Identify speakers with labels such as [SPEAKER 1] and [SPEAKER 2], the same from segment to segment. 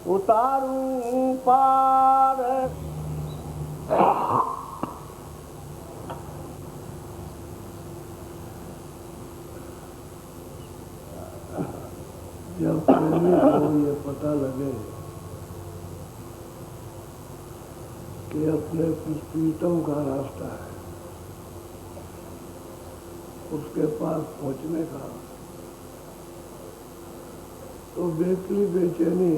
[SPEAKER 1] उतारूं पार।
[SPEAKER 2] जब प्रेमी को ये पता लगे कि अपने प्रीतम का रास्ता है उसके पास पहुंचने का, तो बेकली बेचैनी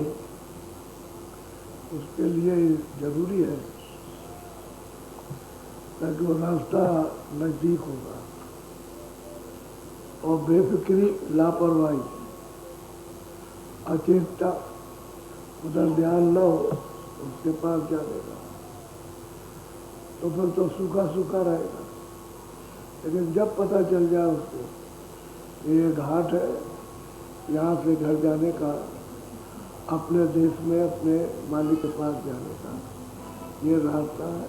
[SPEAKER 2] उसके लिए जरूरी है, ताकि वो रास्ता नजदीक होगा। और बेफिक्री, लापरवाही, अचेतता, उधर ध्यान न हो उसके पास जाने का, तो फिर तो सूखा सूखा रहेगा। लेकिन जब पता चल जाए उसको ये घाट है, यहाँ से घर जाने का, अपने देश में अपने मालिक के पास जाने का ये रास्ता है,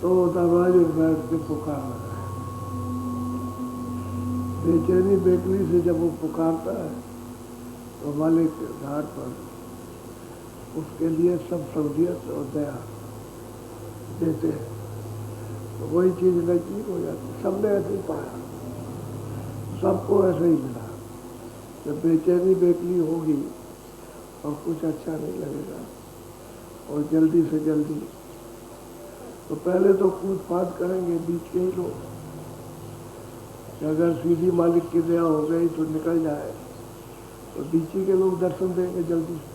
[SPEAKER 2] तो दरवाजे बैठ के पुकारना है। बेचैनी बेकली से जब वो पुकारता है तो मालिक घाट पर उसके लिए सब सहूलियत और दया देते हैं, तो वही चीज नजदीक हो जाती। सबने ऐसे ही पाया, सबको ऐसे ही मिला। जब बेचैनी बेकली होगी और कुछ अच्छा नहीं लगेगा और जल्दी से जल्दी, तो पहले तो कूद फाद करेंगे बीच के ही लोग, अगर सीधी मालिक की दया हो गई तो निकल जाए, तो बीची के लोग दर्शन देंगे जल्दी से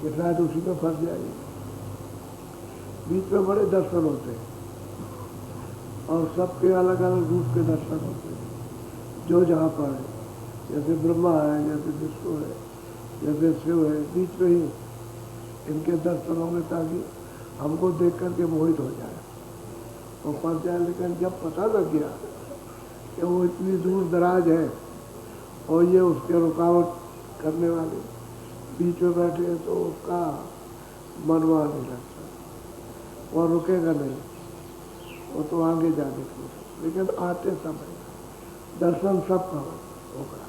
[SPEAKER 2] कि शायद उसी में फंस जाएगी। बीच में बड़े दर्शन होते हैं और सबके अलग अलग रूप के दर्शन होते हैं, जो जहाँ पर है, जैसे ब्रह्मा है, जैसे विष्णु है, जैसे शिव है, बीच में ही इनके दर्शन होंगे ताकि हमको देख करके मोहित हो जाए और फंस जाए। लेकिन जब पता लग गया कि वो इतनी दूर दराज है और ये उसके रुकावट करने वाले बीच में बैठे हैं, तो उसका मनवा नहीं लगता, वो रुकेगा नहीं, वो तो आगे जाने की। लेकिन आते समय दर्शन सबका होगा,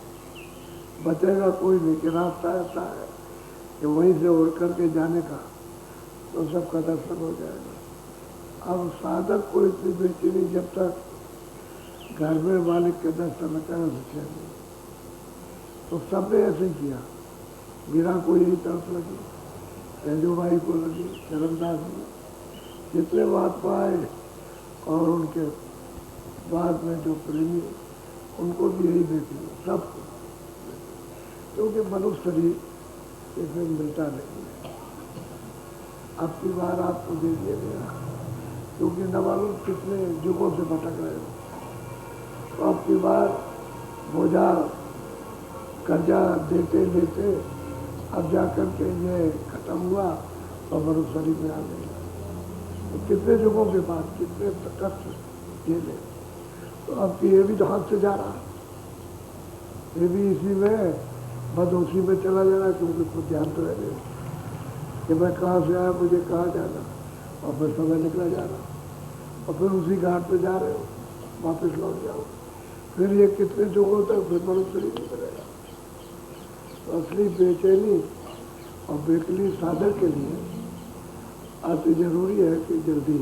[SPEAKER 2] बचेगा कोई नहीं कि रास्ता ऐसा है कि वहीं से उड़ करके जाने का, तो सबका दर्शन हो जाएगा। अब साधक को इतनी बेचैनी जब तक घर में मालिक के दर्शन न करें नहीं, तो सबने ऐसे किया। मीरा को यही तरफ लगी, तेजो भाई को लगी, चरणदास जी, जितने महात्मा आए और उनके बाद में जो प्रेमी, उनको भी यही देखी, सबको, क्योंकि मनुष्य शरीर इसमें मिलता नहीं है। अब की बार आपको दे दिया गया, क्योंकि न मालूम कितने युगों से भटक रहे हो, तो अब की बार बोझा कर्जा देते देते अब जाकर के ये खत्म हुआ और मनुष्य शरीर में आ गए। तो कितने युगों के बाद कितने कष्ट झेले, तो अब ये भी तो हाथ से जा रहा, ये भी इसी में बस उसी में चला जा रहा, क्योंकि खुद ध्यान तो रह गए कि मैं कहाँ से आया, मुझे कहाँ जाना, और फिर समय निकला जा रहा, और फिर उसी घाट पे जा रहे हो, वापस लौट जाओ, फिर ये कितने युगों तक फिर मनुष्य शरीर में रहेगा। तो असली बेचैनी और बेकली साधक के लिए अति जरूरी है कि जल्दी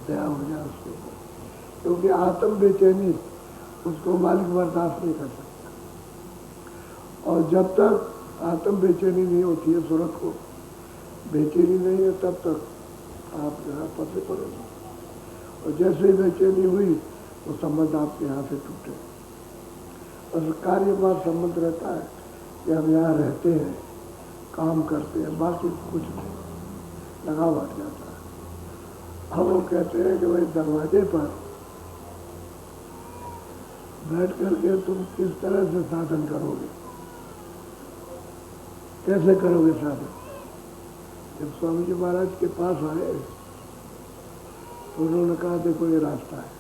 [SPEAKER 2] दया हो जाए उसके ऊपर, क्योंकि आत्म बेचैनी उसको मालिक बर्दाश्त नहीं कर सकता। और जब तक आत्म बेचैनी नहीं होती है, सूरत को बेचैनी नहीं है, तब तक आप यहाँ फंसे पड़ेंगे। और जैसे ही बेचैनी हुई तो संबंध आपके यहाँ से टूटे। और कार्यवाद संबंध रहता है कि हम यहाँ रहते हैं, काम करते हैं, बाकी कुछ नहीं, लगाव हट जाता है। हम लोग कहते हैं कि भाई दरवाजे पर बैठ करके तुम किस तरह से साधन करोगे, कैसे करोगे साधन। जब स्वामी जी महाराज के पास आए तो उन्होंने कहा देखो ये रास्ता है,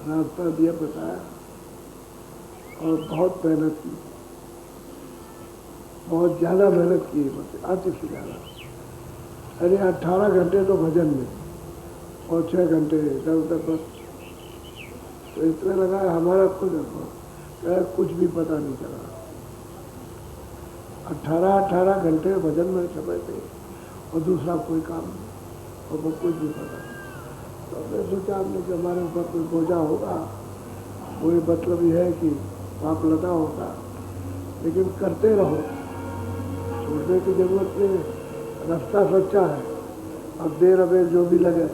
[SPEAKER 2] रास्ता दिया, बताया, और बहुत मेहनत की, बहुत ज़्यादा मेहनत की, अति से ज़्यादा। अरे 18 घंटे तो भजन में और 6 घंटे इधर उधर बस, तो इतना लगा हमारा खुद कुछ भी पता नहीं चला। 18 घंटे भजन में समय थे और दूसरा कोई काम नहीं और वो कुछ भी पता नहीं। तो हमने सोचा हमने कि हमारे ऊपर कोई बोझा होगा, कोई मतलब ये है कि पाप लगा होगा, लेकिन करते रहो, छोड़ने की जरूरत नहीं, रास्ता सच्चा है। अब देर अबेर जो भी लगे,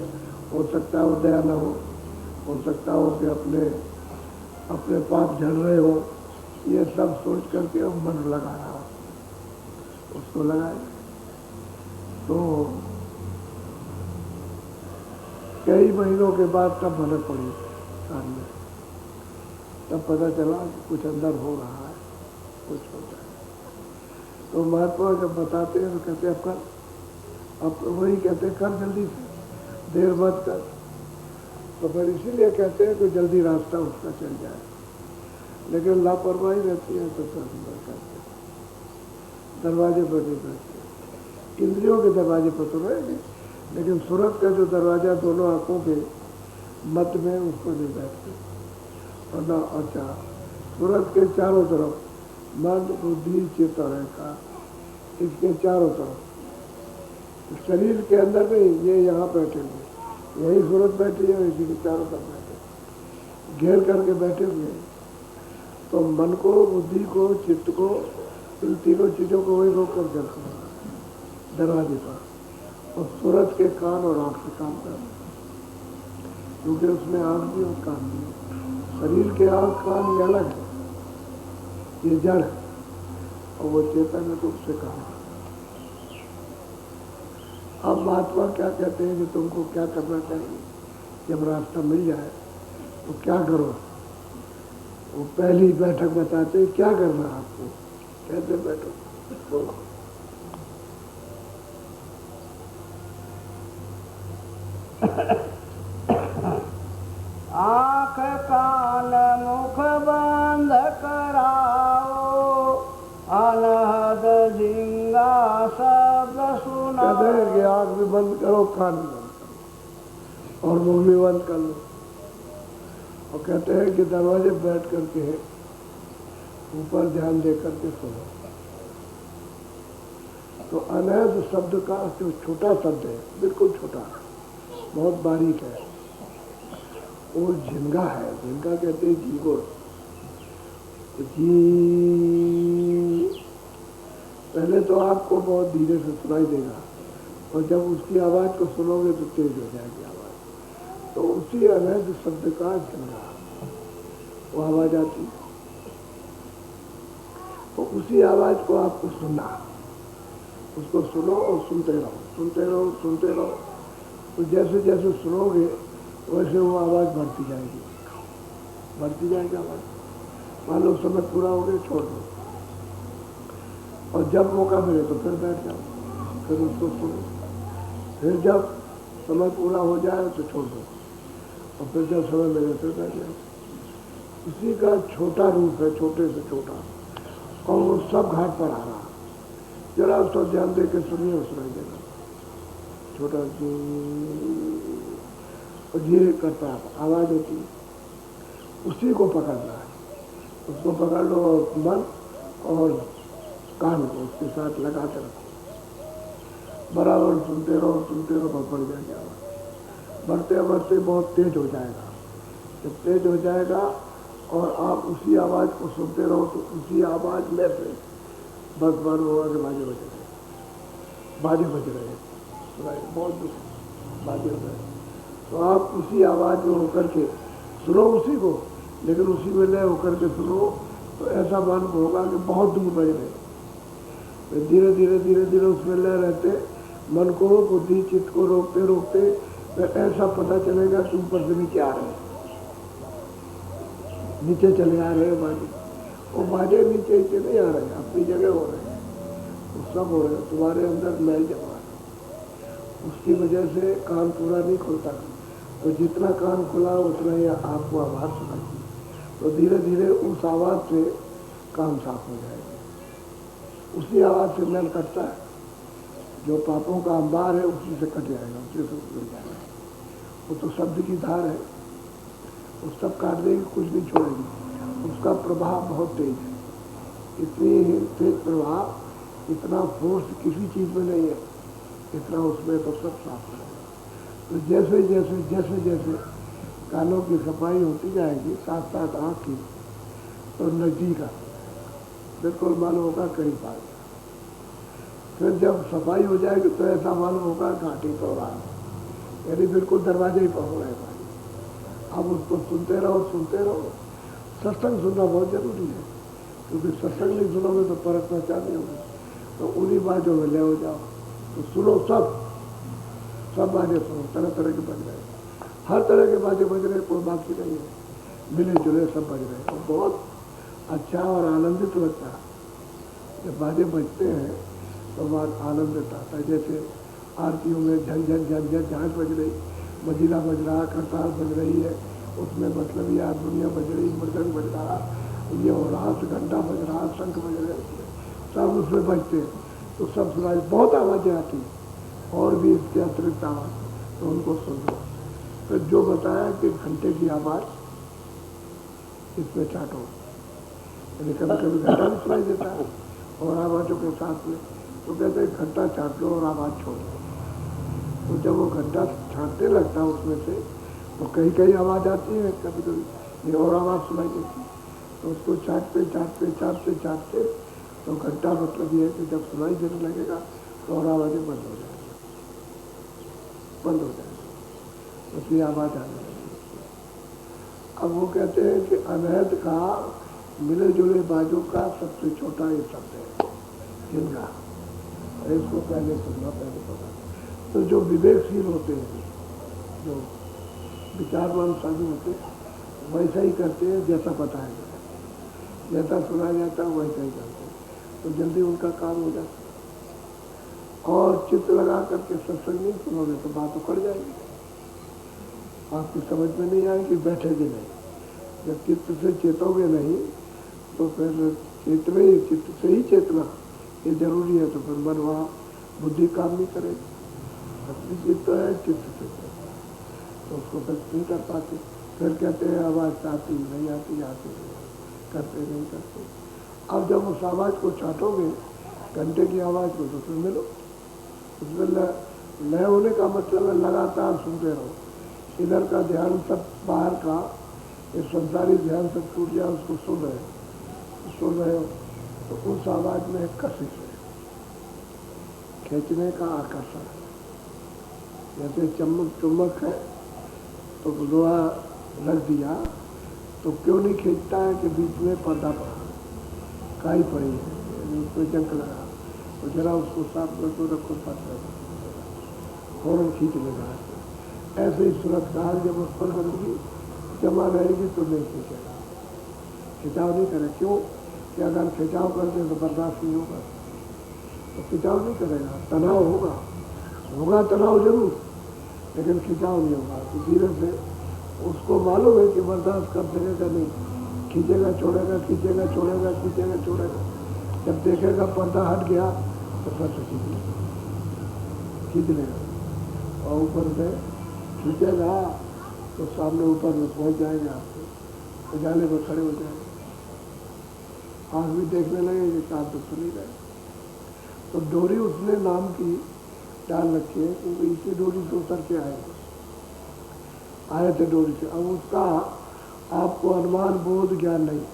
[SPEAKER 2] हो सकता है वो दया न हो सकता हो कि अपने पाप झड़ रहे हो, ये सब सोच करके अब मन लगा रहा हो, उसको लगाए। तो कई महीनों के बाद तब भनक पड़ी कान में, तब पता चला कि कुछ अंदर हो रहा है, कुछ होता है। तो महात्मा जब बताते हैं तो कहते हैं अब कर, अब वही कहते हैं कर जल्दी से, देर मत कर। तो फिर इसीलिए कहते हैं कि जल्दी रास्ता उसका चल जाए, लेकिन लापरवाही रहती है तो करते दरवाजे पर नहीं बैठते। इंद्रियों के दरवाजे पर तो रहेंगे, लेकिन सूरत का जो दरवाजा दोनों आंखों के मत में, उसको नहीं बैठते। और ना अच्छा, सूरत के चारों तरफ मन बुद्धि चित्त और अहंकार, इसके चारों तरफ, शरीर के अंदर नहीं, ये यहाँ बैठे हुए, यही सूरत बैठी है, इसी के चारों तरफ बैठे, घेर करके बैठे हुए। तो मन को, बुद्धि को, चित्त को, इन तीनों चीजों को वही रोक कर चलते हैं दरवाजे पर, और सूरत के कान और आँख से काम कर, क्योंकि उसमें आँख भी और कान भी। शरीर के आँख कान ये अलग है, ये जड़ है, और वो चेतन है तो उससे काम। अब महात्मा क्या कहते हैं कि तुमको क्या करना चाहिए, जब रास्ता मिल जाए तो क्या करो। वो पहली बैठक बताते हैं क्या करना है आपको, कहते बैठो बोलो।
[SPEAKER 1] आँख कान मुख बंद कराओ, अनहद जिंगा शब्द सुनाओ।
[SPEAKER 2] कहते हैं कि आँख भी बंद करो, कान भी बंद करो और मुख भी बंद कर लो। और कहते हैं कि दरवाजे बैठ करके ऊपर ध्यान दे करके सुनो। तो अनहद शब्द का जो छोटा शब्द है, बिल्कुल छोटा, बहुत बारीक है, वो झिंगा है। झिंगा कहते हैं जीगो, जी। पहले तो आपको बहुत धीरे से सुनाई देगा, और जब उसकी आवाज को सुनोगे तो तेज हो जाएगी आवाज। तो उसी अनहद शब्द का झिंगा, वो आवाज आती है, तो उसी आवाज को आपको सुनना, उसको सुनो और सुनते रहो, सुनते रहो, सुनते रहो। तो जैसे जैसे सुनोगे वैसे वो आवाज़ बढ़ती जाएगी, बढ़ती जाएगी आवाज़। मान लो समय पूरा हो गया, छोड़ दो, और जब मौका मिले तो फिर बैठ जाओ, फिर उसको सुनो। फिर जब समय पूरा हो जाए तो छोड़ दो, और फिर जब समय मिले फिर बैठ जाओ। इसी का छोटा रूप है, छोटे से छोटा, और वो सब घाट पर आ रहा। जरा उसको ध्यान दे के सुनिए, और सुनाई देगा छोटा और धीरे करता है, आवाज होती है, उसी को पकड़ना है। उसको पकड़ लो और मन और कान को उसके साथ लगाते रखो, बराबर सुनते रहो, सुनते रहो, बढ़ जाएगी आवाज। बढ़ते बढ़ते बहुत तेज हो जाएगा। जब तेज हो जाएगा और आप उसी आवाज को सुनते रहो तो उसी आवाज में से बस बार होगा कि बाजे बज रहे, बाजे बज रहे हैं, बहुत बाजे हो रहे। तो आप उसी आवाज में होकर के सुनो उसी को, लेकिन उसी में लय होकर के सुनो, तो ऐसा मालूम होगा कि बहुत दूर बज रहे। धीरे धीरे धीरे धीरे उसमें लय रहते, मन को, बुद्धि, चित्त को रोकते रोकते ऐसा पता चलेगा कि ऊपर से नीचे आ रहे हैं, नीचे चले आ रहे हैं बाजे। वो बाजे नीचे नीचे नहीं आ रहे, अपनी जगह हो रहे हैं, वो सब हो रहे हैं। तुम्हारे अंदर मैल जमा है, उसकी वजह से कान पूरा नहीं खुलता। तो जितना कान खुला उतना ही आपको आवाज़ सुनाई। तो धीरे धीरे उस आवाज़ से कान साफ हो जाएगा। उसी आवाज़ से मैल कटता है, जो पापों का अंबार है उसी से कट जाएगा, उसी से मिल जाएगा। वो तो शब्द की धार है, वो सब काट देगी, कुछ नहीं छोड़ेगी। उसका प्रभाव बहुत तेज है, इतनी तेज प्रभाव इतना फोर्स किसी चीज में नहीं है, इतना उसमें तो सब साफ रहेगा। तो जैसे जैसे जैसे जैसे कानों की सफाई होती जाएगी, साथ साथ आँख की, तो नजदीक आ बिल्कुल मालूम होगा करीब आ गया। फिर जब सफाई हो जाएगी तो ऐसा मालूम होगा घाटी पर रहा, यानी बिल्कुल दरवाजे ही पर हो रहे भाई। अब उसको सुनते रहो। सत्संग सुनना बहुत जरूरी है, क्योंकि सत्संग नहीं सुनोगे तो परखना चाहते होगे। तो उन्हीं बातों में ले हो जाओ, तो सुनो सब बातें सुनो, तरह तरह के बज रहे, हर तरह के बातें बज रहे, कोई बाकी नहीं है, मिले जुले सब बज रहे। और बहुत अच्छा और आनंदित लगता है जब बातें बजते हैं, तो बहुत आनंदित आता है। जैसे आरतियों में झन झन झन झन झांझ बज रही, मजीरा बज रहा, करताल बज रही है, उसमें मतलब ये हारमोनियम बज रही, मृदंग बज रहा, ये हो रहा, घंटा बज रहा, शंख बज रहे, सब उसमें बजते हैं। तो सब सुनाई, बहुत आवाज़ें आती हैं और भी इसके अतिरिक्त आवाज़, तो उनको सुन लो। फिर जो बताया कि घंटे की आवाज़ इसमें चाटो, यानी कभी कभी घंटा भी सुनाई देता है और आवाज़ों के साथ में, तो कहते हैं घंटा चाट लो और आवाज़ छोड़ दो। तो जब वो घंटा छाटने लगता है उसमें से, तो कहीं कहीं आवाज़ आती है, कभी कभी ये और आवाज़ सुनाई देती है। तो उसको चाटते तो घंटा मतलब ये है कि जब सुनाई देने लगेगा तो और आवाज़ें बंद हो जाएगी, उसकी आवाज़ आने लगेगी। अब वो कहते हैं कि अनहद का मिले जुले बाजों का सबसे छोटा ये शब्द है जिनका, इसको पहले सुनना, पहले पता। तो जो विवेकशील होते हैं, जो विचारवान साधु होते हैं, वैसा ही करते हैं जैसा बताया जाए, जैसा सुना जाता है वैसा ही करते हैं, तो जल्दी उनका काम हो जाता है। और चित्त लगा करके सत्संग नहीं सुनोगे तो बात उखड़ जाएगी, आपकी समझ में नहीं आएगी, बैठेगी नहीं। जब चित्त से चेतोगे नहीं तो फिर चित्त से ही चेतना ये जरूरी है, तो फिर मन वहाँ बुद्धि काम नहीं करेगी। असली चित्त है चित्त से, तो उसको फिर नहीं कर पाते। फिर कहते हैं आवाज़ आती नहीं आती, करते नहीं करते। अब जब उस आवाज़ को चाटोगे, घंटे की आवाज़ को, तो फिर मिलो उसमें लय होने का मतलब है लगातार सुनते रहो। इधर का ध्यान सब बाहर का, ये संसारी ध्यान सब टूट जाए, उसको सुन रहे हो, तो उस आवाज़ में कशिश है, खींचने का आकर्षण है। जैसे चुम्बक है, तो लोहा रख दिया तो क्यों नहीं खींचता है कि बीच में पर्दा पड़ा, काई पड़ी है, उसमें जंग लगा, तो जरा उसको साफ कर दो, रखो पर्दा, फौरन खींच लेगा। ऐसे ही सुरक्षा जब उस पर गंदगी जमा रहेगी तो नहीं खींचेगा, खिंचाव नहीं करे। क्यों कि अगर खिंचाव कर दे तो बर्दाश्त नहीं होगा, तो खिंचाव नहीं करेगा, तनाव होगा तनाव जरूर, लेकिन खिंचाव नहीं होगा। तो धीरे से उसको मालूम है कि बर्दाश्त कर सकेगा नहीं, खींचेगा छोड़ेगा, खींचेगा छोड़ेगा, खींचेगा छोड़ेगा। जब देखेगा पर्दा हट गया तो फिर से खींच लेगा, और ऊपर से खींचेगा तो सामने ऊपर में पहुंच जाएंगे, आपको उजाले पर खड़े हो जाएंगे, आँख भी देखने लगेंगे, कान तो सुन ही रहे। तो डोरी उसने नाम की डाल रखी है, क्योंकि इसी डोरी से उतर के आए थे डोरी से। अब उसका आपको अनुमान बोध ज्ञान नहीं है,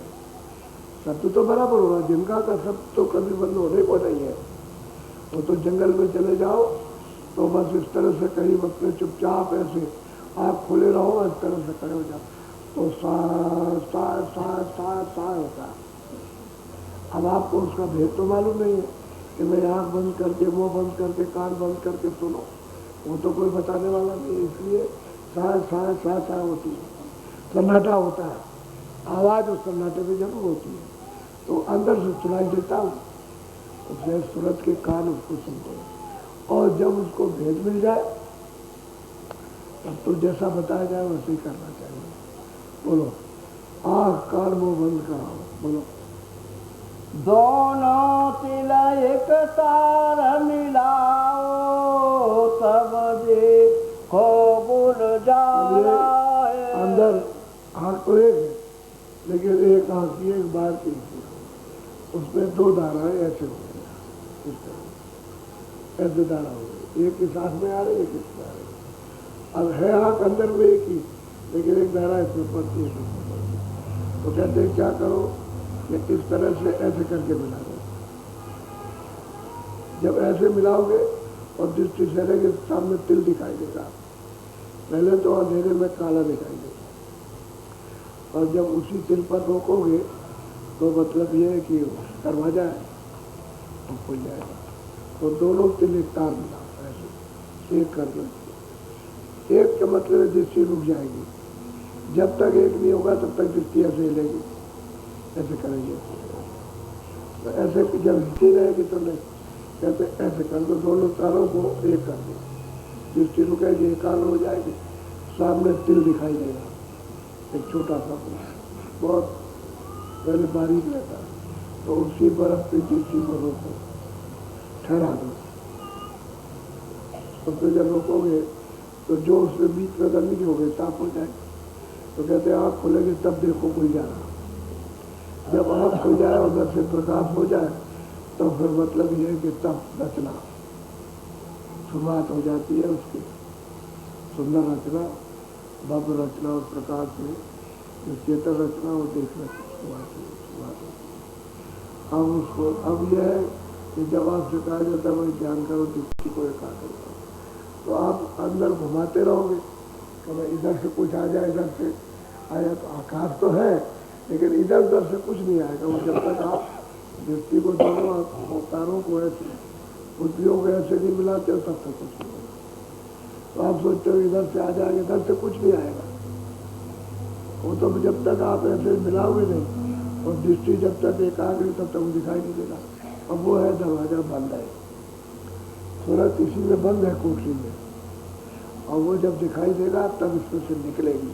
[SPEAKER 2] शब्द तो बराबर हो रहा, जिनका का शब्द तो कभी बंद होने को नहीं है। वो तो जंगल में चले जाओ तो बस इस तरह से कहीं वक्त में चुपचाप ऐसे आप खुले रहो, इस तरह से खड़े हो जाओ, तो सा होता है। अब आपको उसका भेद तो मालूम नहीं है कि मैं आँख बंद करके, मुंह बंद करके, कान बंद करके सुनो, वो तो कोई बताने वाला नहीं है। इसलिए सा होती है, सन्नाटा होता है, आवाज़ उस सन्नाटे में जरूर होती है, तो अंदर से सुनाई देता हूँ, उससे सूरत के कान उसको सुनते हैं। और जब उसको भेद मिल जाए तब तो जैसा बताया जाए वैसे ही करना चाहिए। बोलो, आँख कान मुंह बंद कराओ, बोलो।
[SPEAKER 1] दोनों तिल एक तार मिलाओ, तब देखो बुल जाला है।
[SPEAKER 2] अंदर आँख तो एक है, लेकिन एक आँख की एक बार की, उसमें दो धाराएं ऐसे हो गए, इस तरह ऐसे धारा हो गई, एक ही सांस में आ रही, एक इसमें आ रही। अब है आँख अंदर में एक ही, लेकिन एक धारा इसमें पड़ती है, इसमें पड़ती है। तो कहते हैं क्या करो कि इस तरह से ऐसे करके मिला दो। जब ऐसे मिलाओगे और दृष्टि से रहेंगे, सामने तिल दिखाई देगा। पहले तो अंधेरे में काला दिखाई देगा, और जब उसी तिल पर रोकोगे तो मतलब ये है कि दरवाजा है तो खुल जाएगा। तो दोनों तिल एक तार मिला, ऐसे एक कर दो। एक का मतलब दृष्टि रुक जाएगी, जब तक एक नहीं होगा तब तक दृष्टि ऐसे हिलेगी, ऐसे करेंगे। तो ऐसे जब हिलती रहेगी तो नहीं, कहते ऐसे कर दो, दोनों तारों को एक कर दो, दृष्टि रुकेगी, एकाग्र हो जाएगी, सामने तिल दिखाई देगा, एक छोटा सा, बहुत पहले बारीक रहता है। तो उसी पर अपनी दृष्टि को रोको, ठहरा दो। तो फिर जब रोकोगे तो जो उसमें बीच में गंदगी हो गई साफ हो जाएगी। तो कहते हैं आँख खुलेगी तब देखो खुल जाना। जब आँख खुल जाए और उधर से प्रकाश हो जाए तो फिर मतलब ये है कि तब रचना शुरुआत हो जाती है उसकी, सुंदर रचना, भव्य रचना और प्रकाश में जो चेतन रचना वो देखने की शुरुआत होती है। अब उसको अब यह है कि जब आपसे कहा जाता है वही ध्यान करो, दृष्टि को एकाग्र करो, तो आप अंदर घुमाते रहोगे। कभी इधर से कुछ आ जाए, इधर से आया तो आकाश तो है, लेकिन इधर उधर से कुछ नहीं आएगा। वो जब तक आप दृष्टि को दोनों तारों को ऐसे उपयोग ऐसे नहीं मिलाते हो तब तक कुछ नहीं होगा। तो आप सोचते हो इधर से आ जाएंगे, इधर से कुछ नहीं आएगा। वो तो जब तक आप ऐसे मिलाओगे नहीं और दृष्टि जब तक एकाग्र तब तक वो दिखाई नहीं देगा। अब वो है दरवाजा बंद है, सूरत इसी में बंद है, कोठरी में, और वो जब दिखाई देगा तब इसमें से निकलेगी,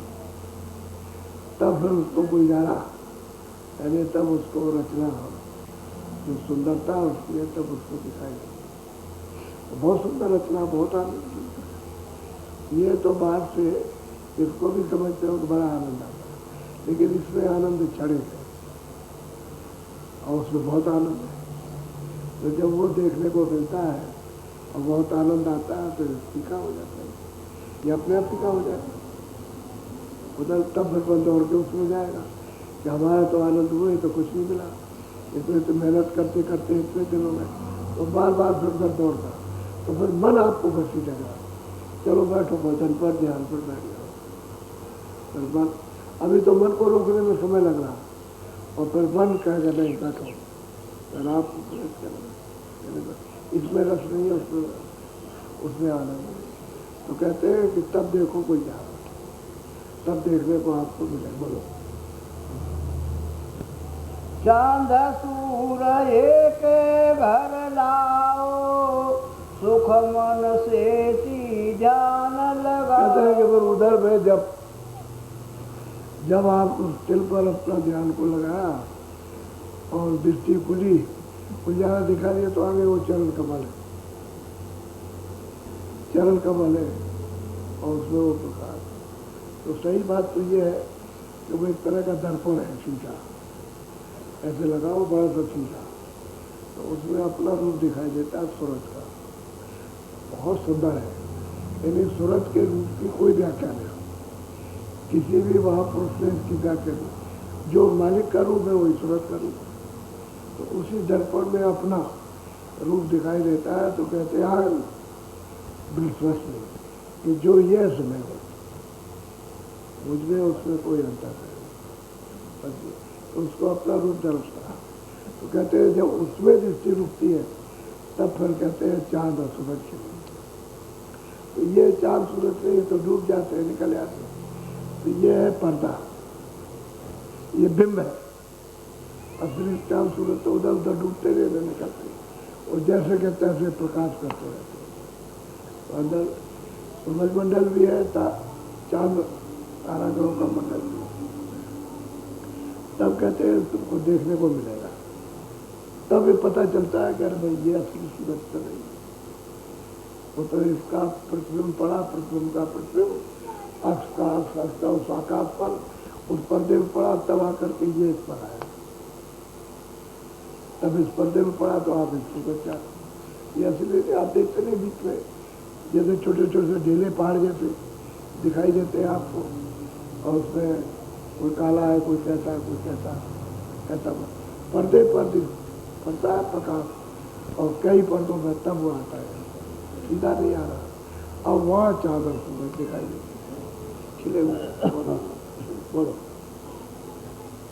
[SPEAKER 2] तब फिर उसको गुजारा, यानी तब उसको रचना हो, जो सुंदरता उसकी है तब उसको दिखाई देगी। तो बहुत सुंदर रचना, बहुत आनंद की। ये तो बाहर से इसको भी समझते हो तो बड़ा आनंद आता है, लेकिन इसमें आनंद छड़े थे और उसमें बहुत आनंद है। तो जब वो देखने को मिलता है और बहुत आनंद आता है तो फीका हो जाता है, ये अपने आप फीका हो जाएगा। उधर तब भगवान दौड़ के उसमें जाएगा कि हमारा तो आनंद हुए तो कुछ नहीं मिला, इसमें तो मेहनत करते करते इतने दिनों में, तो बार बार फिर उधर दौड़ता, तो फिर मन आपको घसीटेगा, चलो बैठो भजन पर, ध्यान पर बैठ जाओ। फिर मन, अभी तो मन को रोकने में समय लग रहा, और फिर मन कहेगा नहीं बैठो, फिर आप इसमें रस नहीं है, उसमें आनंद है। तो कहते हैं कि तब देखो कोई जा, तब देखने को आपको मिले। बोलो।
[SPEAKER 1] चांद सूर एक घर लाओ, सुख मन से ध्यान लगा।
[SPEAKER 2] कहते हैं कि फिर उधर में जब आप उस तिल पर अपना ध्यान को लगाया और दृष्टि खुली, उजाला दिखा दिया, तो आगे वो चरण कमल है, चरण कमल है और उसमें वो प्रकाश। तो सही बात तो ये है कि वो एक तरह का दर्पण है, शीशा ऐसे लगाओ, बड़ा सा शीशा, तो उसमें अपना रूप दिखाई देता है सूरज का, बहुत सुंदर है। यानी सूरज के रूप की कोई व्याख्या नहीं, किसी भी महापुरुष ने इसकी व्याख्या नहीं। जो मालिक का रूप है वही सूरज का रूप है। तो उसी दर्पण में अपना रूप दिखाई देता है। तो कहते हैं विश्वास नहीं कि जो ये समय हो मुझमें उसमें कोई अंतर नहीं, तो उसको अपना रूप दर्शता। तो कहते हैं जब उसमें दृष्टि रुकती है तब फिर कहते हैं चांद और सूरज खिले। तो ये चांद सूरज से ये तो डूब जाते हैं, निकल जाते हैं। तो ये है पर्दा, ये बिंब है। असली चांद सूरज तो उधर उधर डूबते रहते, निकलते, और जैसे कहते हैं ऐसे प्रकाश करते रहते हैं। तो अंदर सूरज मंडल भी है, चांद तारागणों का मंडल भी है। तब कहते हैं तुमको देखने को मिलेगा, तब ये पता चलता है कि अरे भाई ये असली सूरज तो नहीं, वो तो इसका प्रतिबिंब पड़ा, प्रतिबिंब का प्रतिबिंब अक्ष का अक्ष का उस आकाश पर, उस पर्दे में पड़ा, तब आकर के ये इस पर आया, तब इस पर्दे में पड़ा तो आप इसको ये असली आप देखते नहीं बीच में जैसे छोटे छोटे ढीले पहाड़ जैसे दिखाई देते हैं आपको, और उसमें कोई काला है, कोई कैसा है, कोई कैसा, ऐसा पर्दे पर पड़ता है प्रकाश, और कई पर्दों में तब वो आता है, सीधा नहीं आ रहा। अब वहाँ चादर सूरज दिखाई देती खिले हुए। बोलो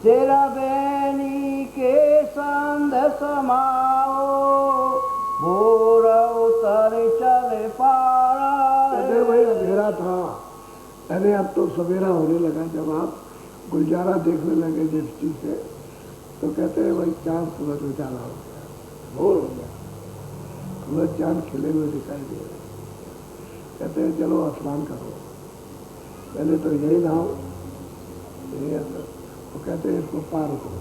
[SPEAKER 1] तेरा बैनी के संध समाओ, भोर उतर चल पारा।
[SPEAKER 2] कहते भाई अंधेरा था, अरे अब तो सवेरा होने लगा। जब आप गुलजारा देखने लगे दृष्टि से, तो कहते हैं भाई चांद सूरज उजाला हो गया, भोर हो गया, सूरज चांद खिले हुए दिखाई दे रहे। कहते हैं चलो स्नान करो, पहले तो यही नहाओ, यही अंदर। तो कहते हैं इसको पार करो,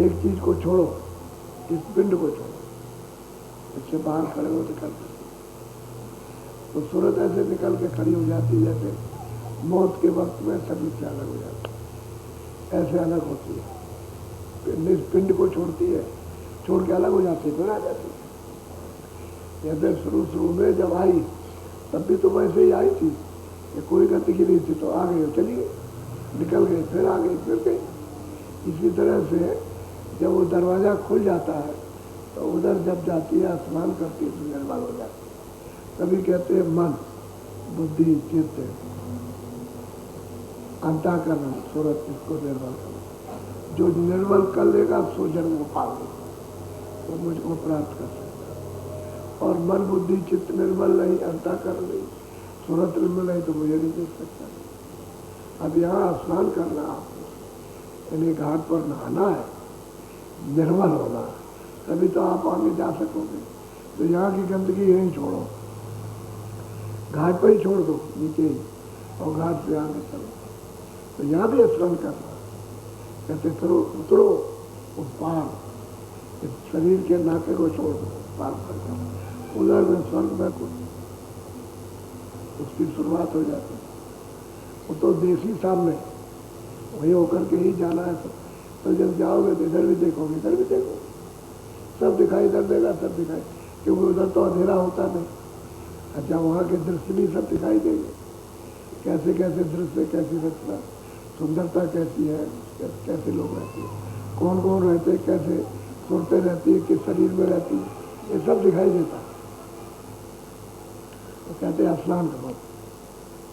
[SPEAKER 2] एक चीज को छोड़ो, इस पिंड को छोड़ो, इससे बाहर खड़े हो निकलते। तो सूरत ऐसे निकल के खड़ी हो जाती जैसे मौत के वक्त में सभी से अलग हो जाती, ऐसे अलग होती है। इस पिंड को छोड़ती है, छोड़ के अलग हो जाती है, फिर आ जाती है। जैसे शुरू में जब आई तब भी तो वैसे ही आई थी कि कोई गति की नहीं थी, तो आ गई, चली गई, निकल गई, फिर आ गई, फिर गई। इसी तरह से जब वो दरवाजा खुल जाता है तो उधर जब जाती है, स्नान करती है, तो निर्मल हो जाती है। तभी कहते हैं मन, बुद्धि, चित्त, अंतःकरण, सूरत, इसको निर्मल करना। जो निर्मल कर लेगा सो जन्म को पाल लेगा, तो मुझको प्राप्त कर सकता। और मन, बुद्धि, चित्त निर्मल नहीं, अंतःकरण नहीं, सूरत निर्मल नहीं, तो मुझे नहीं देख सकता। अब यहाँ स्नान करना आपको, यानी घाट पर नहाना है, निर्मल होना है, तभी तो आप आगे जा सकोगे। तो यहाँ की गंदगी यहीं छोड़ो, घाट पर ही छोड़ दो, नीचे ही, और घाट से आगे चलो। तो यहाँ भी स्नान करना, कहते फिर उतरो उस पार, इस शरीर के नाके को छोड़ दो, पार कर जाओ, उधर में स्वर्ग में कुछ उसकी शुरुआत हो जाती है। वो तो देसी सामने वही होकर के ही जाना है। तो जब जाओगे तो इधर भी देखोगे, इधर भी देखोगे, सब दिखाई इधर देगा, सब दिखाई, क्योंकि उधर तो अंधेरा होता नहीं। अच्छा, वहाँ के दृश्य भी सब दिखाई देंगे, कैसे कैसे दृश्य, कैसी रचना, सुंदरता कैसी है, कैसे लोग रहते हैं, कौन कौन रहते हैं, कैसे सुरतें रहती है, किस शरीर में रहती है, ये सब दिखाई देता है। तो कहते हैं स्नान करो,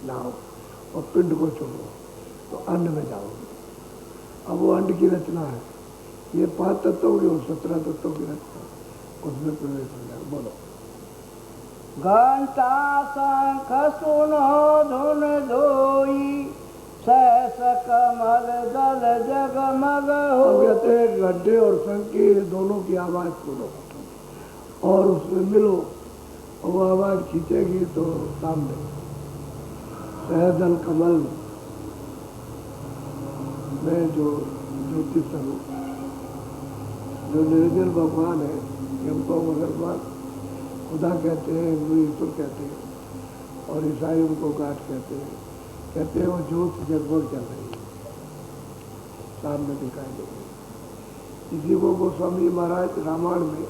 [SPEAKER 2] नहाओ, और पिंड को छोड़ो, तो अन्न में जाओगे। अब वो अन्न की रचना है, ये 5 तत्वों की और 17 तत्वों की रचना, उसमें प्रवेश हो जाए। बोलो
[SPEAKER 1] घंटा शंख सुनो धुन धोई, सहस कमल दल जगमग हो।
[SPEAKER 2] अब कहते हैं घंटे और शंख की दोनों की आवाज सुनो और उसमें मिलो, और वो आवाज खींचेगी तो सामने सहजल कमल में जो ज्योति स्वरूप, जो निर्जल भगवान है, हमको भगवान खुदा कहते हैं, हिंदू ईश्वर कहते हैं, और ईसाई उनको गाठ कहते हैं। कहते हैं वो ज्योत जगमग चल रही है, सामने दिखाई दे रही। इसी को गोस्वामी महाराज रामायण में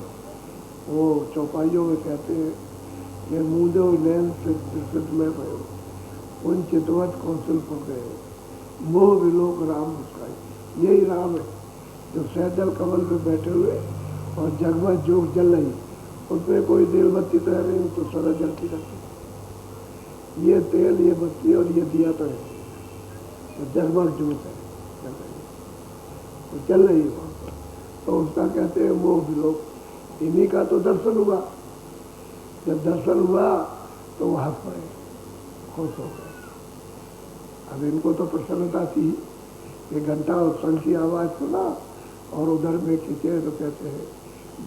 [SPEAKER 2] वो चौपाइयों में कहते हैं कि मूंदो नैन से त्रिशत में भयो, उन चितवत कौशल पर गए, मोह विलोक राम मुस्काई। यही राम है जो सैदल कमल पे बैठे हुए और जगमग जोग जल रही, उसमें कोई तेल बत्ती तो है नहीं, तो सरल जलती रहती। ये तेल, ये बत्ती और ये दिया तो है, तो जगमग जोत है, जल रही, तो चल रही है वहाँ पर। तो उसका कहते हैं मोह विलोक। इन्हीं का तो दर्शन हुआ, जब दर्शन हुआ तो वो हंस पड़े, खुश हो गए। अब इनको तो प्रसन्नता थी कि घंटा और शंख की आवाज़ सुना और उधर में खींचे, तो कहते हैं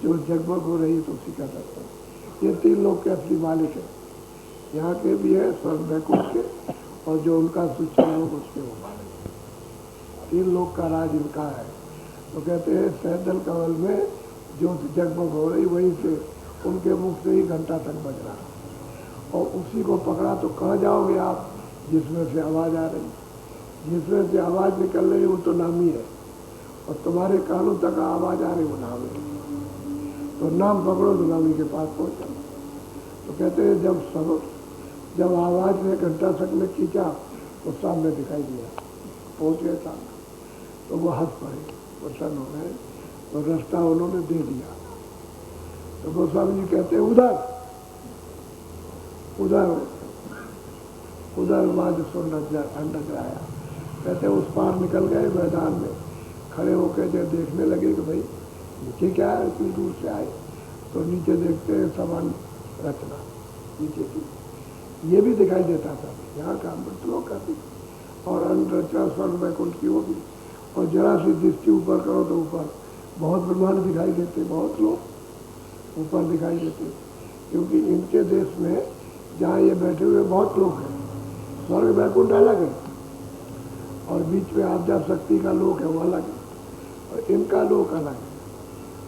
[SPEAKER 2] जो जगमग हो रही तो उसी का दर्शन। ये 3 लोग के असली मालिक है, यहाँ के भी है, स्वर्ग बैकुंठ के, और जो उनका सूचना हो उसके वो मालिक है। 3 लोग का राज इनका है। तो कहते हैं सैदल कमल में जो जगमग हो रही, वहीं से उनके मुख से ही घंटा तक बज रहा, और उसी को पकड़ा तो कहाँ जाओगे आप, जिसमें से आवाज़ आ रही, जिसमें से आवाज़ निकल रही वो तो नामी है, और तुम्हारे कानों तक आवाज़ आ रही वो नाम है। तो नाम पकड़ो तो नामी के पास पहुंचा। तो कहते हैं जब आवाज ने घंटा तक में खींचा तो सामने दिखाई दिया, पहुंच गए सामने। तो वो हंस पड़े, प्रसन्न हो गए, तो रास्ता उन्होंने दे दिया। तो गोस्वामी जी कहते हैं उधर वहां जो नजर आया। कहते उस पार निकल गए, मैदान में खड़े होकर जब देखने लगे कि भाई नीचे क्या है, इतनी दूर से आए। तो नीचे देखते हैं समान रचना नीचे की, ये भी दिखाई देता था, यहाँ का मृतलोक का भी, और अन्य रचना स्वर्ग वैकुंठ की वो भी। और जरा सी दृष्टि ऊपर करो तो ऊपर बहुत ब्रह्मांड दिखाई देते, बहुत लोग ऊपर दिखाई देते, क्योंकि इनके देश में जहाँ ये बैठे हुए बहुत लोग हैं, स्वर्ग वैकुंठ अलग है और बीच में आद्या शक्ति का लोक है वो अलग है, और इनका लोक अलग है।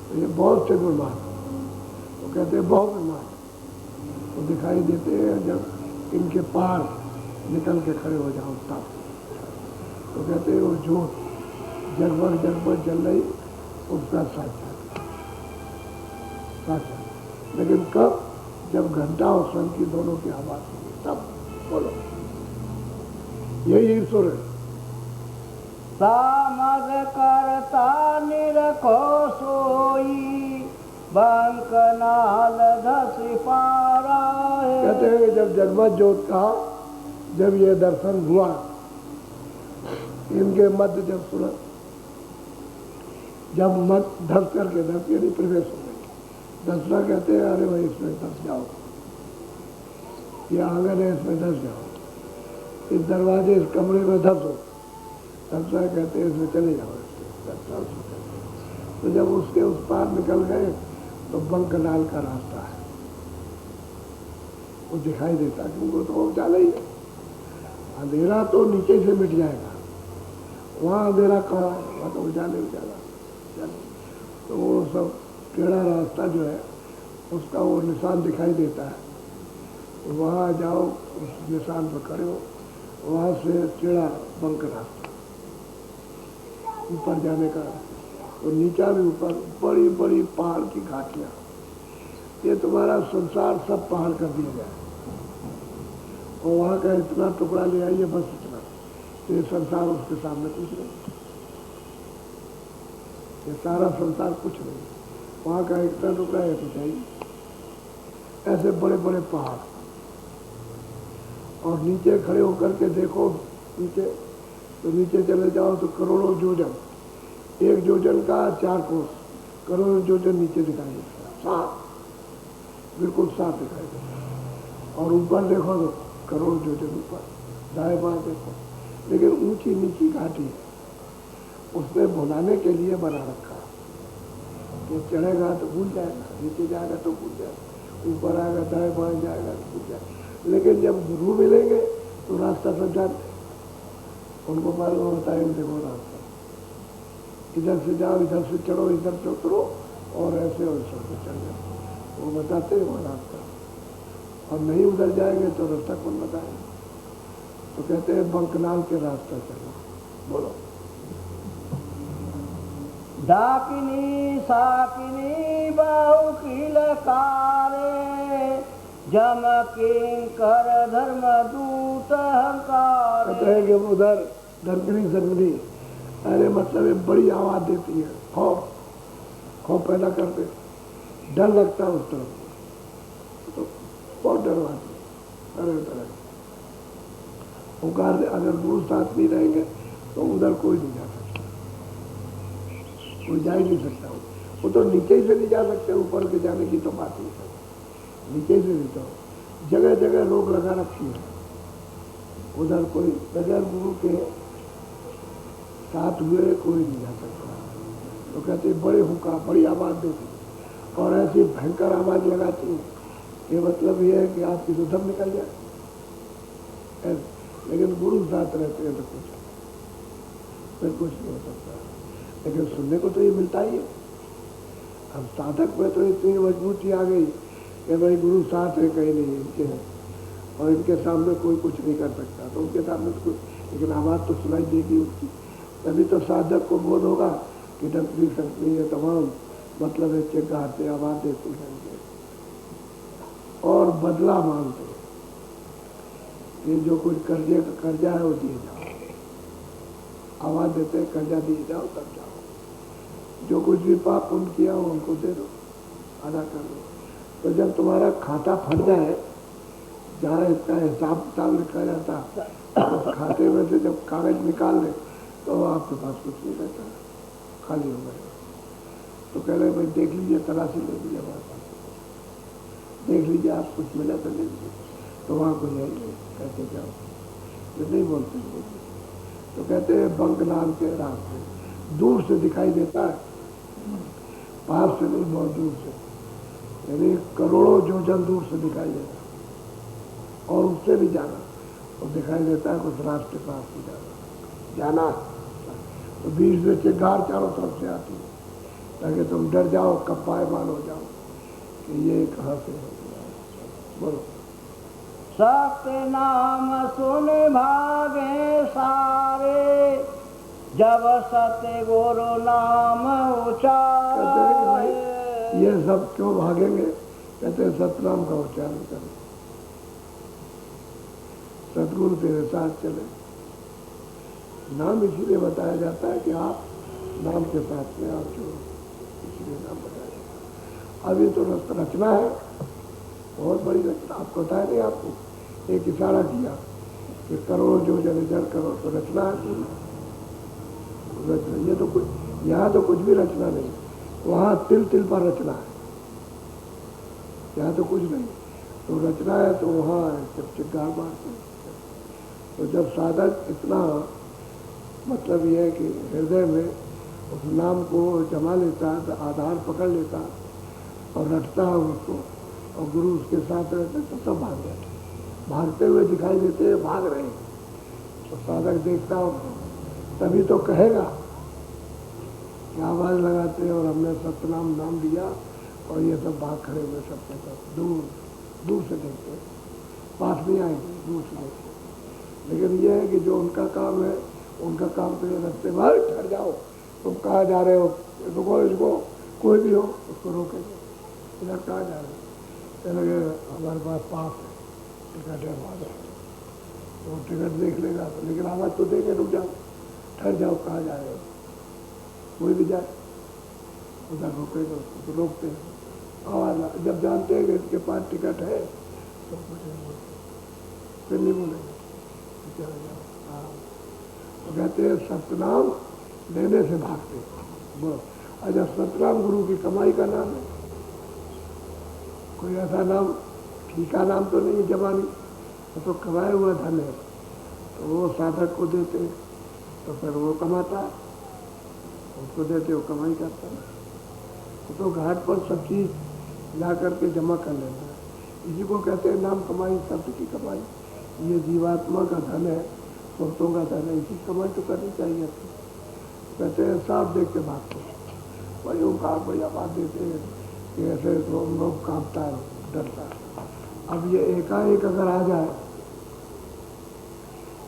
[SPEAKER 2] तो ये बहुत से ब्रह्मांड, तो कहते हैं बहुत ब्रह्मांड तो दिखाई देते हैं जब इनके पार निकल के खड़े हो जाओ तब। तो कहते हैं वो जोत जगमग जल रही, उसका साक्षात। लेकिन कब? जब घंटा और शंख की दोनों की आवाज होगी तब। बोलो, यही ईश्वर है।
[SPEAKER 1] सामद करता निरखो सोई, बंक नाल धस पारा।
[SPEAKER 2] कहते हैं जब जगमग ज्योत का जब ये दर्शन हुआ, इनके मध्य जब सुना, जब मत धस करके धस यानी प्रवेश हो गई। दसना कहते हैं अरे भाई इसमें धस जाओ, ये आंगन है इसमें धस जाओ, इस दरवाजे इस कमरे में धसो। दसना कहते हैं इसमें चले जाओ। तो जब उसके उस पार निकल गए तो बंकनाल का रास्ता है, वो दिखाई देता क्योंकि तो उजाला ही है। अंधेरा तो नीचे से मिट जाएगा, वहाँ अंधेरा कहाँ है, वहाँ तो उजाला। तो वो सब टेढ़ा रास्ता जो है उसका वो निशान दिखाई देता है, तो वहाँ जाओ, उस निशान पर खड़े हो, वहाँ से टेढ़ा बंक रास्ता ऊपर जाने का। तो नीचा भी ऊपर बड़ी बड़ी पहाड़ की घाटियाँ, ये तुम्हारा संसार सब पहाड़ कर दिया गया है, और वहाँ का इतना टुकड़ा ले आइए बस इतना, ये संसार उसके सामने कुछ नहीं, ये सारा संसार कुछ नहीं, वहाँ का इतना टुकड़ा है तो चाहिए। ऐसे बड़े बड़े पहाड़, और नीचे खड़े होकर के देखो नीचे, तो नीचे चले जाओ तो करोड़ों योजन, एक योजन का 4 कोस, करोड़ों योजन नीचे दिखाई देता, साफ बिल्कुल साफ दिखाई देता। और ऊपर देखो तो करोड़ों योजन ऊपर, दाएं बाएं देखो, लेकिन ऊंची नीची घाटी है, उसने भुलाने के लिए बना रखा कि चढ़ेगा तो भूल जाएगा, नीचे जाएगा तो भूल जाएगा, ऊपर आएगा दाएं बाएं जाएगा तो भूल जाएगा। लेकिन जब गुरु मिलेंगे तो रास्ता समझाते, उनको मालूम होता है देखो रास्ता, इधर से जाओ, इधर से चढ़ो, इधर से उतरो, और ऐसे और सबसे चढ़ जाओ, वो बताते हैं वो रास्ता। और नहीं उधर जाएंगे तो रास्ता कौन बताएगा? तो कहते हैं बंकनाल के रास्ता चलो। बोलो,
[SPEAKER 1] डाकिनी साकिनी बहु किलकारे, जम किंकर धर्म दूत हंकार।
[SPEAKER 2] कहते हैं कि उधर धरकनी सरकनी, अरे मतलब ये बड़ी आवाज देती है, खौफ पैदा करते, डर लगता है उस तरफ, तो बहुत डरवाती तरह तरह पुकार। अगर गुरु साथ नहीं रहेंगे तो उधर कोई नहीं जा सकता, कोई जा ही नहीं सकता। वो तो नीचे ही से नहीं जा सकते, ऊपर के जाने की तो बात नहीं है, नीचे से नहीं। तो जगह जगह रोक लगा रखी है, उधर कोई बगैर गुरु के साथ हुए कोई नहीं जा सकता। तो कहते बड़े हुक्का, बड़ी आवाज देती, और ऐसी भयंकर आवाज लगाती है कि मतलब ये है कि आपकी तो दम निकल जाए। लेकिन गुरु साथ रहते हैं तो फिर कुछ नहीं हो सकता। लेकिन सुनने को तो ये मिलता ही है। अब साधक में तो इतनी मजबूती आ गई कि भाई गुरु साथ है, कहीं नहीं इनके हैं, और इनके सामने कोई कुछ नहीं कर सकता, तो उनके सामने तो कुछ, लेकिन आवाज़ तो सुनाई देगी उसकी। तभी तो साधक को बोध होगा कि डंकनी संकनी है तमाम मतलब है चिल्लाते आवाज देते रहेंगे और बदला मांगते। ये जो कुछ कर्जा है वो दिए जाओ, आवाज देते कर्जा दिए जाओ तब जाओ। जो कुछ भी पाप पुण्य किया हो उनको दे दो, अदा कर दो। तो जब तुम्हारा खाता फट जाए, जहाँ इसका हिसाब किताब लिखा जाता, तो खाते में से जब कागज निकाल ले तो आपके पास कुछ नहीं रहता, खाली हो गए। तो कह रहे भाई देख लीजिए, तलाशी ले लीजिए हमारे पास, देख लीजिए आप कुछ मिला तो ले लीजिए। तो वहाँ को जाइए, कहते जाओ, जो नहीं बोलते तो कहते हैं बंक नाम के रास्ते दूर से दिखाई देता है, पास से नहीं, बहुत दूर से, यानी करोड़ों योजन दूर से दिखाई देता है। और उससे भी जाना और दिखाई देता है कुछ रास्ते पास से जाना। तो बीच में चिंगार चारों तरफ से आती है ताकि तुम डर जाओ, कब पायमान हो जाओ कि ये कहाँ से हो गया। बोलो।
[SPEAKER 1] सत्य नाम सुन भागे सारे, जब सत्य गुरु नाम उचारे।
[SPEAKER 2] ये सब क्यों भागेंगे? कहते हैं सतनाम का उच्चारण करें, सतगुरु तेरे साथ चले। नाम इसीलिए बताया जाता है कि आप नाम के साथ में आप जो, इसलिए नाम बताया जाता है। अब ये तो रचना है, बहुत बड़ी रचना। आपको बताया नहीं, आपको एक इशारा किया कि करोड़ जो जन करो, तो रचना है पूरी रचना। ये तो कुछ, यहाँ तो कुछ भी रचना नहीं, वहाँ तिल तिल पर रचना है, यहाँ तो कुछ नहीं। तो रचना है तो वहाँ जब चिंगार मारते, तो जब साधक इतना मतलब ये है कि हृदय में उस नाम को जमा लेता है, तो आधार पकड़ लेता और रटता है उसको, और गुरु उसके साथ रहते तो सब भाग जाते, भागते हुए दिखाई देते हैं, भाग रहे हैं। तो साधक देखता हो तभी तो कहेगा कि आवाज लगाते हैं और हमने सतनाम नाम दिया, और ये सब भाग खड़े हुए सबके सब दूर दूर से देखते हैं, पास नहीं आएंगे, दूर से देखते। लेकिन ये है कि जो उनका काम है, उनका काम तो ये रखते भाई ठहर जाओ, तुम कहाँ जा रहे हो, रुको, इसको कोई भी हो उसको रोकेंगे, इधर कहाँ जा रहे हो, चलेंगे हमारे पास है टिकट है वहाँ, तो टिकट देख लेगा तो, लेकिन आवाज़ तो देंगे, रुक जाओ, ठहर जाओ, कहाँ जा रहे हो, कोई भी जाए उधर रोकेगा उसको, तो रोकते हैं। आवाज़ जब जानते हैं कि इसके पास टिकट है तो कुछ नहीं बोलते, फिर नहीं बोलेंगे, चले जाओ। हाँ, तो कहते हैं सतनाम लेने से भागते। बोलो। अच्छा, सतनाम गुरु की कमाई का नाम है, कोई ऐसा नाम ठीका नाम तो नहीं जबानी, तो कमाया हुआ धन है, तो वो साधक को देते तो फिर वो कमाता है, उसको देते वो कमाई करता है। तो घाट पर सब चीज़ ला करके जमा कर लेना है। इसी को कहते हैं नाम कमाई, शब्द की कमाई। ये जीवात्मा का धन है, सुरतों का धन है, इसी कमाई तो करनी चाहिए। कहते हैं साफ देख के भागते हैं, भाई ओंकार भैया बात देते हैं कि ऐसे तो हम लोग कांपता है, डरता है। अब ये एकाएक अगर आ जाए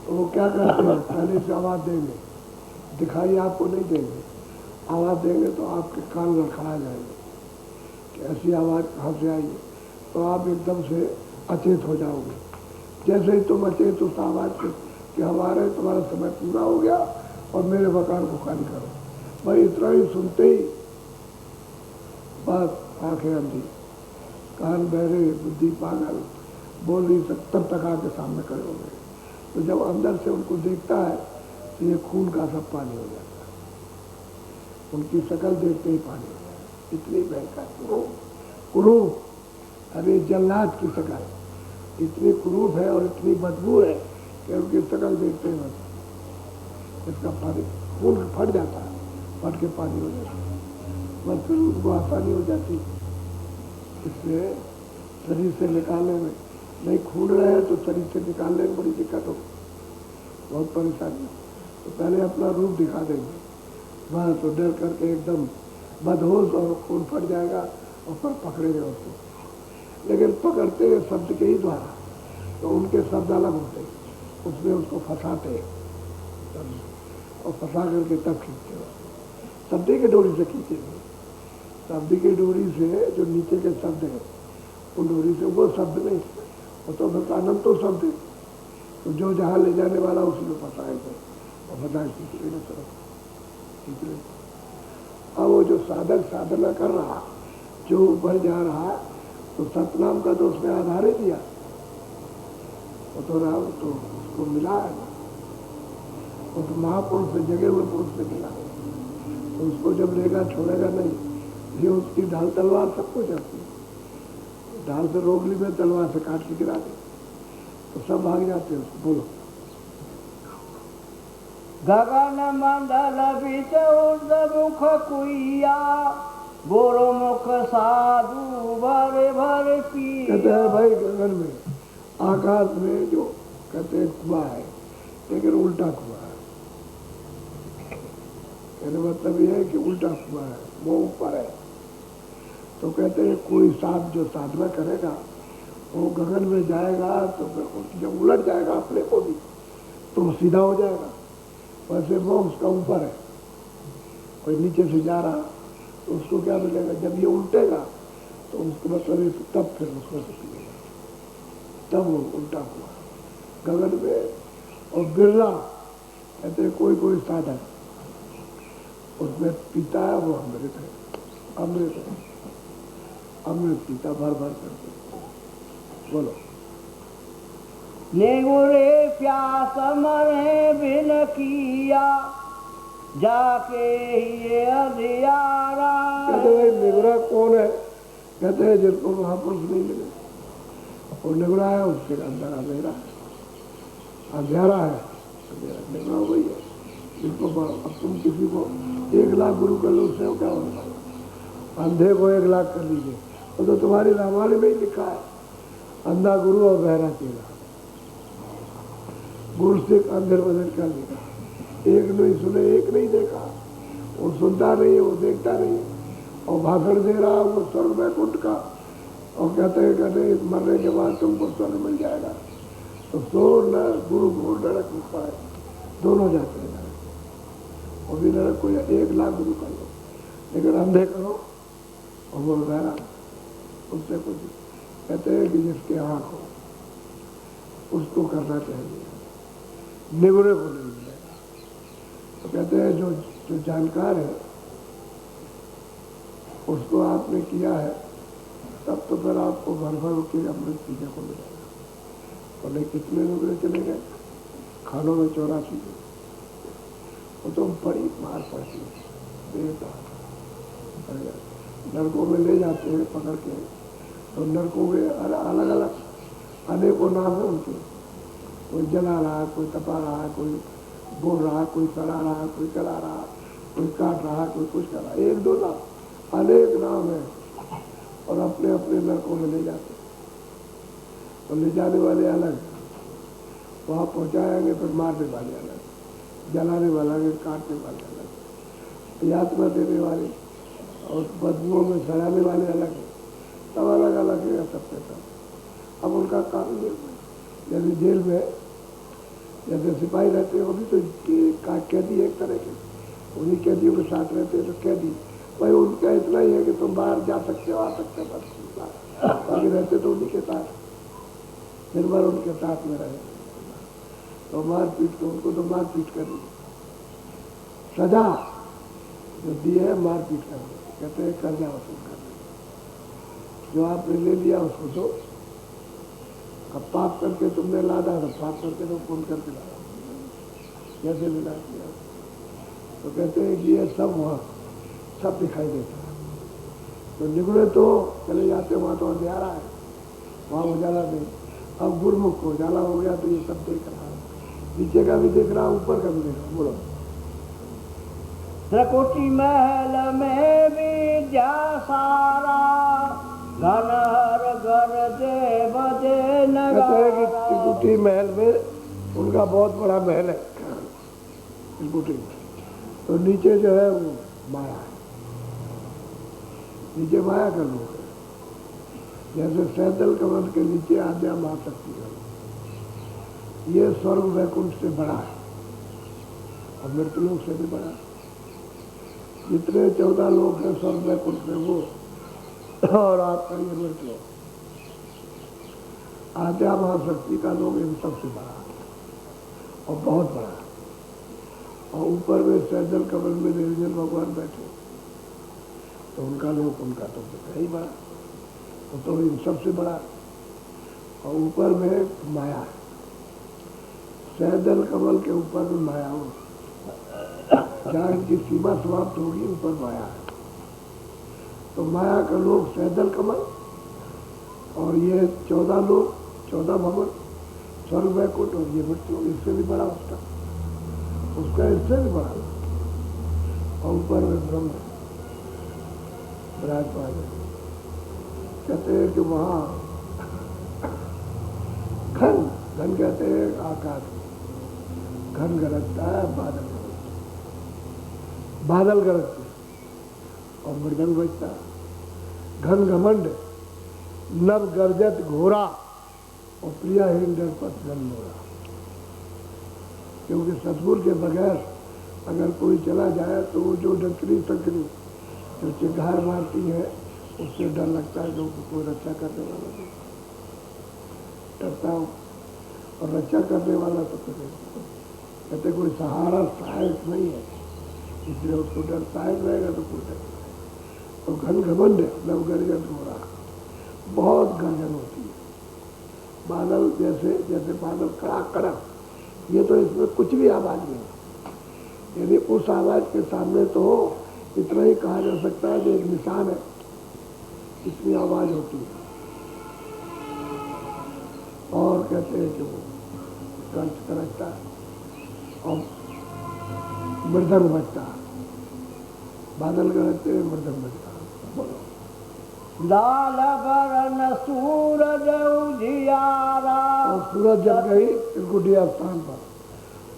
[SPEAKER 2] तो वो क्या करते हैं, पहले से आवाज़ देंगे, दिखाई आपको नहीं देंगे, आवाज़ देंगे तो आपके कान लड़खड़ा जाएंगे कि ऐसी आवाज़ कहाँ से आई है, तो आप एकदम से अचेत हो जाओगे। जैसे ही तुम अचेत उस आवाज़ से कि हमारे तुम्हारा समय पूरा हो गया और मेरे मकान को खाली करो, भाई इतना ही सुनते ही बस आंखें अंधी, कान बहरे, बुद्धि पागल, बोल नहीं सकते, तब तक आके सामने खड़े हो गए। तो जब अंदर से उनको देखता है तो ये खून का सब पानी हो जाता है, उनकी शक्ल देखते ही पानी हो जाता है, इतनी भयंकर कुरूप, अरे जल्लाद की शक्ल इतनी कुरूप है और इतनी बदबू है कि उनकी शक्ल देखते ही बस इसका पानी खून फट जाता है, फट के पानी हो जाता है, बस फिर उनको आसानी हो जाती है इससे शरीर से निकालने में। नहीं खून रहे हैं तो शरीर से निकालने में बड़ी दिक्कत हो, बहुत परेशानी। तो पहले अपना रूप दिखा देंगे, वहाँ तो डर करके एकदम बदहोश और खून फट जाएगा और फिर पकड़ेंगे उसको। लेकिन पकड़ते हैं शब्द के ही द्वारा, तो उनके शब्द अलग होते हैं, उसमें उसको फंसाते हैं और फंसा करके तब खींचते हो, शब्द की डोरी से खींचेंगे। शब्द की डोरी से जो नीचे के शब्द है उन डोरी से वो शब्द नहीं, वो तो बस आनंद तो शब्द है। तो जो जहाँ ले जाने वाला उसी को पता है और बता खींच रही ना तरफ खींच रही। अब वो जो साधक साधना कर रहा, जो ऊपर जा रहा, तो सतनाम का तो उसने आधार ही दिया, वो तो राम तो उसको मिला है ना, वो तो महापुरुष से, जगे हुए पुरुष से मिला, तो उसको जब लेगा छोड़ेगा नहीं। ये उसकी ढाल तलवार सबको जाती है, ढाल से रोक ली में, तलवार से काट के गिरा दी, तो सब भाग जाते हैं उसको। बोलो।
[SPEAKER 1] गगन मंडल बीच ऊर्ध मुख कुइया, गोरो मुख साधु भरे भरे पी।
[SPEAKER 2] कहते हैं भाई गगन में, आकाश में जो कहते हैं कुआ है, लेकिन उल्टा कुआ है। कहने मतलब ये है कि उल्टा कुआ है, वो ऊपर है। तो कहते हैं कोई साध जो साधना करेगा वो गगन में जाएगा, तो जब उलट जाएगा अपने को भी तो सीधा हो जाएगा। वैसे वो उसका ऊपर है, कोई नीचे से जा रहा तो उसको क्या मिलेगा, जब ये उल्टेगा तो उसको मतलब तब फिर उसको सीखेगा, तब वो उल्टा हुआ गगन में। और बिरला कहते हैं कोई कोई साधन उसमें पीता है, वो अमृत है, अमृत है, अमृत पीता भर भर करके। बोलो।
[SPEAKER 1] नेगुरे प्यास मरे बिन किया, जाके ये अधियारा।
[SPEAKER 2] कहते भाई निगुरा कौन है? कहते हैं जिनको महापुरुष नहीं मिले, वो निगुरा है, उसके अंदर अंधेरा है, अंधेरा है, निगुरा वही है। जिसको अब तुम किसी को 1 लाख गुरु कर लो, उससे क्या होगा? अंधे को 1 लाख कर लीजिए, वो तो तुम्हारी रामायण में ही लिखा है, अंधा गुरु और बहरा चेला। गुरु से अंधेर बदल कर लिखा, एक नहीं सुने, एक नहीं देखा, वो सुनता नहीं है, वो देखता नहीं है, और भाषण दे रहा वो स्वर्ग वैकुंठ का, और कहते हैं कहते मरने के बाद तुमको स्वर्ग मिल जाएगा। तो सो न गुरु को नरक में पाए, दोनों जाते हैं नरक। और भी नरक को 1 लाख गुरु कर लो, लेकिन अंधे करो और वो बहरा, उससे कुछ। कहते हैं कि जिसके आँख हो उसको करना चाहिए, निगुरे को नहीं मिलेगा। तो कहते हैं जो जानकार है उसको आपने किया है, तब तो फिर आपको भर भर के अमृत पीने को मिलेगा। बोले कितने निगुरे चले गए खानों में? 84। वो तो बड़ी मार पड़ती है, नरकों में ले जाते हैं पकड़ के, तो नरकों में अलग अलग अनेकों नाम है उनके, कोई जला रहा, कोई तपा रहा, कोई बोल रहा, कोई सड़ा रहा, कोई चला रहा, कोई काट रहा, कोई कुछ कर रहा, 1-2 नाम, अनेक नाम है, और अपने अपने नरकों में ले जाते। तो ले जाने वाले अलग, वहाँ पहुँचाएंगे, फिर मारने वाले अलग, जलाने वाला अलग, काटने वाले अलग, यातना देने वाले और बदबुओं में सड़ाने वाले अलग है, सब अलग अलग है सबके सब। अब उनका काम ये, जैसे जेल में जैसे सिपाही रहते हैं, वो भी तो कैदी एक तरह के, उन्हीं कैदियों के साथ रहते हैं। तो कैदी भाई उनका इतना ही है कि तुम बाहर जा सकते हो, आ सकते हो, बस बाकी रहते तो उन्हीं के साथ, दिन भर उनके साथ में रहे। तो मारपीट, तो उनको तो मारपीट करनी, सजा जो दी है मारपीट करनी, कहते हैं कर्जा वसूल करना, जो आपने ले लिया उसको दो। अब पाप करके तुमने लादा तो पाप करके तो पुण्य करके लादा, कैसे मिला किया? तो कहते हैं कि ये सब वहाँ सब दिखाई देता है। तो निगुरे तो चले जाते, वहाँ तो अंधेरा है, वहाँ उजाला नहीं। अब गुरमुख को उजाला हो गया तो ये सब देख रहा है, नीचे का भी देख रहा, ऊपर का भी देख रहा। बोलो।
[SPEAKER 1] त्रिकुटी महल में विद्या सारा, घन हर घर दे बजे नगारा।
[SPEAKER 2] कहते हैं कि त्रिकुटी महल में उनका बहुत बड़ा महल है त्रिकुटी में, तो नीचे जो है वो माया है, नीचे माया का लोग है। जैसे सैदल कमल के नीचे आद्या महाशक्ति का, ये स्वर्ग वैकुंठ से बड़ा है और मृत्युलोक से भी बड़ा है। जितने 14 लोग हैं स्वर्ग वैकुंठ में वो, और आपका ये मृत लोग, आद्या महाशक्ति का लोग इन सबसे बड़ा और बहुत बड़ा। और ऊपर में सैजल कमल में निरंजन भगवान बैठे, तो उनका लोग, उनका तो है ही बड़ा, वो तो इन सबसे बड़ा। और ऊपर में माया है, सैजल कमल के ऊपर में माया हो, जहाँ इनकी सीमा समाप्त होगी ऊपर माया है। तो माया का लोग सैजल कमल, और ये 14 लोग, 14 भवन, स्वर्ग वैकुंठ, और ये मृत्यु इससे भी बड़ा उसका इससे भी बड़ा। और ऊपर में ब्रह्म विराजमान है। कहते हैं कि वहाँ घन कहते हैं आकाश, घन गरजता है, बादल गरजते और मृदंग बजता है। घन घमंड नव गर्जत घोरा और प्रिया हिंडर पथ गन मोरा। क्योंकि सतगुरु के बगैर अगर कोई चला जाए तो वो जो डकरी सकरी जो चिंगार मारती है उससे डर लगता है, क्योंकि कोई रक्षा करने वाला नहीं, डरता हूँ। और रक्षा करने वाला तो कहते कोई सहारा सहायक नहीं है, इसलिए उसको डर, सहायक रहेगा तो कोई डर नहीं। तो घन घमंड नव गर्जन हो रहा, बहुत गर्जन होती है, बादल जैसे बादल कड़ाक कड़क, ये तो इसमें कुछ भी आवाज नहीं। यदि उस आवाज के सामने तो इतना ही कहा जा सकता है कि एक निशान है, इतनी आवाज होती है। और कहते हैं कि वो कंठ करकता है और मृदंग बजता, बादल गरजते हैं, मृदंग बजता। बोलो।
[SPEAKER 1] लाल बरन सूरज उजियारा।
[SPEAKER 2] और सूरज जब गई त्रिकुटिया स्थान पर,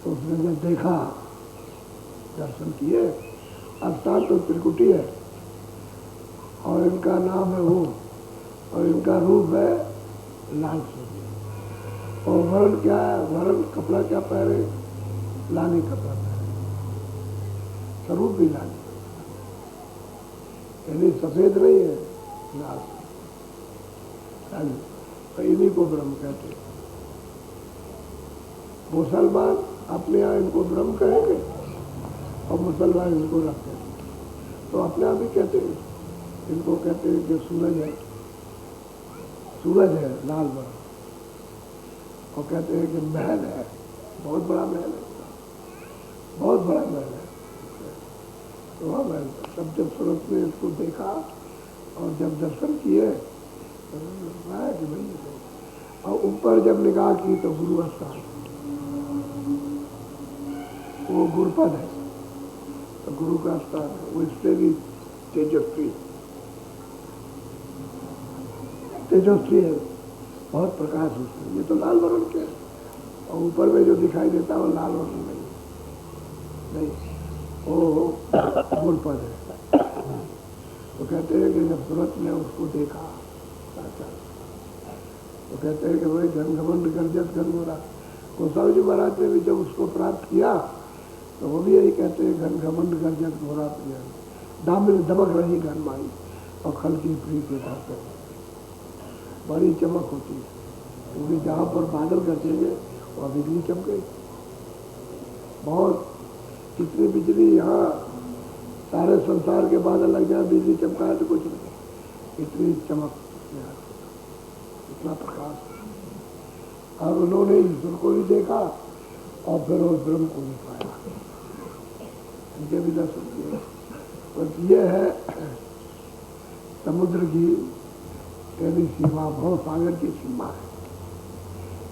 [SPEAKER 2] तो उसने जब देखा, दर्शन किए, स्थान तो त्रिकुटी है और इनका नाम है वो, और इनका रूप है लाल सूर्य। और वर्ण क्या है, वर्ण कपड़ा क्या पहने, लाली कपड़ा पहने, स्वरूप भी लाली, यानी सफेद नहीं है, लाल। तो इन्हीं को ब्रह्म कहते हैं। मुसलमान अपने यहाँ इनको ब्रह्म कहेंगे और मुसलमान इनको रखते हैं, तो अपने आप ही कहते हैं, इनको कहते हैं कि सूरज है लाल बड़ा, और कहते हैं कि महल है, बहुत बड़ा महल है, बहुत बड़ा महल है। तो वहाँ महल तब जब सूरत में इसको देखा और जब दर्शन किए तो कि भाई, और ऊपर जब निगाह की तो गुरु स्थान, वो गुरुपद है, तो गुरु का स्थान है, वो इससे भी तेजस्वी है, बहुत प्रकाश उसमें। ये तो लाल वर्ण के है, और ऊपर में जो दिखाई देता है वो लाल वर्ण नहीं, वो गुरुपद है। तो कहते हैं कि जब सूरत ने उसको देखा तो कहते हैं कि भाई घन घमंड गर्जत घन हो रहा। गोसावी जी महाराज ने भी जब उसको प्राप्त किया तो वो भी यही कहते हैं, घन घमंड गर्जत घोरा प्रिय, दामिन दमक रही घन माई और खल की प्रीत के साथ बड़ी चमक होती है, क्योंकि जहाँ पर बादल गरजेंगे वहाँ बिजली चमकेगी। बहुत इतनी बिजली, यहाँ सारे संसार के बादल लग जाए, बिजली चमकाए तो कुछ नहीं, इतनी चमक, इतना प्रकाश। और उन्होंने ईश्वर को भी देखा और फिर उस ब्रह्म को भी पाया, उनके भी दर्शन किए। तो ये है समुद्र की यदि सीमा, भव सागर की सीमा है।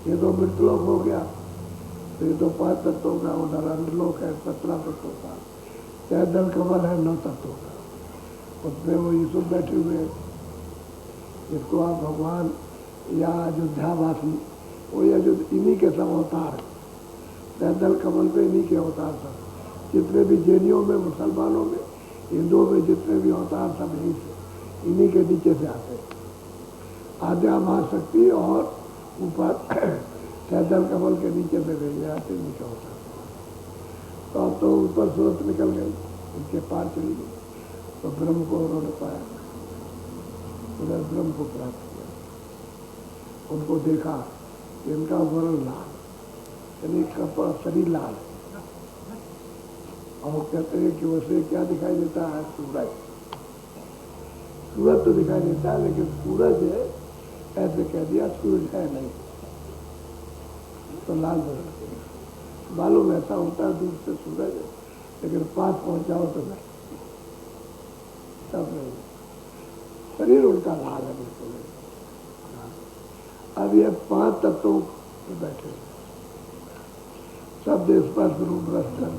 [SPEAKER 2] ये तो मृतलोक हो गया, तो ये तो 5 तत्वों का, उधर अंडलोक है 17 तत्वों का, सैदल कमल है 9 तत्वों का, उसमें वो ईश्वर बैठे हुए हैं। इसको आप भगवान या अयोध्यावासी, वो इन्हीं के सब अवतार है, सैदल कमल पे इन्हीं के अवतार सब, जितने भी जैनियों में, मुसलमानों में, हिंदुओं में जितने भी अवतार सब यहीं से, इन्हीं के नीचे से आते हैं। आद्या महाशक्ति और ऊपर सैदल कमल के नीचे से भेजे आते, नीचे होता। तो अब तो ऊपर सूरत निकल गई, उनके पार चली गई तो ब्रह्म को उन्होंने पाया, उन्होंने ब्रह्म को प्राप्त किया। उनको देखा कि इनका वर्ण लाल, यानी कपड़ा शरीर लाल है, और कहते हैं कि वैसे क्या दिखाई देता है, सूरज। सूरज तो दिखाई देता है, लेकिन सूरज है ऐसे कह दिया, सूरज है नहीं, तो लाल बदल मालूम ऐसा होता है दूर से सूरज है, लेकिन पास पहुंच जाओ तो नहीं, तब नहीं। शरीर उनका लाल है बिल्कुल। अब ये 5 तत्वों में बैठे, शब्द स्पर्श रूप रस गंध,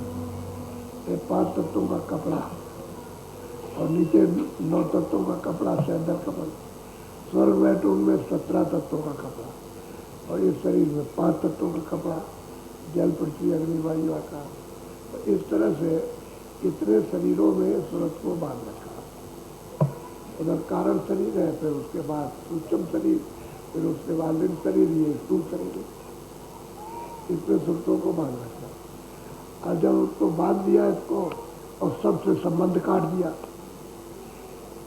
[SPEAKER 2] ये 5 तत्वों का कपड़ा, और नीचे 9 तत्वों का कपड़ा सैंदल कमल। स्वर्ग बैठ उनमें 17 तत्वों का कपड़ा, और इस शरीर में 5 तत्वों का कपड़ा, जल पृथ्वी अग्नि वायु आकाश। तो इस तरह से इतने शरीरों में सूरज को बांध रखा। उधर कारण शरीर है, फिर उसके बाद सूक्ष्म शरीर, फिर उसके बाद लिंग शरीर, ये स्थूल शरीर है, इसमें सूरजों को बांध रखा। और जब उसको बांध दिया इसको, और सबसे संबंध काट दिया,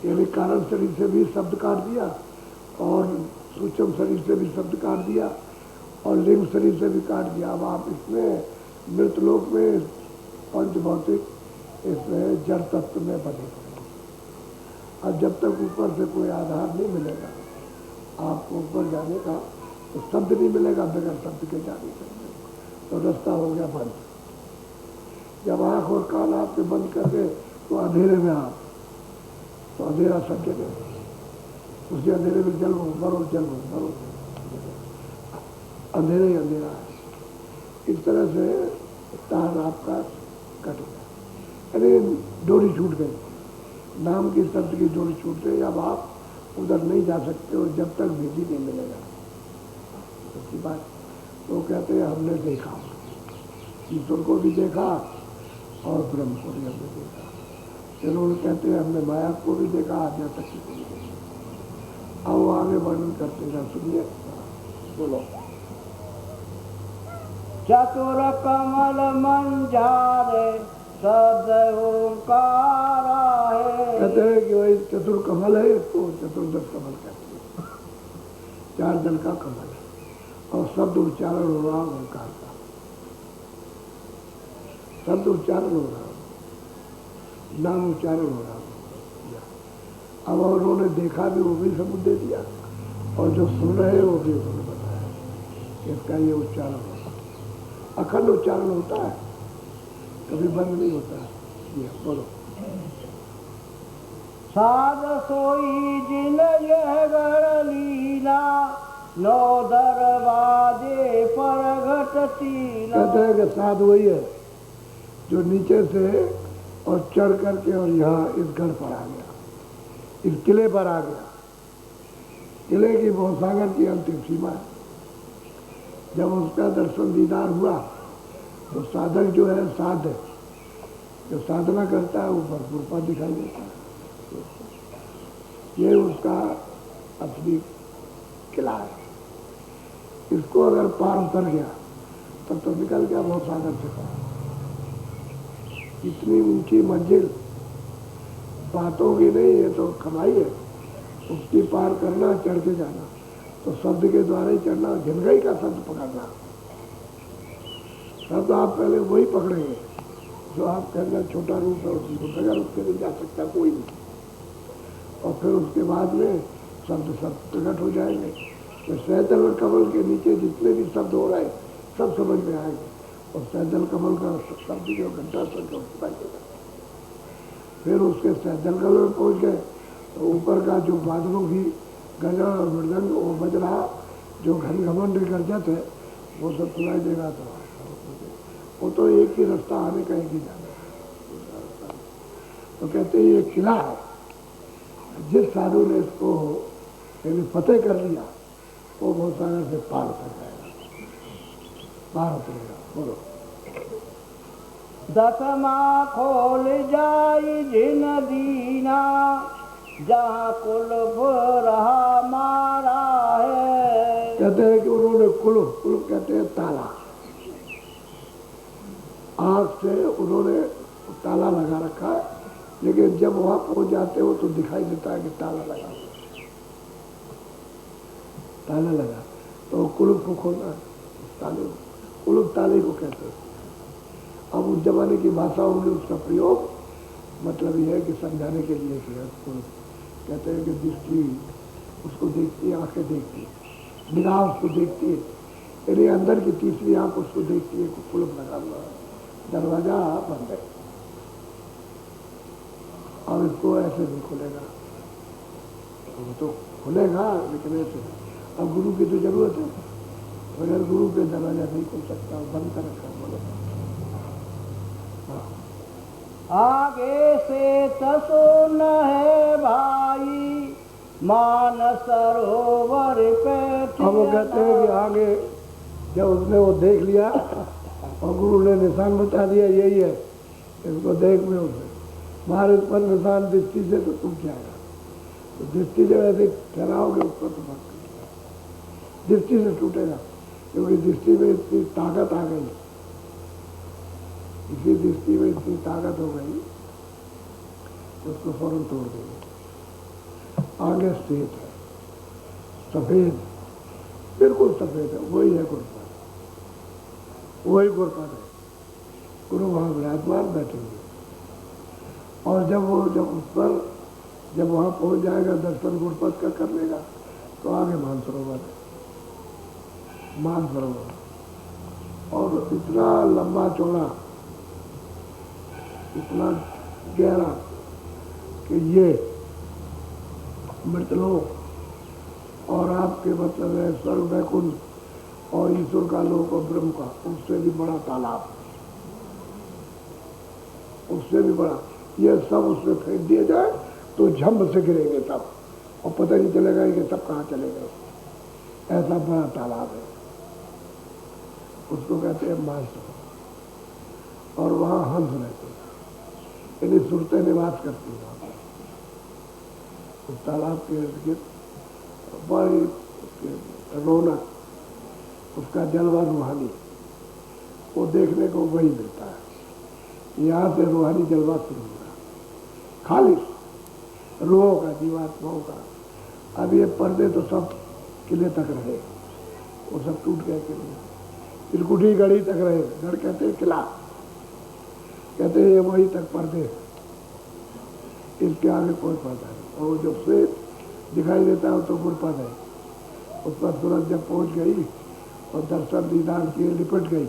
[SPEAKER 2] यानी कारण शरीर से भी शब्द काट दिया, और सूक्ष्म शरीर से भी शब्द काट दिया, और लिंग शरीर से भी काट दिया। अब आप इसमें मृत लोक में पंच भौतिक इसमें जड़ तत्व में बने पड़े। और जब तक ऊपर से कोई आधार नहीं मिलेगा आपको ऊपर जाने का, तो शब्द नहीं मिलेगा, बगैर शब्द के जा नहीं सकते, तो रास्ता हो गया बंद। जब आँख और कान आपके बंद कर दे तो अंधेरे में आप, तो अंधेरा सत्य नहीं, उसी अंधेरे में जल मरो, जल मरो, अंधेरा ही अंधेरा है। इस तरह से तार आपका कट गया, अरे डोरी छूट गई, नाम की शब्द की डोरी छूट गई। अब आप उधर नहीं जा सकते हो जब तक विधि नहीं मिलेगा। उसकी बात तो कहते हैं हमने देखा, ईश्वर को भी देखा और ब्रह्म को भी हमने देखा। फिर लोग कहते हैं हमने माया को भी देखा, आध्यात्मिक को भी देखा। आओ आगे वर्णन करते हैं, सुनिए, बोलो।
[SPEAKER 1] चतुर कमल मंजारे शब्द ओंकार है।
[SPEAKER 2] कहते हैं कि वही चतुर कमल है, इसको चतुर्दश कमल कहते हैं। 4 दल का कमल है, और शब्द उच्चारण हो रहा ओंकार का, शब्द उच्चारण हो रहा, नाम उच्चारण हो रहा। अब उन्होंने देखा भी, वो भी सबूत दे दिया, और जो सुन रहे हैं वो भी उन्होंने बताया इसका ये उच्चारण होता है, अखंड उच्चारण होता है, कभी बंद नहीं होता है। ये बोलो।
[SPEAKER 1] साध सोई जिन यह गढ़ लीला, 9 दरवाजे पर घटती।
[SPEAKER 2] कहते हैं कि साध वही है जो नीचे से और चढ़ करके और यहाँ इस गढ़ पर आ गया, इस किले पर आ गया। किले की भवसागर की अंतिम सीमा है। जब उसका दर्शन दीदार हुआ तो साधक जो है, साध जो साधना करता है वो भरपूर पद दिखाई देता है। ये उसका असली किला है। इसको अगर पार उतर गया तब तो निकल गया भवसागर से पार। इतनी ऊंची मंजिल बातों की नहीं, ये तो कमाई है। उसकी पार करना, चढ़ के जाना, तो शब्द के द्वारा ही चढ़ना, घिनगई का शब्द पकड़ना। शब्द आप पहले वही पकड़ेंगे जो आपके अंदर छोटा रूप है, उसको बगैर उसके नहीं जा सकता कोई नहीं। और फिर उसके बाद में शब्द सब प्रकट हो जाएंगे। तो सैदल कमल के नीचे जितने भी शब्द हो रहे हैं सब समझ में आएंगे, और सैदल कमल का शब्द जो घंटा सुनाई देगा। फिर उसके सैदल कमल में पहुँच गए तो ऊपर का जो बादलों की गजा और मृदंग वो बज रहा, जो घनघमंड गरजत है वो सब सुनाई देगा। तो वो तो एक ही रास्ता आने का, एक ही जाना है। तो कहते हैं ये किला है, जिस साधु ने इसको यानी फतेह कर लिया वो बहुत सारे से पार उतर जाएगा, पार उतरेगा। बोलो।
[SPEAKER 1] दसमा खोल जाई जिन दीना, जहाँ कुल रहा मारा है।
[SPEAKER 2] कहते हैं कि उन्होंने कुल कहते हैं ताला, आँख से उन्होंने ताला लगा रखा है, लेकिन जब वहां पहुंच जाते हो तो दिखाई देता है कि ताला लगा हुआ है। ताला लगा तो कुलुप को खोलना है, उस ताले को, कुलुप ताले को कहते हैं। अब उस जमाने की भाषा होगी, उसका प्रयोग मतलब यह है कि समझाने के लिए किया। कुलुप कहते हैं कि दृष्टि उसको देखती है, आंखें देखती है, निगाह उसको देखती है, यानी अंदर की तीसरी आंख उसको देखती है। कुलुप लगा हुआ है, दरवाजा बंद है। अब इसको ऐसे नहीं खुलेगा, वो तो खुलेगा लेकिन ऐसे। अब गुरु की तो जरूरत है, बगैर गुरु के दरवाजा नहीं खुल सकता, बंद कर रखा। बोलो
[SPEAKER 1] आगे से तसो न है भाई, मान सरोवर पे।
[SPEAKER 2] अब वो कहते हैं कि आगे जब उसने वो देख लिया और गुरु ने निशान बता दिया यही है, इसको देख में उसे मारे पर निशान दृष्टि से तो टूट जाएगा। तो दृष्टि जब ऐसे ठहराओगे उसको तो बात दृष्टि से टूटेगा, क्योंकि दृष्टि में इतनी ताकत आ गई, इसी दृष्टि में इतनी ताकत हो गई, उसको फौरन तोड़ देंगे। आगे स्थित है, सफेद, बिल्कुल सफेद है, वही है गुरुपाद, वही गुरुपाद है। गुरु वहां विराजमान बैठेंगे और जब उस पर जब वहां पहुंच जाएगा, दर्शन गुरुपद का कर लेगा, तो आगे मानसरोवर है, मानसरोवर। और इतना लंबा चौड़ा, इतना गहरा कि ये मृतलोक और आपके मतलब है स्वर्ग वैकुंठ और ईश्वर का लोक और ब्रह्म का, उससे भी बड़ा तालाब, उससे भी बड़ा। ये सब उसमें फेंक दिए जाए तो झम्ब से गिरेंगे सब, और पता नहीं चलेगा कि सब कहाँ चले गए। ऐसा बड़ा तालाब है, उसको कहते हैं मानसरोवर। और वहाँ हंस रहते हैं, यानी सुरतें निवास करती हैं वहाँ पर। उस तालाब के इर्द गिर्द बड़ी रौनक, उसका जलवा रूहानी, वो देखने को वही मिलता है। यहाँ से रूहानी जलवा शुरू हुआ, खाली रूहों का, जीवात्माओं का। अब ये पर्दे तो सब किले तक रहे, वो सब टूट गए किले, त्रिकुटी गढ़ी तक रहे। गढ़ कहते हैं किला, कहते हैं ये वही तक पर्दे, इसके आगे कोई पर्दा नहीं। और जो श्वेत दिखाई देता है वो तो गुरुपद है। उस पर सूरज जब पहुंच गई और दर्शन दीदार किए, लिपट गई,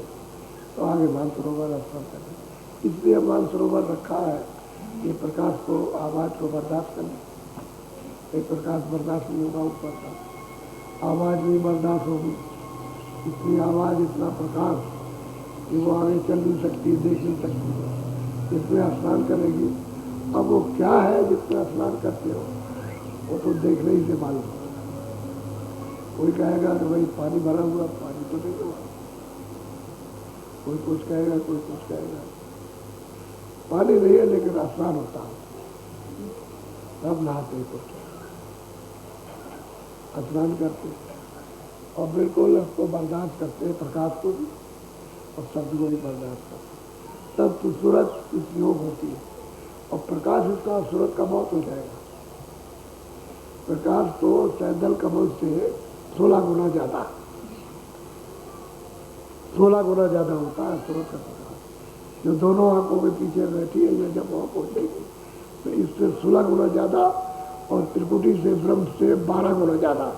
[SPEAKER 2] तो आगे मानसरोवर स्पर्श कर। इसलिए मानसरोवर रखा है, ये प्रकाश को, आवाज को बर्दाश्त करने। एक प्रकाश बर्दाश्त नहीं होगा ऊपर का, आवाज नहीं बर्दाश्त होगी। इतनी आवाज, इतना प्रकाश कि वो आगे चल नहीं सकती, देख नहीं सकती, इसमें स्नान करेगी। अब वो क्या है जिसमें स्नान करते हो, वो तो देखने ही से मालूम होगा। कोई कहेगा कि भाई पानी भरा हुआ, पानी तो नहीं हुआ, कोई कुछ कहेगा, कोई कुछ कहेगा। पानी नहीं है लेकिन स्नान होता है, तब नहाते कुछ स्नान करते और बिल्कुल उसको बर्दाश्त करते, प्रकाश को भी और शब्द को भी बर्दाश्त करते। तब तो सूरत इस योग होती है और प्रकाश इसका सूरत का मौत हो जाएगा। प्रकाश तो सैदल कमल से 16 गुना ज्यादा, 16 गुना ज्यादा होता है सूरत का प्रकाश। जो दोनों आंखों के पीछे बैठी है, ये जब वहां पहुंचेगी तो इससे 16 गुना ज्यादा और त्रिकुटी से, ब्रह्म से 12 गुना ज्यादा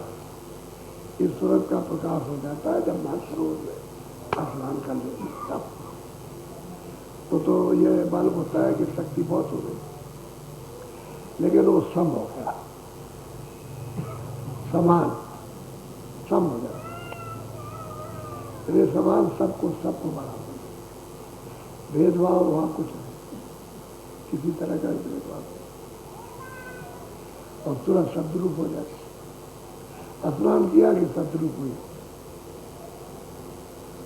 [SPEAKER 2] इस सूरत का प्रकाश हो जाता है जब मानसरोवर में स्नान कर लेंगे तब। तो ये मालूम होता है कि शक्ति बहुत हो गई, लेकिन वो सम हो गया, समान सम हो जाता है। ये समान सबको बराबर, भेदभाव वहां कुछ नहीं, किसी तरह का भेदभाव नहीं, और तुरंत शब्दरूप हो जाती। स्नान किया कि शब्दरूप हुई,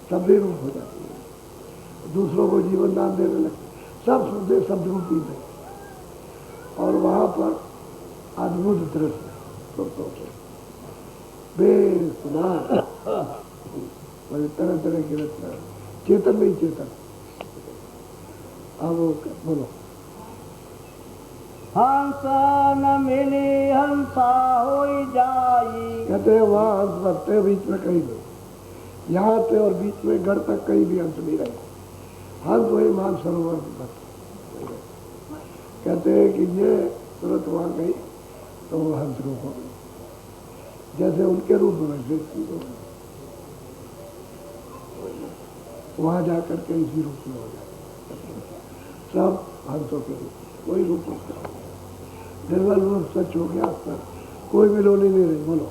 [SPEAKER 2] शब्द रूप हो जाती है, दूसरों को जीवन दान देने लगते, सब शब्द शब्दरूपी में। और वहां पर अद्भुत दृश्य सुरतों के बेसुमार, तरह तरह की रचना, चेतन नहीं चेतन, अब वो बोलो,
[SPEAKER 1] हंस न मिली हंसा हो जाई।
[SPEAKER 2] कहते हैं वहाँ हंस बरते हैं, बीच में कहीं नहीं। यहाँ से और बीच में गढ़ तक कहीं भी हंस नहीं रहे। हंस वही मान सरोवर बस। कहते हैं कि ये तुरंत वहाँ गई तो वो हंस रूप हो गई, जैसे उनके रूप में वैसे इसकी रूप में। वहाँ जाकर के इसी रूप में हो जाए सब हंसों के रूप, कोई रूप उसका हो गया, निर्मल रूप सच हो गया। सब कोई मिलोनी नहीं रही। बोलो,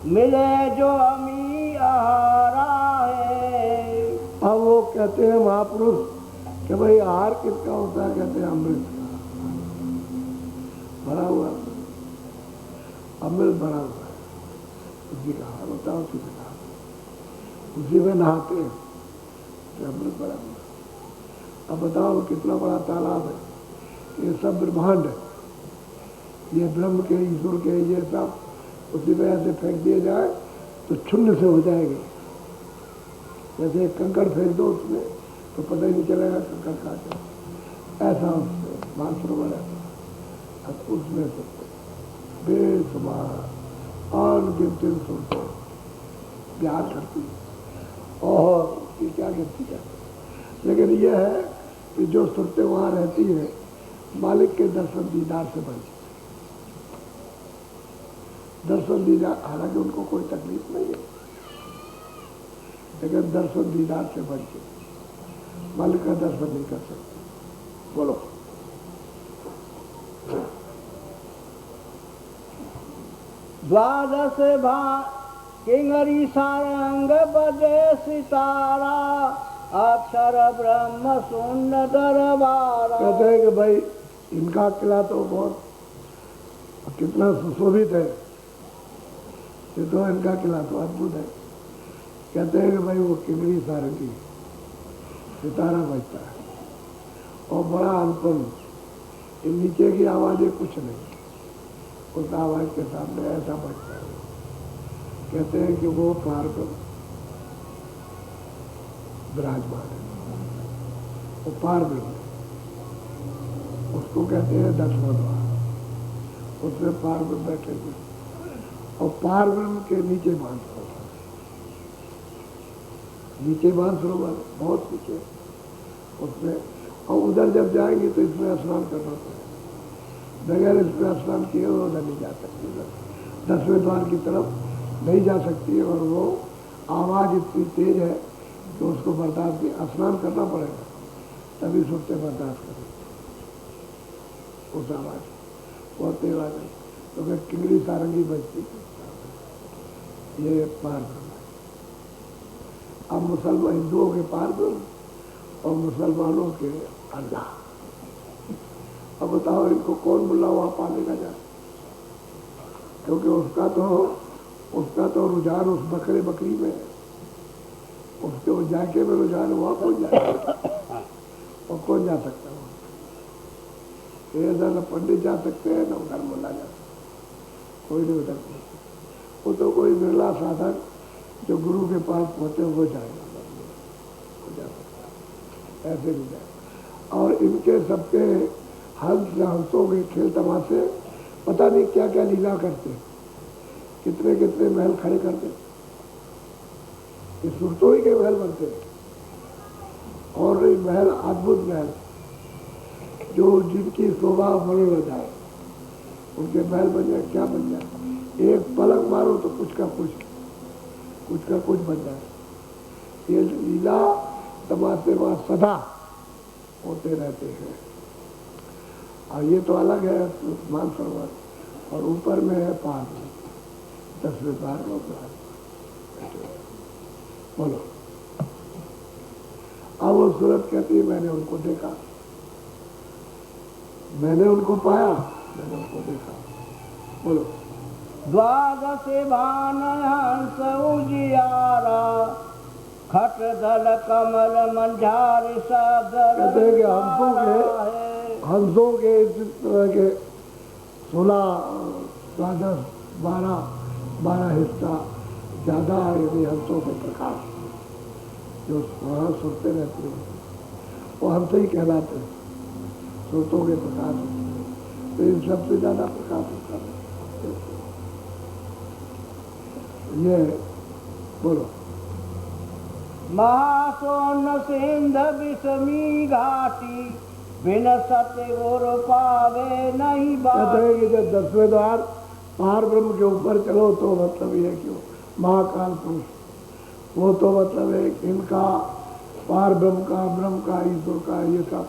[SPEAKER 1] मिले जो अमी आहारा है।
[SPEAKER 2] अब वो कहते हैं महापुरुष कि भाई आहार किसका होता है? कहते हैं अमृत का, भरा हुआ अमृत भरा हुआ है, उसी का आहार होता है, उसी में नहाते, उसी में नहाते हैं तो अमृत भरा हुआ। अब बताओ कितना बड़ा तालाब है, ये सब ब्रह्मांड है, ये ब्रह्म के, ईश्वर के, ये सब उसी में ऐसे फेंक दिए जाए तो शून्य से हो जाएंगे। जैसे कंकड़ फेंक दो उसमें तो पता ही नहीं चलेगा कंकड़ कहाँ चला, ऐसा उसमें मानसरोवर है। अब उसमें से बेशुमार अनगिनत सुनते प्यार करती और उसकी क्या गिनती है। लेकिन यह है कि जो सुनते वहाँ रहती है मालिक के दर्शन दीदार से बनी, दर्शन दीदार, हालांकि उनको कोई तकलीफ नहीं है, लेकिन दर्शन दीदार से बन के मालिक का दर्शन नहीं कर सकते। बोलो,
[SPEAKER 1] द्वादश भा किंगरी सारंग बजे सितारा, अक्षर ब्रह्म शून्य दरबारा।
[SPEAKER 2] कहते हैं कि भाई इनका किला तो बहुत कितना सुशोभित है, ये तो इनका किला तो अद्भुत है। कहते हैं कि भाई वो किंगरी सारंगी सितारा बजता है और बड़ा अनुपम, इन नीचे की आवाजें कुछ नहीं, उस आवाज के सामने ऐसा बजता है। कहते हैं कि वो पार्वती विराजमान है, वो पार्वती, उसको कहते हैं 10वां द्वार, उसमें पार्वती बैठे हुए और पार्वती के नीचे मानसरोवर, नीचे मानसरोवर बहुत नीचे उसमें, और उधर जब जाएंगे तो इसमें स्नान करना पड़ेगा, बगैर इसमें स्नान किए वो उधर नहीं जा सकती, उधर 10वें द्वार की तरफ नहीं जा सकती है। और वो आवाज़ इतनी तेज है कि उसको बर्दाश्त नहीं, स्नान करना पड़ेगा तभी सुनते बर्दाश्त करें उस आवाज़, बहुत तेज आवाज़ है। तो फिर किंगरी सारंगी बजती, ये पार ब्रह्म है। अब मुसलमान हिंदुओं के पार ब्रह्म और मुसलमानों के अल्लाह। अब बताओ इनको कौन मुल्ला वहाँ पाने का जाए, क्योंकि उसका तो रुझान उस बकरे बकरी में है, उसके वो जाके में रुझान वहाँ कौन जाए और कौन जा सकता है वहाँ? इधर न पंडित जा सकते हैं न उधर मुल्ला जा सकते, कोई नहीं उधर पहुँचे। वो तो कोई निर्ला साधक जो गुरु के पास पहुँचे वो जाएगा, वो जा सकता है, ऐसे नहीं जाएगा। और इनके सबके हंसों के खेल तमाशे पता नहीं क्या क्या लीला करते, कितने कितने महल खड़े करते, ये सुरतों ही के महल बनते हैं। और ये महल अद्भुत महल जो जिनकी शोभा बड़े हो जाए उनके महल बन जाए, क्या बन जाए, एक पलक मारो तो कुछ का कुछ बन जाए। ये लीला तमाशे वहाँ सदा होते रहते हैं। और ये तो अलग है मानसरोवर, और ऊपर में है पार, 10वें द्वार में बोलो। अब वो सूरत कहती है मैंने उनको देखा, मैंने उनको पाया, मैंने उनको देखा। बोलो,
[SPEAKER 1] द्वादश भान हंस उजियारा, खट दल कमल मंझार सादर।
[SPEAKER 2] कहते हैं कि हंसों के इस तरह के 16 द्वादश 12 हिस्सा ज़्यादा यदि हंसों के प्रकाश जो वहाँ सुनते रहते हैं, वो हमसे ही कहलाते हैं, स्रोतों के प्रकाश तो इन सबसे ज्यादा प्रकाश होता है। ये बोलो।
[SPEAKER 1] महासोन सिंध विषमी घाटी बिन सत्य गुर पावे नहीं
[SPEAKER 2] कहते हैं कि जब 10वें द्वार पार ब्रह्म के ऊपर चलो तो मतलब ये कि महाकाल पुरुष वो तो मतलब है इनका पार ब्रह्म का ईश्वर का ये सब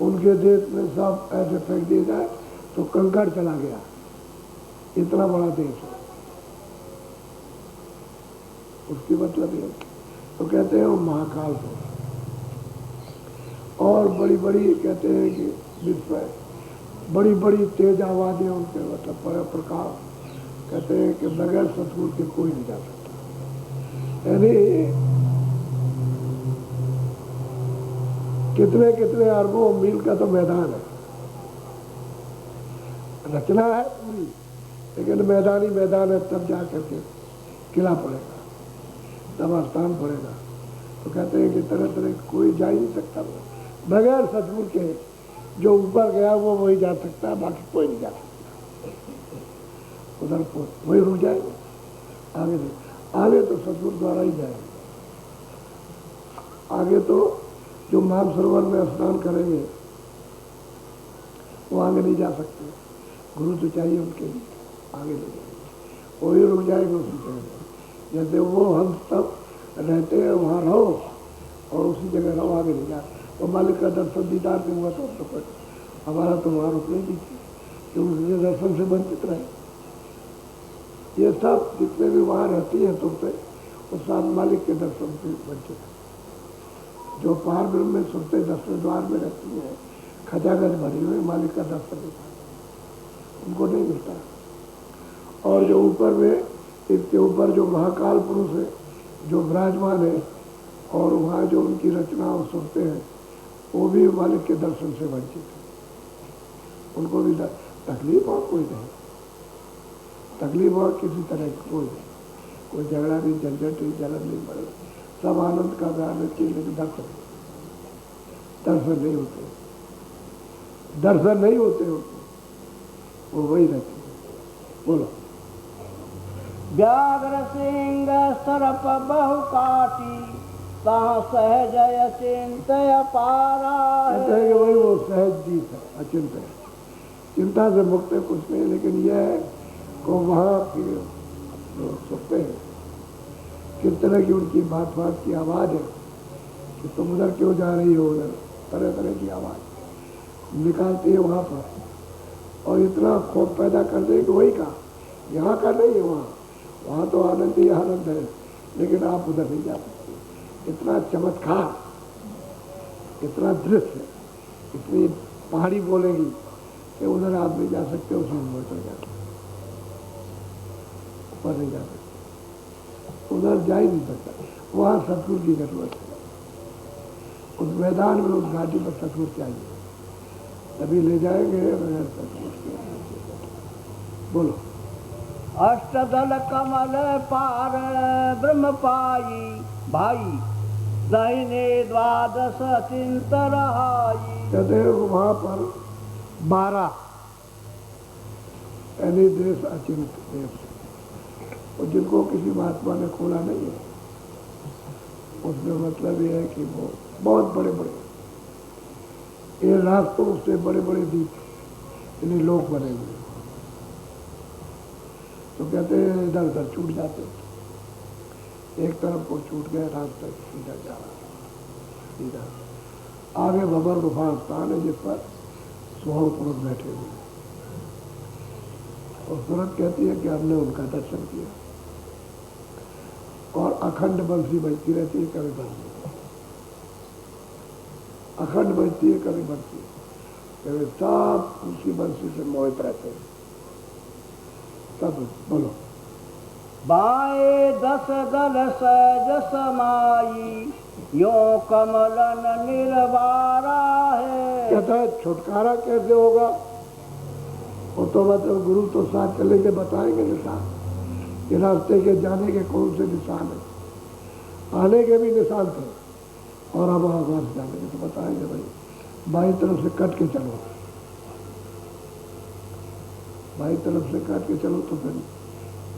[SPEAKER 2] उनके देश में सब ऐसे फेंक दिए जाए तो कंकड़ चला गया। इतना बड़ा देश है, उसकी मतलब ये तो कहते हैं वो महाकाल पुरुष। और बड़ी बड़ी कहते हैं कि विश्व बड़ी बड़ी तेज आवाजें उनके मतलब बड़े प्रकाश कहते हैं कि बगैर सतगुरु के कोई नहीं जा सकता। यानी कितने कितने अरबों मील का तो मैदान है, रचना है पूरी, लेकिन मैदान ही मैदान है। तब जा करके किला पड़ेगा, तब स्थान पड़ेगा। तो कहते हैं कि तरह तरह कोई जा ही नहीं सकता बगैर सतगुरु के। जो ऊपर गया वो वही जा सकता है, बाकी कोई नहीं जा सकता। उधर वही रुक जाएंगे, आगे नहीं, आगे तो सतगुरु द्वारा ही जाएंगे। आगे तो जो मानसरोवर में स्नान करेंगे वो आगे नहीं जा सकते, गुरु तो चाहिए उनके लिए, आगे नहीं जाएंगे, वही रुक जाएंगे उसी जगह। जैसे वो हम सब रहते हैं वहाँ रहो और उसी जगह रहो, आगे नहीं जाते। तो मालिक का दर्शन दीदार से हुआ तो कुछ हमारा तो वहाँ रुकने दीजिए, जो उसके दर्शन से वंचित रहे। ये सब जितने भी वहाँ रहती हैं तुम पे वो सब मालिक के दर्शन से वंचित है। जो पार ब्रह्म में सुनते 10वें द्वार में रहती हैं, खजागज भरी हुई, मालिक का दर्शन नहीं पाते, उनको नहीं मिलता। और जो ऊपर में इसके ऊपर जो महाकाल पुरुष है जो विराजमान है और वहाँ जो उनकी रचना सुनते हैं वो भी मालिक के दर्शन से वंचित है। उनको भी तकलीफ और कोई नहीं, तकलीफ और किसी तरह की कोई नहीं, कोई झगड़ा नहीं, झंझट नहीं, जलन नहीं पड़े, सब आनंद का आनंद की। लेकिन दर्शन नहीं होते, दर्शन नहीं होते वो वही रहते हैं। बोलो।
[SPEAKER 1] व्याघ्र सिंह सरप बहु काटी कहाँ सहजय चिंतय पारा
[SPEAKER 2] कहते हैं कि वही वो सहज जीत है, अचिंत है, चिंता से मुक्त है, कुछ नहीं। लेकिन यह है को वहाँ की सुनते हैं किस तरह की उनकी बात की आवाज़ है कि तुम उधर क्यों जा रही हो, उधर तरह तरह की आवाज़ निकालती है वहाँ पर, और इतना खौफ पैदा कर दे कि वही का यहाँ का नहीं है, वहाँ तो आनंद ही आनंद है, लेकिन आप उधर नहीं जा सकते। इतना चमत्कार, इतना दृश्य, इतनी पहाड़ी बोलेगी कि उधर आप नहीं जा सकते, उसमें उतर जा सकते, ऊपर नहीं जा सकते, उधर जा ही नहीं सकता। वहाँ सतगुरु की जरूरत है, उस मैदान में उस घाटी पर सतगुरु चाहिए, तभी ले जाएंगे बगैर सतगुरु के। बोलो।
[SPEAKER 1] अष्टदल कमल पार ब्रह्म पाई भाई दाहिने द्वादश चिंत रहाई।
[SPEAKER 2] कहते हैं वहाँ पर 12 यानी देश अचिंत देश, और जिनको किसी महात्मा ने खोला नहीं है, उसमें मतलब ये है कि वो बहुत बड़े बड़े ये रास्तों से बड़े बड़े द्वीप यानी लोग बने हुए, तो कहते हैं इधर उधर छूट जाते, एक तरफ को छूट गए, रास्ता सीधा जा रहा, सीधा आगे भवर गुफा स्थान है जिस पर 100 पुरुष बैठे हुए, और सूरत कहती है कि हमने उनका दर्शन किया, और अखंड बंसी बजती रहती है, कभी बंसी अखंड बजती है, कभी बंसी, कभी सब उसी बंसी से मोहित रहते हैं सब। बोलो।
[SPEAKER 1] बाएं 10 दल सहज समाई यो कमलन निर्वारा है।
[SPEAKER 2] कहता है छुटकारा कैसे होगा, वो तो मतलब गुरु तो साथ चलेंगे, बताएंगे निशान कि रास्ते के जाने के कौन से निशान है, आने के भी निशान थे, और अब वहाँ से जाएंगे तो बताएंगे भाई बाई तरफ से कट के चलो, बाई तरफ से कट के चलो तो फिर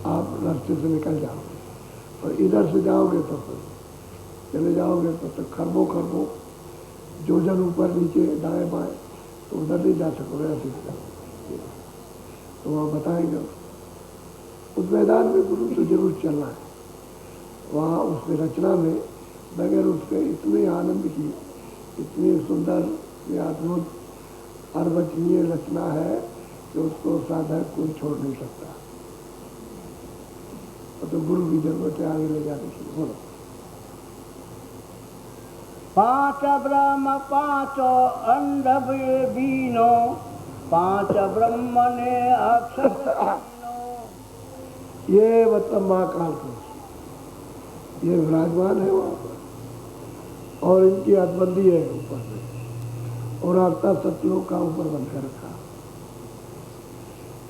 [SPEAKER 2] आप रास्ते से निकल जाओगे, और इधर से जाओगे तो फिर चले जाओगे तो खरबों खरबों जो जन ऊपर नीचे दाएं बाएं तो उधर नहीं जा सकोगे, ऐसे तो वहाँ बताएंगे। उस मैदान में गुरु तो जरूर चलना है, वहाँ उसमें रचना में बगैर उसके इतने आनंद की, इतनी सुंदर अद्भुत अर्वचनीय रचना है कि उसको साधक कोई छोड़ नहीं सकता। तो गुरु की जरूरत है आगे ले जाने की। बोलो।
[SPEAKER 1] पांच ब्रह्म पांचो अंड बीनो, पांच ब्रह्म ने अक्षर
[SPEAKER 2] ये मतलब महाकाल पुरुष ये विराजमान है वहाँ पर, और इनकी हदबंदी है ऊपर में, और आता सतलोक का ऊपर बंद कर रखा।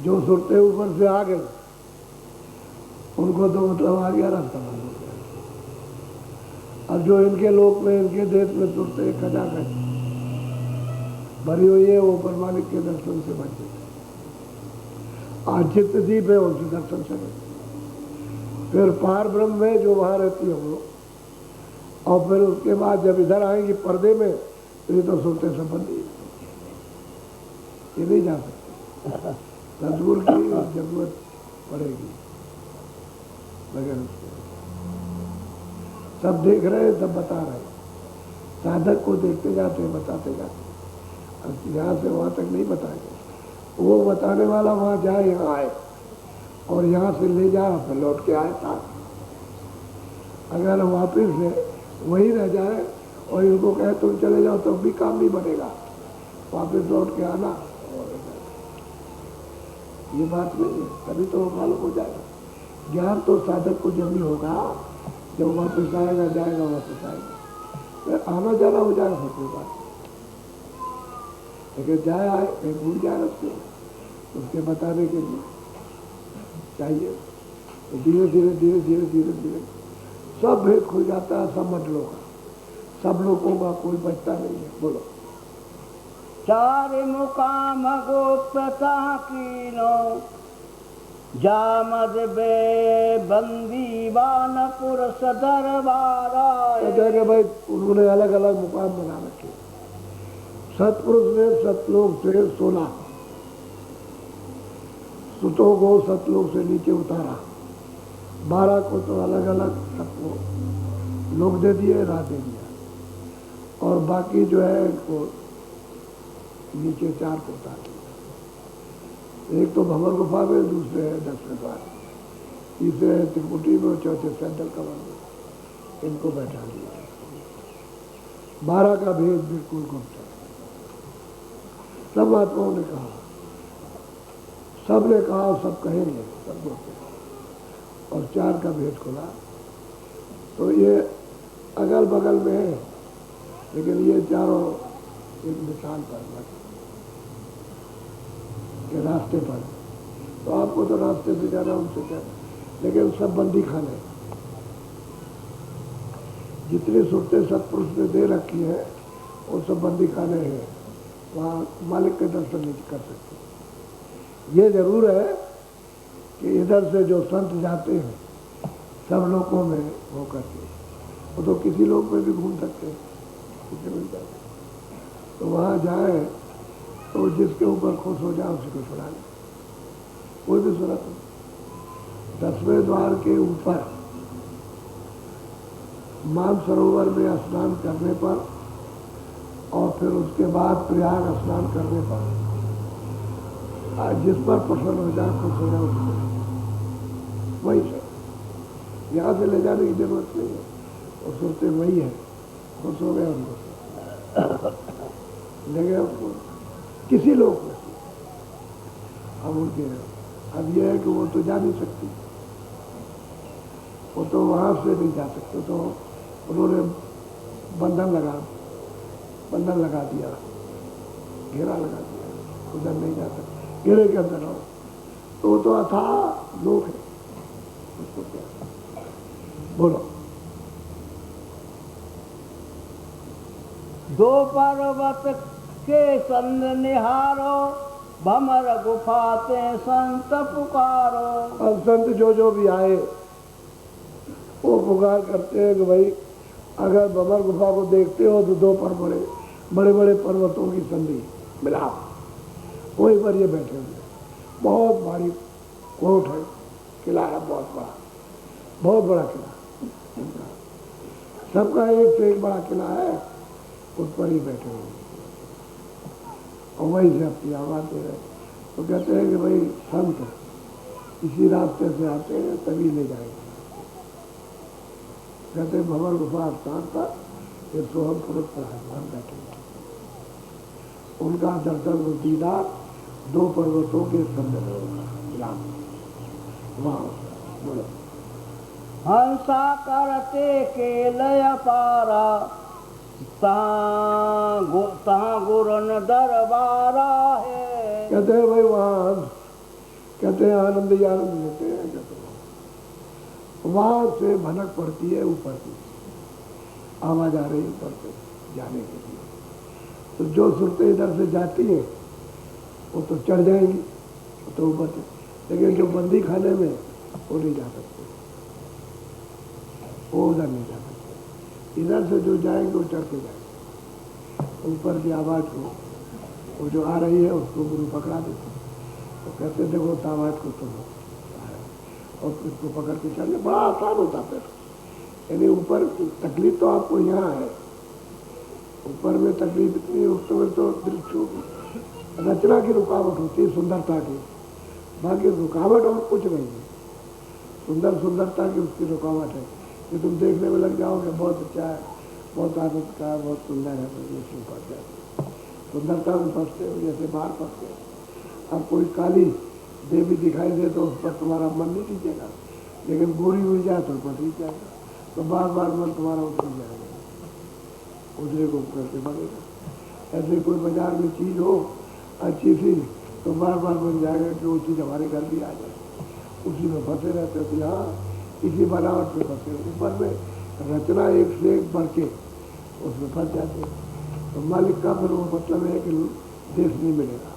[SPEAKER 2] जो सुरते ऊपर से आ गए उनको तो मतलब आ गया रास्ता बंद हो गया। अब जो इनके लोक में इनके देश में सुरते खजाखज भरी हुई है, वो ऊपर मालिक के दर्शन से बचे। आज चित्त दीप है उनसे दर्शन से बचे। फिर पार ब्रह्म में जो वहाँ रहती है वो, और फिर उसके बाद जब इधर आएंगी पर्दे में तो ये तो सुनते संबंधी ये नहीं जा सकते, सदगुरु की जरूरत पड़ेगी बगैर उसके। सब देख रहे हैं, सब बता रहे हैं, साधक को देखते जाते हैं, बताते जाते हैं। अब यहाँ से वहाँ तक नहीं बताएंगे, वो बताने वाला वहाँ जाए यहाँ आए, और यहाँ से ले जाए फिर लौट के आए साथ। अगर वापिस से वहीं रह जाए और इनको कहे तुम चले जाओ तो भी काम नहीं बनेगा, वापिस लौट के आना, ये बात नहीं है। तभी तो मालूम हो जाएगा। ज्ञान तो साधक को जब भी होगा, जब वापस आएगा जाएगा वापस आएगा, फिर आना जाना हो जाएगा, फिर कोई बात नहीं। लेकिन जाए आए कहीं भूल जाए रस्ते उसके बताने के लिए चाहिए, तो धीरे धीरे धीरे धीरे धीरे धीरे सब भेद खुल जाता है, सब मंडलों का, सब लोगों का कोई बचता नहीं है। बोलो।
[SPEAKER 1] चार मुकाम गोप्यता कीनो, जामद बे बंदी वानपुर सदरबारा।
[SPEAKER 2] भाई उन्होंने अलग अलग मुकाम बना रखे। सतपुरुष ने सतलोक से 16 सुतों को सतलोक से नीचे उतारा, 12 को तो अलग अलग सबको लोग दे दिए, राह दे दिया, और बाकी जो है इनको नीचे 4 को उतार दिया। एक तो भंवर गुफा में, दूसरे है 10वें द्वार, तीसरे है त्रिकुटी में, चौथे सेंट्रल कवर में, इनको बैठा दिया। 12 का भेद बिल्कुल गुप्त है। सब महात्माओं ने कहा, सब ने कहा, सब कहेंगे, सब बोलते हैं, और 4 का भेद खुला। तो ये अगल बगल में है, लेकिन ये चारों एक मिसाल पर के रास्ते पर, तो आपको तो रास्ते से जाना, उनसे क्या, लेकिन सब बंदी खाने। जितनी सुरतें सतपुरुष ने दे रखी है वो सब बंदी खाने हैं, वहाँ मालिक के दर्शन नहीं कर सकते। ये जरूर है कि इधर से जो संत जाते हैं सब लोगों में हो करके, वो तो किसी लोग में भी घूम सकते हैं, किसी में जाते, तो वहाँ जाए तो जिसके ऊपर खुश हो जाए उसी को छुड़ा ले, कोई भी सूरत नहीं। 10वें द्वार के ऊपर मानसरोवर में स्नान करने पर, और फिर उसके बाद प्रयाग स्नान करने पर, जिस पर प्रसन्न हो जाए, खुश हो जाए, उसको वही से यहाँ से ले जाने की जरूरत नहीं है, और सोचते वही है, खुश हो गए उनको ले गए उसको किसी लोग में। अब उनके अब यह है कि वो तो जा नहीं सकती, वो तो वहाँ से नहीं जा सकते, तो उन्होंने बंधन लगा दिया, घेरा लगा दिया, उधर नहीं जा सकते, घेरे के अंदर रहो। तो वो तो अथाह लोक है, उसको क्या बोलो।
[SPEAKER 1] दो पर्वत के संग निहारो, भमर गुफाते संत पुकारो।
[SPEAKER 2] अब संत जो भी आए वो पुकार करते हैं कि भाई अगर भमर गुफा को देखते हो तो दो पर बड़े बड़े पर्वतों की संधि मिला, वहीं पर ये बैठे हुए, बहुत भारी कोट है, किला है बहुत बड़ा किला, सबका एक से एक बड़ा किला है, उस पर ही बैठे हुए और वहीं से अपनी आवाज दे रहे। तो कहते हैं कि भाई संत इसी रास्ते से आते हैं तभी ले जाएंगे। कहते हैं भंवर गुफा स्थान पर ये सोहम पुरुष पर हम बैठे, उनका दर्शन दीदार दो पर्वतों के संदर्भ होगा। वहाँ बोलो
[SPEAKER 1] हंसा करते के लय पारा, तहाँ गुरन दरबारा है।
[SPEAKER 2] कहते हैं भाई वहाँ कहते हैं आनंद ही आनंद लेते हैं, कहते वहाँ से भनक पड़ती है ऊपर की, आवाज आ रही है ऊपर से जाने के लिए। तो जो सुरतें इधर से जाती हैं वो तो चढ़ जाएंगी, तो ऊपर से, लेकिन जो बंदी खाने में वो नहीं जा सकते, वो उधर नहीं जा सकते। इधर से जो जाएंगे वो चढ़ के जाएंगे ऊपर की आवाज़ को, वो जो आ रही है उसको गुरु पकड़ा देते, तो कहते देखो उस आवाज़ को सुनो और उसको पकड़ के चलने बड़ा आसान होता फिर। यानी ऊपर तकलीफ तो आपको यहाँ है, ऊपर में तकलीफ इतनी उस समय तो दृश्य रचना की रुकावट होती है, सुंदरता की, बाकी रुकावट और कुछ नहीं है। सुंदरता की उसकी रुकावट है कि तुम देखने में लग जाओगे बहुत अच्छा है, बहुत आनंद का, बहुत सुंदर है, तो ये पड़ जाते सुंदरता में फंसते हो जैसे बाहर फंसते हो। अब कोई काली देवी दिखाई दे तो उस पर तुम्हारा मन नहीं टिकेगा, लेकिन गोरी हुई जाए तो पर ठीक जाएगा, तो बार बार मन तुम्हारा उतर जाएगा, उधरे को करके बढ़ेगा। ऐसे कोई बाजार में चीज़ हो अच्छी सी तो बार बार बन जाएगा कि वो चीज़ हमारे घर भी आ जाए, उसी में फंसे रहते हो। यहाँ इसी बनावट में फंसे, ऊपर में रचना एक से एक बढ़ के उसमें फंस जाते हैं। तो मालिक का फिर वो मतलब है कि देश नहीं मिलेगा,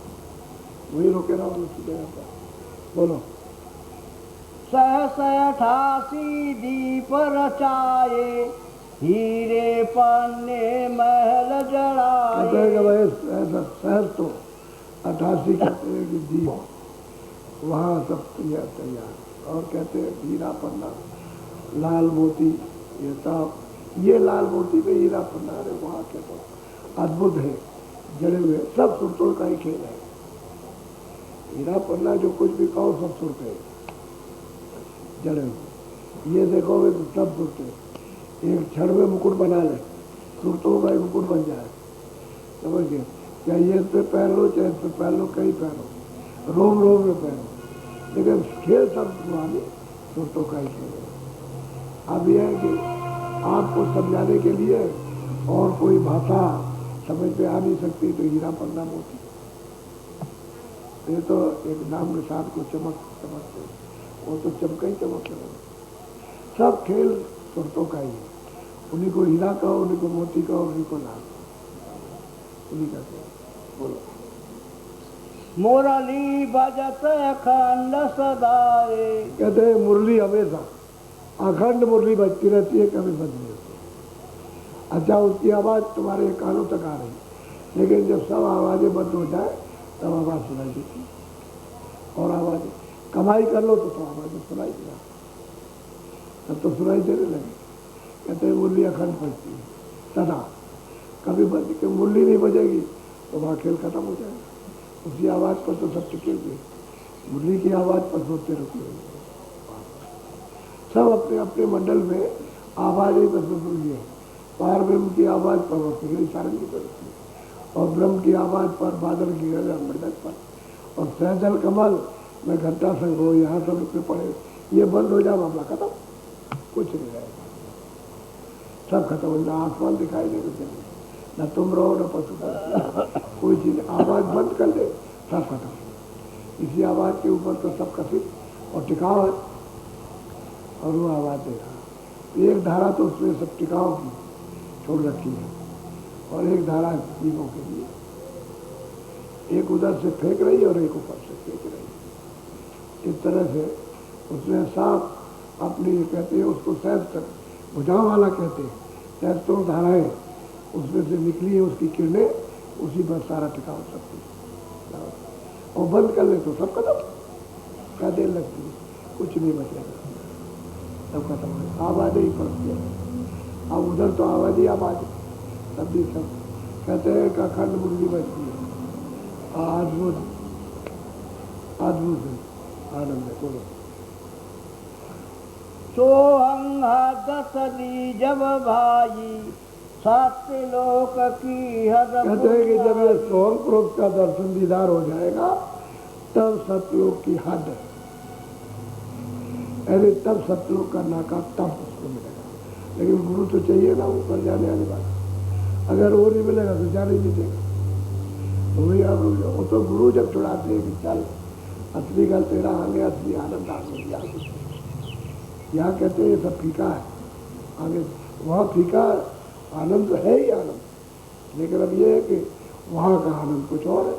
[SPEAKER 2] वही रोके रहो उसी जगह पर। बोलो
[SPEAKER 1] 88 दीप रचाए, हीरे पन्ने महल जड़ाए।
[SPEAKER 2] कहते हैं कि भाई शहर तो 88 कहते हैं कि दीप वहाँ सब तैयार, और कहते हैं हीरा पन्ना लाल मोती, ये सब ये लाल मोती पे हीरा पन्ना है, वहाँ के तो अद्भुत है जड़े हुए, सब सुरतों का ही खेल है। हीरा पन्ना जो कुछ भी कहो सब सुरते जड़े हुए, ये देखोगे तो सब सुरते, एक क्षण में मुकुट बना ले, सुरतों का ही मुकुट बन जाए, समझ गए? चाहे ये पे पहन लो, चाहे इस पे पहन लो, कहीं पहनो, रोम रोम में पहनो, लेकिन खेल सब माने सुरतों का ही खेल है। अब यह है कि आपको समझाने के लिए और कोई भाषा समझ में आ नहीं सकती, तो हीरा पन्ना मोती, ये तो एक नाम निशान को चमकते, वो तो चमका ही चमक रहे, सब खेल सुरतों का ही है। उन्हीं को हीरा कहो, उन्हीं को मोती कहो, उन्हीं को लाल, उन्हीं का खेल। बोलो
[SPEAKER 1] मुरली बजत अखंड सदाए।
[SPEAKER 2] कहते हैं मुरली हमेशा अखंड मुरली बजती रहती है, कभी बंद नहीं होती। अच्छा उसकी आवाज़ तुम्हारे कानों तक आ रही, लेकिन जब सब आवाज़ें बंद हो जाए तब आवाज़ सुनाई देती, और आवाज़ें कमाई कर लो तो आवाज़ें सुनाई देना, तब तो सुनाई देने लगे। कहते हैं मुरली अखंड बजती है सदा, कभी बंद के मुरली नहीं बजेगी तो वहाँ खेल खत्म हो जाएगा। उसी आवाज़ पर तो सब टिके हुए, मुरली की आवाज़ पर सोते रुके हुए, सब अपने अपने मंडल में आवाज़ ही पर सुन लिए। पार ब्रह्म की आवाज़ पर वो सिगरी सारंगी पर, और ब्रह्म की आवाज़ पर बादल की गरज मृदक पर, और सहजल कमल में घंटा संग हो, यहाँ सब रुपये पड़े, ये बंद हो जाए मामला खत्म, कुछ नहीं रहेगा, सब खत्म हो जाए। आसमान दिखाई देगा चलिए, न तुम रहो न पशु पक्षी, कोई चीज़ आवाज़ बंद कर दे सब खत्म। इसी आवाज़ के ऊपर तो सब कथित और टिकाव है, और वो आवाज़ देगा एक धारा तो उसमें सब टिकाव की छोड़ रखी है, और एक धारा जीवों के लिए, एक उधर से फेंक रही है और एक ऊपर से फेंक रही है। इस तरह से उसने साफ अपनी कहते हैं उसको सहस्त्र भुजाओं वाला कहते हैं, सहस्त्रों धाराएं उसमें से निकली है, उसकी किरणें उसी पर सारा टिकाव सब कुछ, और बंद कर ले तो सब खत्म, क्या देर लगती है, कुछ नहीं बचेगा, सब खत्म है। आबादी ही पड़ती है, अब उधर तो आबादी आबादी तब भी सब कहते हैं कि अखंड मुरली बचती है। अद्भुत अद्भुत आनंद है। बोलो
[SPEAKER 1] सोहंगा दसदी जब भाई सत्य लोक की हद।
[SPEAKER 2] कहते हैं कि जब ये सोहंग प्रोक्त का दर्शन दीदार हो जाएगा तब सतलोक की हद, अरे तब सतलोक का नाका तब उसको मिलेगा। लेकिन गुरु तो चाहिए ना ऊपर जाने वाली बात, अगर वो नहीं मिलेगा तो जाने नहीं देगा। तो वही आप वो तो गुरु जब छुड़ाते हैं कि चल असली गल तेरा आगे, असली आनंद आगे, यहाँ कहते हैं ये सब फीका है, आगे वहाँ फीका आनंद तो है ही आनंद, लेकिन अब ये है कि वहाँ का आनंद कुछ और है,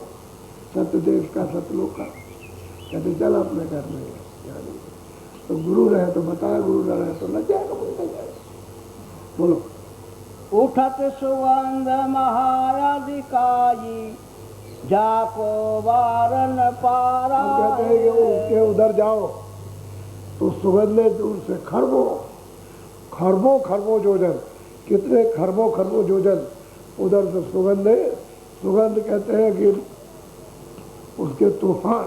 [SPEAKER 2] सत्य देश का, सतलोक का। कहते चल अपने घर में यानी तो गुरु रहे तो बताया, गुरु न रहे तो न जाएगा, बोल जाएगा। बोलो
[SPEAKER 1] उठत सुगंध महाराधिकाई जाको वारन पारा।
[SPEAKER 2] कहते हैं कि उसके उधर जाओ तो सुगंधे दूर से खरबों खरबों खरबों जोजन, कितने खरबों खरबों जोजन उधर से सुगंध है। सुगंध कहते हैं कि उसके तूफान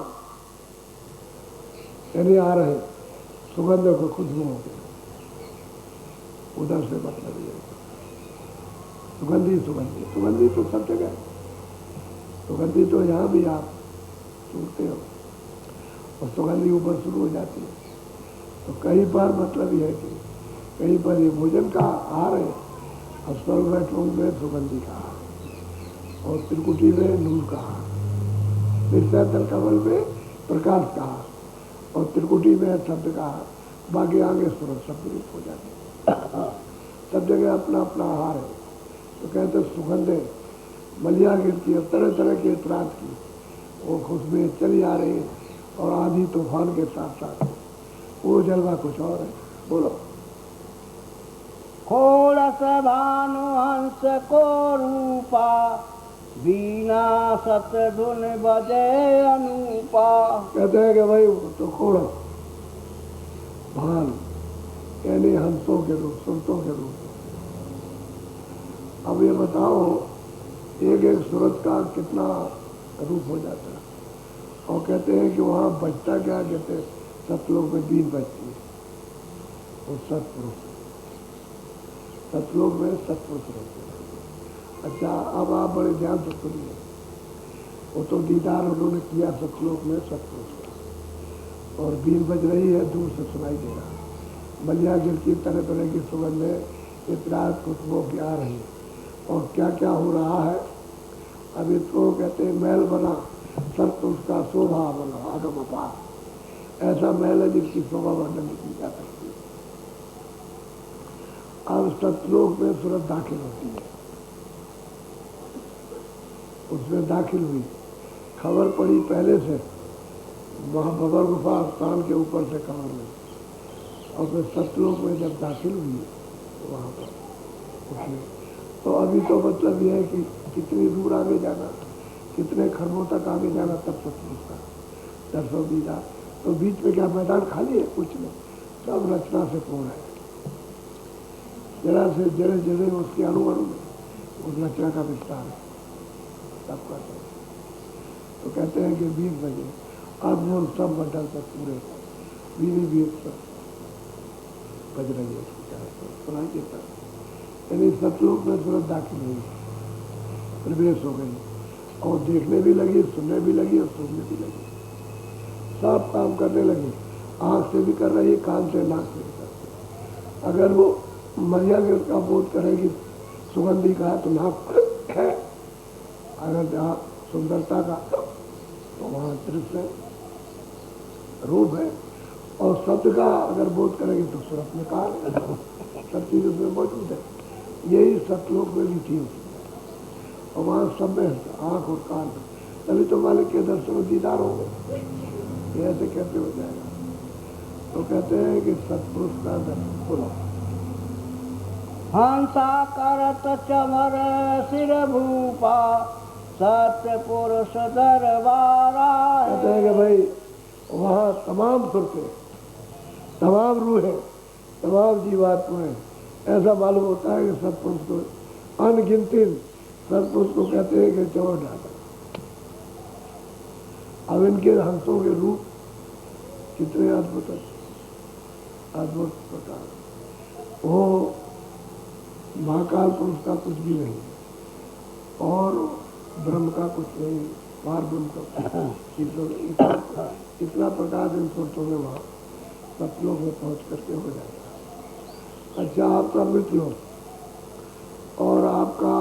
[SPEAKER 2] यानी आ रहे सुगंध को खुशबू होगी उधर से, मतलब ये सुगंधी सुगंधी सुगंधी तो सब जगह है, सुगंधी तो यहाँ भी आप सुनते हो, और सुगंधी ऊपर शुरू हो जाती है। तो कहीं पर मतलब ये है कि कहीं पर ये भोजन का आहार है, और स्वर्ग बैठों में सुगंधी का आहार, और त्रिकुटी में नूर का आहार, निश्चल कमल में प्रकाश का आहार, और त्रिकुटी में शब्द का आहार, बाकी आगे सूरज शब्द रूप हो जाते। सब जगह अपना अपना आहार है। तो कहते सुगंधे मलिया गिरती है, तरह तरह के इतरात की वो खुशबू चली आ रही है, और आधी तूफान के साथ साथ वो जलवा कुछ और है। बोलो
[SPEAKER 1] खोड़स भानु हंस को रूपा बीना सत धुन बजे अनूपा।
[SPEAKER 2] कहते हैं कि भाई तो खोड़स भान यानी हंसों के रूप, सुरतों के रूप। अब ये बताओ एक एक सूरत का कितना रूप हो जाता है, और कहते हैं कि वहाँ बजता क्या, कहते हैं सतलोक में बीन बजती है, वो सतपुरुष, सतलोक में सतपुरुष रहते हैं। अच्छा अब आप बड़े ध्यान से सुनिए, वो तो दीदार उन्होंने किया सतलोक में सतपुरुष का, और बीन बज रही है, दूर से सुनाई दे रहा, मलिया गिर की तरह तरह की सुगंधें इतराज खुशबू की आ रही है, और क्या क्या हो रहा है। अब इसको कहते हैं महल बना सत्य उसका शोभा बना आगम अपार, ऐसा महल है जिसकी शोभा वर्णन नहीं की जा सकती। अब सतलोक में सूरत दाखिल होती है, उसमें दाखिल हुई, खबर पड़ी पहले से वहाँ बबर गुफा स्थान के ऊपर से खबर हुई, और फिर सतलोक में जब दाखिल हुई वहाँ पर उसमें, तो अभी तो मतलब यह है कि कितनी दूर आगे जाना, कितने खरबों तक आगे जाना, तब सतलोक का दर्शन दीदा। तो बीच में क्या मैदान खाली है, कुछ नहीं, सब रचना से पूर्ण है, जरा से जड़े जड़े उसके अणु अणु में उस रचना का विस्तार है सब कहते हैं। तो कहते हैं कि 20 बजे अब वो सब मंडल तक पूरे बीवी भी सब बज रही है, सुनाई देता है। यानी सतलोक में सूरत दाखिल हुई, प्रवेश हो गई, और देखने भी लगी, सुनने भी लगी, और सुनने भी लगी, सब काम करने लगी, आँख से भी कर रही है, कान से, नाक से भी कर रही है। अगर वो मरिया के उसका बोध करेगी सुगंधी का तो नाक है, अगर जहाँ सुंदरता का तो वहाँ दृश्य रूप है, और शब्द का अगर बोध करेगी तो सूरत में काल है, सब चीज़ उसमें मौजूद है। यही सतलोक में भी थी, और वहाँ सब में आँख और कान, तभी तो मालिक के दर्शन दीदार हो गए। ये ऐसे कैसे हो जाएगा? तो कहते हैं कि सत्पुरुष का दर्शन बोलो।
[SPEAKER 1] हंसा करत चमर सिर भूपा, सत्य पुरुष दरबारा
[SPEAKER 2] कहते हैं कि भाई वहाँ तमाम सुरतें, तमाम रूहें, तमाम जीवात्माएं, ऐसा मालूम होता है कि सत्पुरुष को अनगिनती सत्पुरुष को कहते हैं कि चौड़ डाला। अब इनके हंसों के रूप कितने अद्भुत अद्भुत प्रकार। वो महाकाल पुरुष का कुछ भी नहीं और ब्रह्म का कुछ नहीं, पार ब्रह्म का इतना प्रकाश इन सुरतों में वहाँ सतलोक में पहुँच करके हो जाएगा। अच्छा, आपका मृत्यु और आपका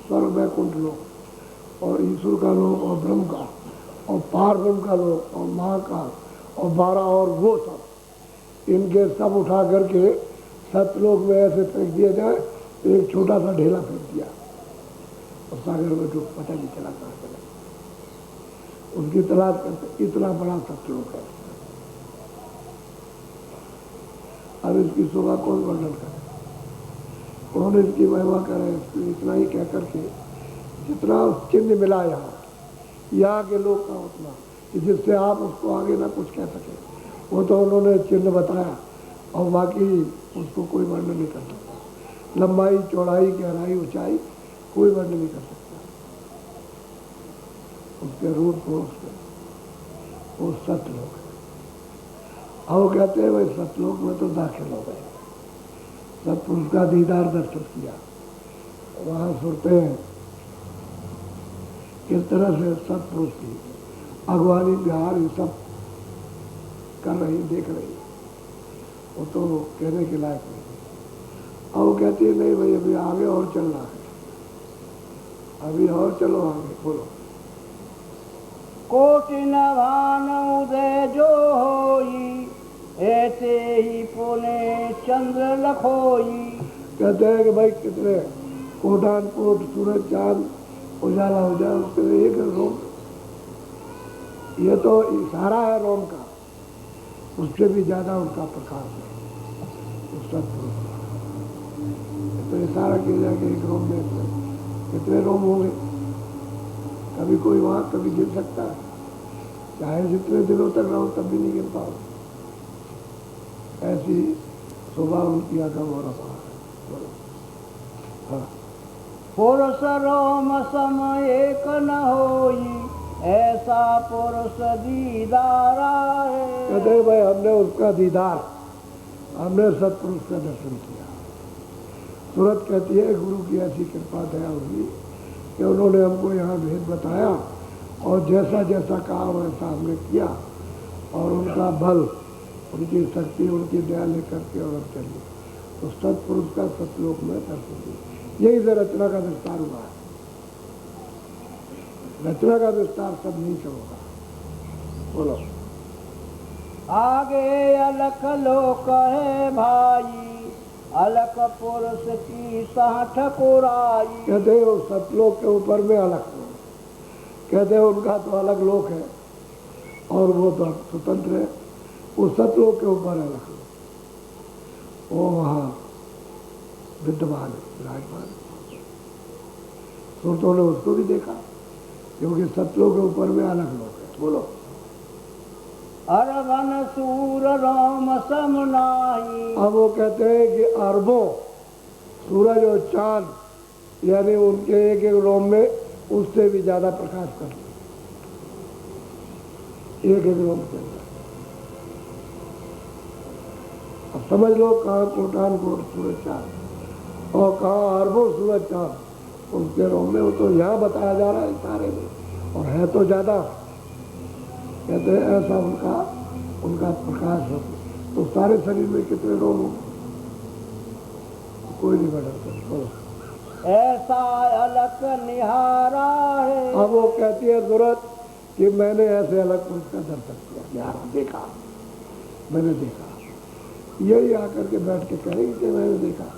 [SPEAKER 2] स्वर्ग वैकुंठ लोक और ईश्वर का लोक और ब्रह्म का और पार ब्रह्म का लोक और महाकाल और 12 और वो सब, इनके सब उठा करके सतलोक में ऐसे फेंक दिया जाए तो एक छोटा सा ढेला फेंक दिया और सागर में डूब, पता नहीं चला कहाँ चला। उसकी तलाश करते, इतना बड़ा सतलोक है। अब इसकी शोभा कौन वर्णन करे, कौन इसकी महिमा करे? इतना ही कह करके जितना चिन्ह मिला यहाँ के लोग का उतना, जिससे आप उसको आगे ना कुछ कह सके, वो तो उन्होंने चिन्ह बताया और बाकी उसको कोई वर्णन नहीं कर सकता। लंबाई, चौड़ाई, गहराई, ऊंचाई कोई वर्णन नहीं कर सकता उसके रूप को, उसके वो सतलोक है। और वो कहते हैं भाई सतलोक में तो दाखिल हो गए, सतपुरुष का दीदार दर्शन किया। वहाँ सुनते हैं किस तरह से सतपुरुष की अगवानी बिहार ये सब कर रही, देख रही, वो तो कहने के लायक नहीं। और वो कहती है नहीं भाई अभी आगे और चलना है, अभी और चलो आगे, बोलो।
[SPEAKER 1] कोटि नभान उदय जो होई, ऐसे ही पुणे चंद्र लखोई।
[SPEAKER 2] कहते हैं कि भाई कितने कोटान कोट सूरज चांद उजाला हो जाए उसके लिए एक रोम, ये तो इशारा है रोम का, उससे भी ज्यादा उनका प्रकाश है उस सत्पुरुष का। तो इशारा किया जाए कि एक रोम में कितने रोम होंगे, कभी कोई वहाँ कभी गिर सकता है, चाहे जितने दिनों तक रहो तब भी नहीं गिर पाओ। ऐसी शोभा उनकी अगम और अपार है। हाँ,
[SPEAKER 1] पुरुष रोम सम एक न होई, ऐसा पुरुष दीदारा है।
[SPEAKER 2] कहते भाई हमने उसका दीदार, हमने सत्पुरुष का दर्शन किया। सूरत कहती है गुरु की ऐसी कृपा दया हुई कि उन्होंने हमको यहाँ भेद बताया और जैसा जैसा कहा वैसा हमने किया और उनका बल, उनकी शक्ति, उनकी दया लेकर के और हम चलिए तो सत्पुरुष का सतलोक में दर्शन दिया। यही से रचना का विस्तार हुआ है। रचना का विस्तार सब नहीं से होगा। बोलो।
[SPEAKER 1] आगे अलख लोक है भाई, अलख पुरुष की साठ कोराई।
[SPEAKER 2] कहते हैं वो सतलोक के ऊपर में अलग लोक, कहते हैं उनका तो अलग लोक है और वो तो स्वतंत्र है। वो सतलोक के ऊपर अलग लोक, वो वहाँ विद्यमान है, विराजमान है। सुरतों ने उसको भी देखा क्योंकि सतलोक के ऊपर में अलग लोक है। बोलो।
[SPEAKER 1] अरबन सूर राम सम नाही।
[SPEAKER 2] अब वो कहते हैं कि अरबों सूरज और चांद, यानी उनके एक एक रोम में उससे भी ज्यादा प्रकाश करते, एक एक रोम के अंदर। अब समझ लो कहाँ कोटान कोट सूरज चांद और कहाँ अरबों सूरज चांद उसके रोम में। वो तो यहाँ बताया जा रहा है सारे में और है तो ज्यादा। कहते हैं ऐसा उनका प्रकाश हो तो सारे शरीर में कितने रोम हो कोई नहीं बढ़ा सकता।
[SPEAKER 1] ऐसा अलग निहारा है।
[SPEAKER 2] अब वो कहती है सूरत कि मैंने ऐसे अलग पुरुष का दर्शन किया, यार देखा, मैंने देखा। यही आकर के बैठ के कहेंगे कि मैंने देखा।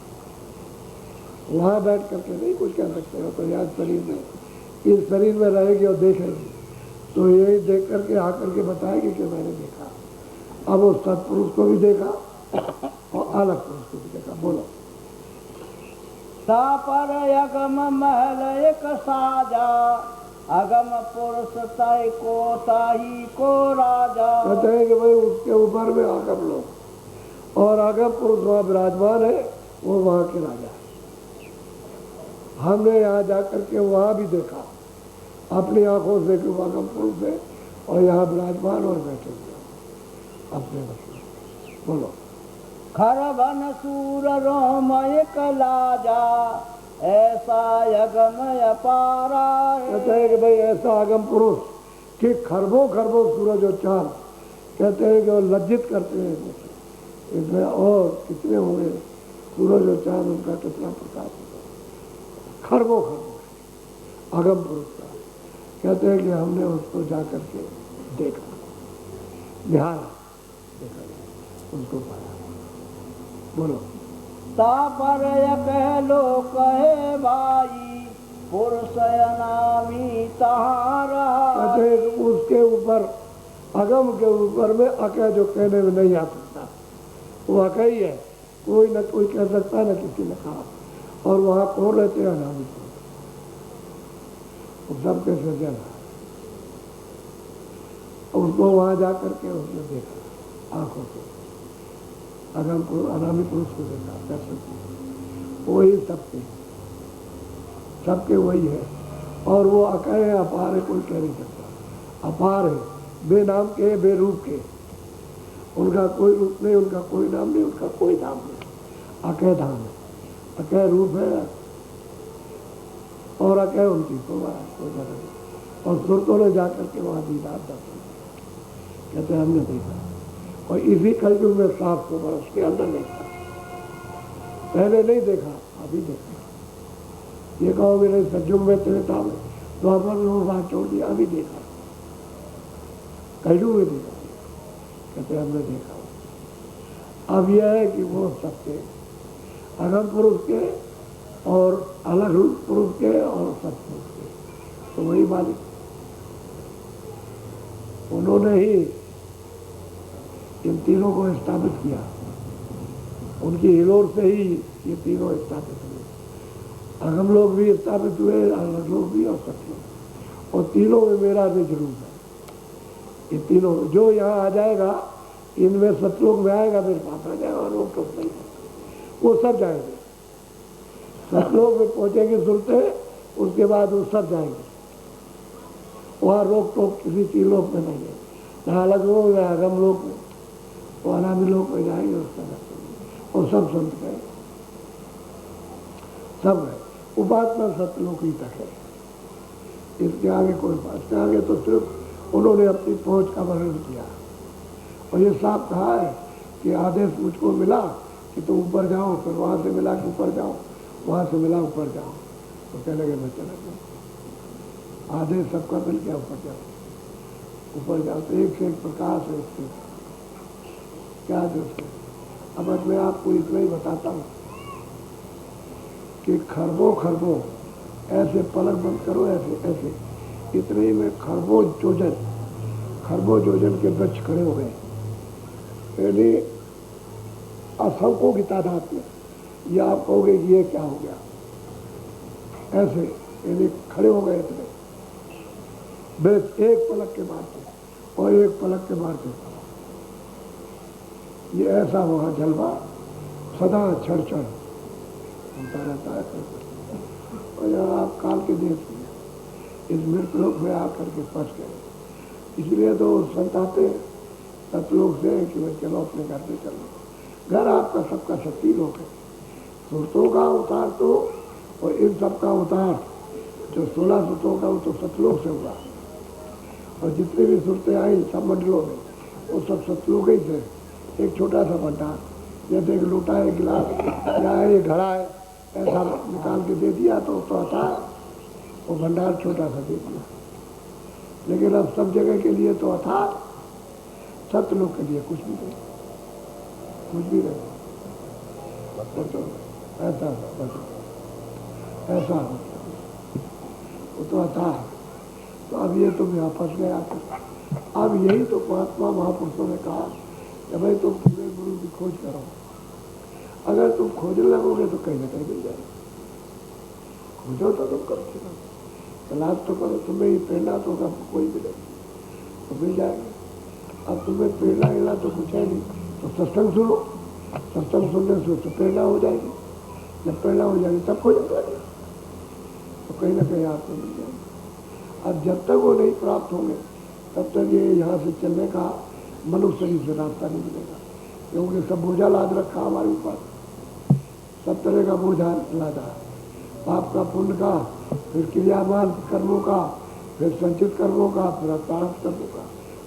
[SPEAKER 2] वहाँ बैठ करके नहीं कुछ कह सकते हो। तो यहाँ शरीर में, इस शरीर में रहेगी और देखेगी तो यही देख करके आकर के बताएगी कि मैंने देखा। अब उस सत्पुरुष को भी देखा और अलग पुरुष को भी देखा। बोलो।
[SPEAKER 1] पर अगम महल एक साजा, अगम पुरुष तय को ताही को राजा।
[SPEAKER 2] कहते हैं कि भाई उसके ऊपर में आगम लोग और आगम पुरुष वहाँ विराजमान है, वो वहाँ के राजा। हमने यहाँ जाकर के वहाँ भी देखा अपनी आंखों से कि आगम पुरुष है और यहाँ विराजमान और बैठे हुए अपने बच्चे। बोलो।
[SPEAKER 1] खरबन सूर रोम एक लाजा, ऐसा यगम अपारा।
[SPEAKER 2] कहते हैं कि भाई ऐसा आगम पुरुष कि खरबों खरबों सूरज और चांद, कहते हैं कि वो लज्जित करते हैं इसमें। और कितने होंगे सूरज और चांद, उनका कितना प्रकाश होगा। खरबों खरबों आगम पुरुष का। कहते हैं कि हमने उसको जाकर के देखा, निहारा, देखा, उसको पाया। बोलो।
[SPEAKER 1] तापर कह लो कहे भाई, पुरुष अनामी तहारा।
[SPEAKER 2] कहते हैं कि उसके ऊपर, अगम के ऊपर में अकह जो कहने में नहीं आ सकता, वो अकह ही है। कोई न कोई कह सकता न किसी ने कहा। और वहाँ कौन रहते हैं? अनामी पुरुष, वो सबके सृजन। उसको वहाँ जा करके उसने देखा आंखों से, अगम पुरुष अनामी पुरुष को देखा, दर्शन किया। वही सबके सबके वही है। और वो अकह है, अपार है, कोई कह नहीं सकता। अपार है, बेनाम के, बेरूप के। उनका कोई रूप नहीं, उनका कोई नाम नहीं, उनका कोई नाम नहीं। अकह धाम है, अकह रूप है और अकह उनकी शोभा है, कोई जगह नहीं। और सुरतों ने जाकर के वहाँ दीदार दर्शन, कहते हैं हमने देखा। और इसी कलयुग में 700 वर्ष के अंदर देखा। पहले नहीं देखा, अभी देखा। ये कहोगे नहीं सतयुग में, त्रेता में, द्वापर में बात छोड़ दिया, अभी देखा। कलयुग में देखा, कहते हमने देखा। अब यह है कि वो सबके, अगम पुरुष के और अलग पुरुष के और सत्पुरुष के, तो वही मालिक, उन्होंने ही इन तीनों को स्थापित किया। उनकी हिलोर से ही ये तीनों स्थापित हुए। अगम लोग भी स्थापित हुए, अलग लोग भी और सत्लोग। और तीनों में मेरा निज रूप है। ये तीनों जो यहाँ आ जाएगा, इनमें सतलोक में आएगा, मेरे पास आ जाएगा, और रोक टोक नहीं, वो सब जाएंगे। सतलोक में पहुँचेंगे सुनते, उसके बाद वो सब जाएंगे। वहाँ रोक टोक किसी तीन लोक में नहीं है, न अलग लोग न अगम लोक में। वो अनामी लोग में जाएंगे, उसका दर्शन। और सब संत गए, सब गए। उपासना सतलोक ही तक है, इसके आगे कोई बात। इसके आगे तो सिर्फ उन्होंने अपनी पहुंच का वर्णन किया। और ये साफ कहा है कि आदेश मुझको मिला कि तुम ऊपर जाओ, फिर वहाँ से मिला कि ऊपर जाओ, वहाँ से मिला ऊपर जाओ। तो कहने लगे मैं चला जाऊँ। आदेश सबका मिल गया, ऊपर जाओ, ऊपर जाओ। तो एक से एक प्रकाश है इससे, क्या दोस्त है। अब मैं आपको इतना ही बताता हूँ कि खरबों खरबों ऐसे पलक बंद करो, ऐसे ऐसे, इतने ही में खरबों जोजन के वृक्ष खड़े हो गए, यानी असंख्यों की तादाद में। ये आप कहोगे कि ये क्या हो गया, ऐसे यानी खड़े हो गए इतने, बस एक पलक के मारते और एक पलक के मारते। ये ऐसा वहाँ जलवा सदा छड़ होता रहता है। और जब आप काल के देश में इस मृतलोक में आकर के फंस गए, इसलिए तो संत आते सतलोक से कि भाई चलो अपने घर पे चलो। घर आपका सबका शक्ति लोक है। सुरतों का अवतार तो, और इन सब का अवतार जो 16 सुरतों का, वो तो सतलोक से हुआ। और जितने भी सुरतें आई सब मंडलों में, वो सब सतलोक ही थे। एक छोटा सा भंडार, जैसे एक लोटा है, गिलास या ये घड़ा है, ऐसा निकाल के दे दिया तो आता, वो भंडार छोटा सा दे दिया। लेकिन अब सब जगह के लिए तो था, सतलोक के लिए कुछ भी नहीं, कुछ भी नहीं। तो ऐसा बस ऐसा होता वो तो आता है। तो अब ये तुम यहाँ फंस गए आकर। अब यही तो महात्मा महापुरुषों ने कहा कि भाई तुम पूरे गुरु की खोज करो। अगर तुम खोजने लगोगे तो कहीं ना कहीं मिल जाएगा। खोजो तो तुम कम से कम तलाश तो करो। तुम्हें ही प्रेरणा तो होगा, कोई मिलेगी तो मिल जाएगा। अब तुम्हें प्रेरणा मिला तो कुछ है नहीं, तो सत्संग सुनो। सत्संग सुनने से तो प्रेरणा हो जाएगी। जब प्रेरणा हो जाएगी तब खोज करेंगे तो कहीं ना कहीं आपको मिल जाएगी। अब जब तक वो नहीं प्राप्त होंगे तब तक ये यहाँ से चलने का मनुष्य शरीर से रास्ता नहीं मिलेगा, क्योंकि सब बोझा लाद रखा हमारे ऊपर। सब तरह का बोझा लादा, पाप का, पुण्य का, फिर क्रियामान कर्मों का, फिर संचित कर्मों का, फिर प्रारब्ध कर्मों का,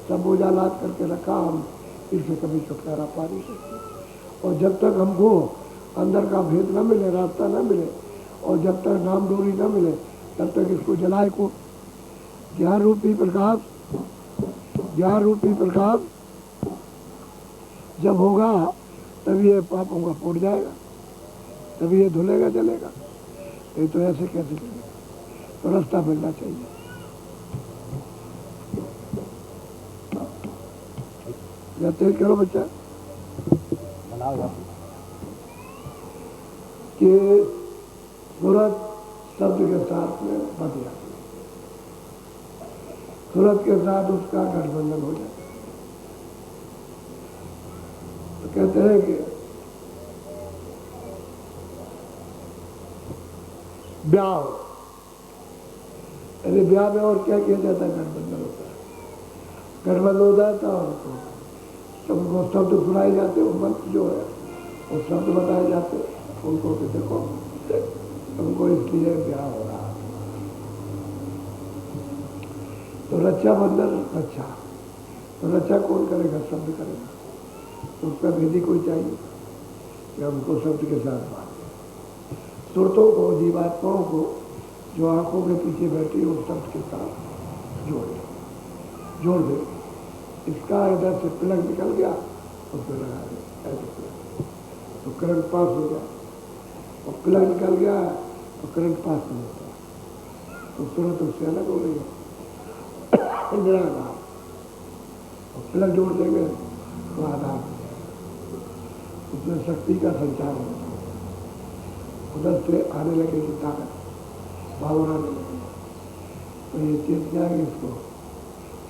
[SPEAKER 2] सब बोझा लाद करके रखा। हम इससे कभी छुटकारा पा नहीं सकते। और जब तक हमको अंदर का भेद न मिले, रास्ता न मिले, और जब तक नाम डोरी न मिले, तब तक इसको जलाए को। ज्ञान रूपी प्रकाश, ज्ञान रूपी प्रकाश जब होगा तभी ये पापों का फूट जाएगा, तभी ये धुलेगा जलेगा। ये तो ऐसे कैसे चलेगा? तो रास्ता मिलना चाहिए। या तेज करो बच्चा कि सूरत शब्द के साथ में बच जाती है, सूरत के साथ उसका गठबंधन हो जाता है। तो कहते हैं कि ब्याह, अरे ब्याह में और क्या किया जाता है? गठबंधन होता है, गठबंधन हो जाता है। और सबको शब्द सुनाए जाते, वो मंत्र जो है वो शब्द बताए जाते उनको कि देखो तुमको इसलिए ब्याह हो रहा। तो रक्षाबंधन, रक्षा तो रक्षा कौन करेगा? शब्द करेगा। तो उसका विधि कोई चाहिए कि हमको शब्द के साथ बांधे। सुरतों को, जीवात्माओं को जो आंखों के पीछे बैठी उस शब्द के साथ जोड़ दे। इसका इधर से प्लग निकल गया उसमें लगा दे, ऐसे तो करंट पास हो गया। और प्लग निकल गया तो करंट पास नहीं होता, तो तुरंत उससे अलग हो गई इंदिरा का। और प्लग जोड़ देंगे तो आधार उसमें शक्ति का संचार होगा। उधर से आने लगेगी ताकत, भावना आने लगेगी, तो ये चेत जाएगी, इसको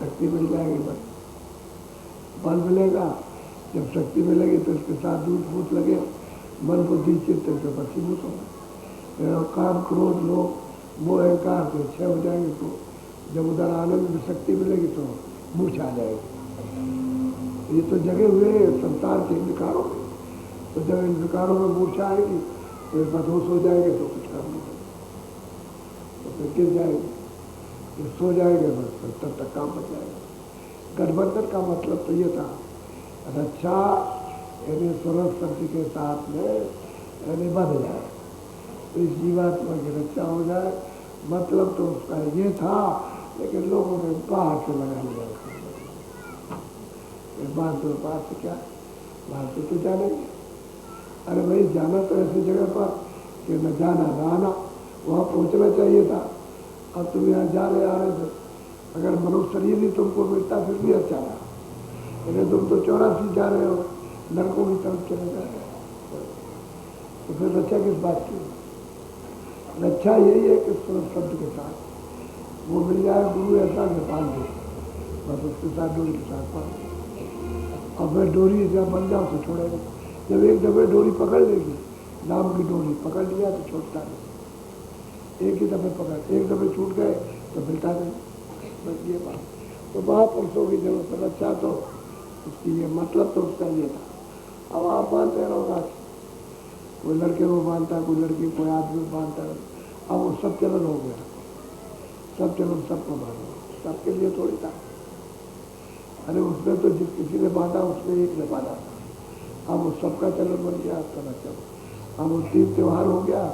[SPEAKER 2] शक्ति मिल जाएगी। बस बल मिलेगा। जब शक्ति मिलेगी तो इसके साथ दूध फूट लगे, मन बुद्धि चित्त से वशीभूत होगा। काम, क्रोध, लोभ, मोह, अहंकार से क्षय हो जाएंगे। तो जब उधर आनंद में शक्ति मिलेगी तो मूर्छा आ जाएगी। ये तो जगे हुए संसार के विकारों में, तो जब इन विकारों में मूर्छा आएगी तो बदहोश हो जाएंगे तो कुछ काम नहीं करेंगे, तो फिर गिर जाएंगे, सो जाएंगे, बस तब तक काम बच जाएगा। गठबंधन का मतलब तो ये था, रक्षा यानी सूरत शब्द के साथ में यानी बंध जाए, तो इस जीवात्मा की रक्षा हो जाए। मतलब तो उसका ये था, लेकिन लोगों ने बाहर से लगा लिया। बाहर से क्या, बाहर से तो जानेंगे। अरे भाई जाना तो ऐसी जगह पर कि न जाना न आना, वहाँ पहुँचना चाहिए था। अब तुम यहाँ जा रहे आ रहे थे, अगर मनुष्य शरीर ही तुमको मिलता फिर भी अच्छा था। लेकिन तुम तो 84 जा रहे हो, नरकों की तरफ चले जा रहे हो, तो फिर रक्षा किस बात की? रक्षा यही है कि सूरत शब्द के साथ वो मिल जाए। गुरु ऐसा नेपाल दे, बस उसके साथ डोरी के साथ पाल। और फिर डोरी जब बन जाओ तो छोड़ेगा। जब एक दफे डोरी पकड़ लेगी, नाम की डोरी पकड़ लिया तो छोड़ता नहीं। एक ही दफे पकड़, एक दफे छूट गए तो मिलता नहीं। बस ये बात। तो महापुरुषों की जरूरत है। रक्षा तो उसकी ये मतलब तो उसका ये था। अब आप मानते रहो, कोई लड़के को मानता, कोई लड़की, कोई आदमी को मानता है। अब वो सब चलन हो गया, सब चलन सबको मानो, सबके लिए थोड़ी था। अरे उसने तो जिस किसी ने बांधा उसने एक ने बांधा था। अब वो सबका चलन बन गया, सबका चलन। अब वो तीन त्योहार हो गया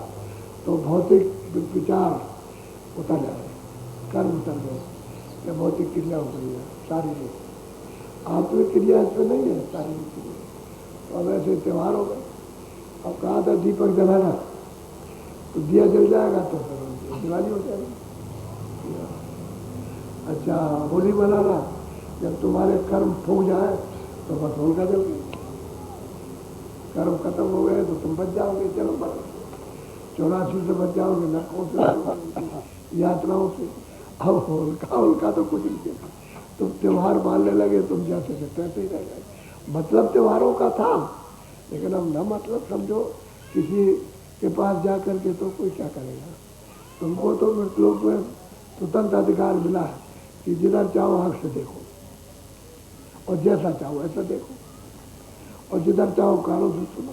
[SPEAKER 2] तो भौतिक विचार उतर जाए, कर्म उतर गए, या भौतिक क्रिया हो गई है, शारीरिक। आत्मिक क्रिया इसमें नहीं है, शारीरिक क्रिया। तो अब ऐसे त्योहार हो गए। अब कहा था दीपक जलाना, तो दिया जल जाएगा तो फिर दिवाली हो जाएगी। अच्छा, होली मनाना, जब तुम्हारे कर्म फूक जाए तो बस होलिका जल गई, कर्म खत्म हो गए तो तुम बच जाओगे जन्म पर, 84 से बच जाओगे नरकों से, यात्राओं से। अब होलिका तो कुछ नहीं देता, तुम त्योहार मानने लगे, तुम जैसे से तैसे ही रह गए। मतलब त्योहारों का था, लेकिन अब न मतलब समझो, किसी के पास जा करके तो कोई क्या करेगा। तुमको तो लोग में स्वतंत्र अधिकार मिला है कि जिधर चाहो आँख से देखो और जैसा चाहो ऐसा देखो, और जिधर चाहो कानों से सुनो,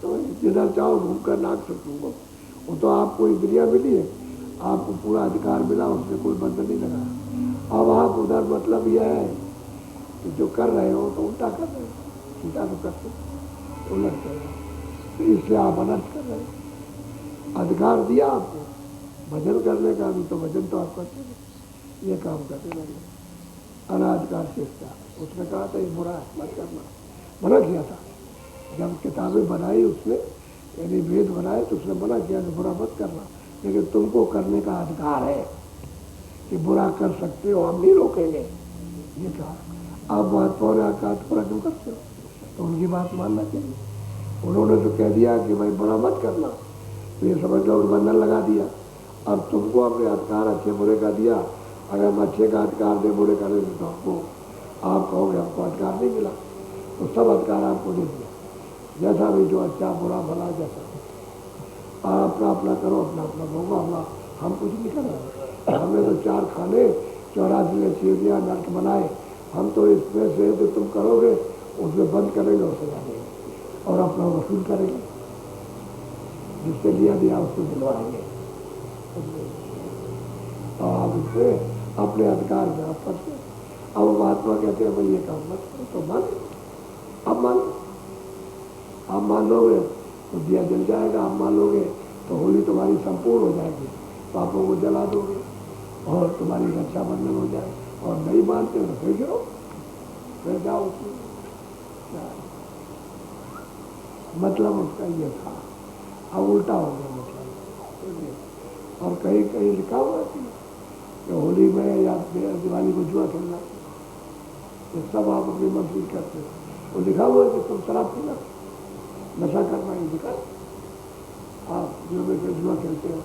[SPEAKER 2] तो जिधर चाहो घूमकर नाक से सुनो। वो तो आपको इंद्रिया मिली है, आपको पूरा अधिकार मिला, उसमें कोई बंधन नहीं लगा। अब आप उधर मतलब यह है कि जो कर रहे हो तो उल्टा कर रहे हो, सीधा तो करते उलट कर रहे हो, तो इससे आप अनर्थ कर रहे हो। अधिकार दिया आपको भजन करने का भी, तो भजन तो आप करते नहीं, ये काम करते रहे। अनाधिकार चेष्टा, उसने कहा था ये बुरा है मत करना, मना किया था। जब किताबें बनाई उसने, यानी वेद बनाए, तो उसने मना किया कि बुरा मत करना, लेकिन तुमको करने का अधिकार है कि बुरा कर सकते हो, हम नहीं रोकेंगे, ये कहा। आप महात्माओं ने आकाश पूरा क्यों करते हो, तो उनकी बात मानना चाहिए। उन्होंने तो कह दिया कि भाई बुरा मत करना, तो ये समझ लो बंधन लगा दिया। अब तुमको अपने अधिकार अच्छे बुरे का दिया, अगर हम अच्छे का अधिकार दे बुरे का नहीं, तो आपको आप कहोगे हमको अधिकार नहीं मिला, तो सब अधिकार आपको दे दिया। जैसा भी जो अच्छा बुरा भला जैसा आप अपना अपना करो, अपना अपना भोगो, अपना हम कुछ नहीं कर रहे। हमने तो 4 खाने 84 सीढ़ियाँ नर्क बनाए, हम तो इसमें से जो तुम करोगे उसमें बंद करेंगे और सजा देंगे और अपना वसूल करेंगे, जिससे लिया दिया उसको दिलवाएंगे। और आप इसमें अपने अधिकार में आप फंसते। अब महात्मा कहते हैं भाई ये काम मत करो, तो मान, अब मान, आप मान लोगे तो दिया जल जाएगा, आप मान लोगे तो होली तुम्हारी संपूर्ण हो जाएगी, पापों को जला दोगे और तुम्हारी रक्षाबंधन हो जाए। और नहीं मानते हो तो फिर गिरो, फिर जाओ उसमें। मतलब उसका ये था, अब उल्टा हो गया मतलब। और कहीं कहीं लिखा हुआ है कि होली में या दिवाली को जुआ खेलना, ये सब आप अपनी मंजूर करते हो। वो लिखा हुआ है कि तुम शराब पीना, नशा करना, ये लिखा। आप जुए में जुआ खेलते हो,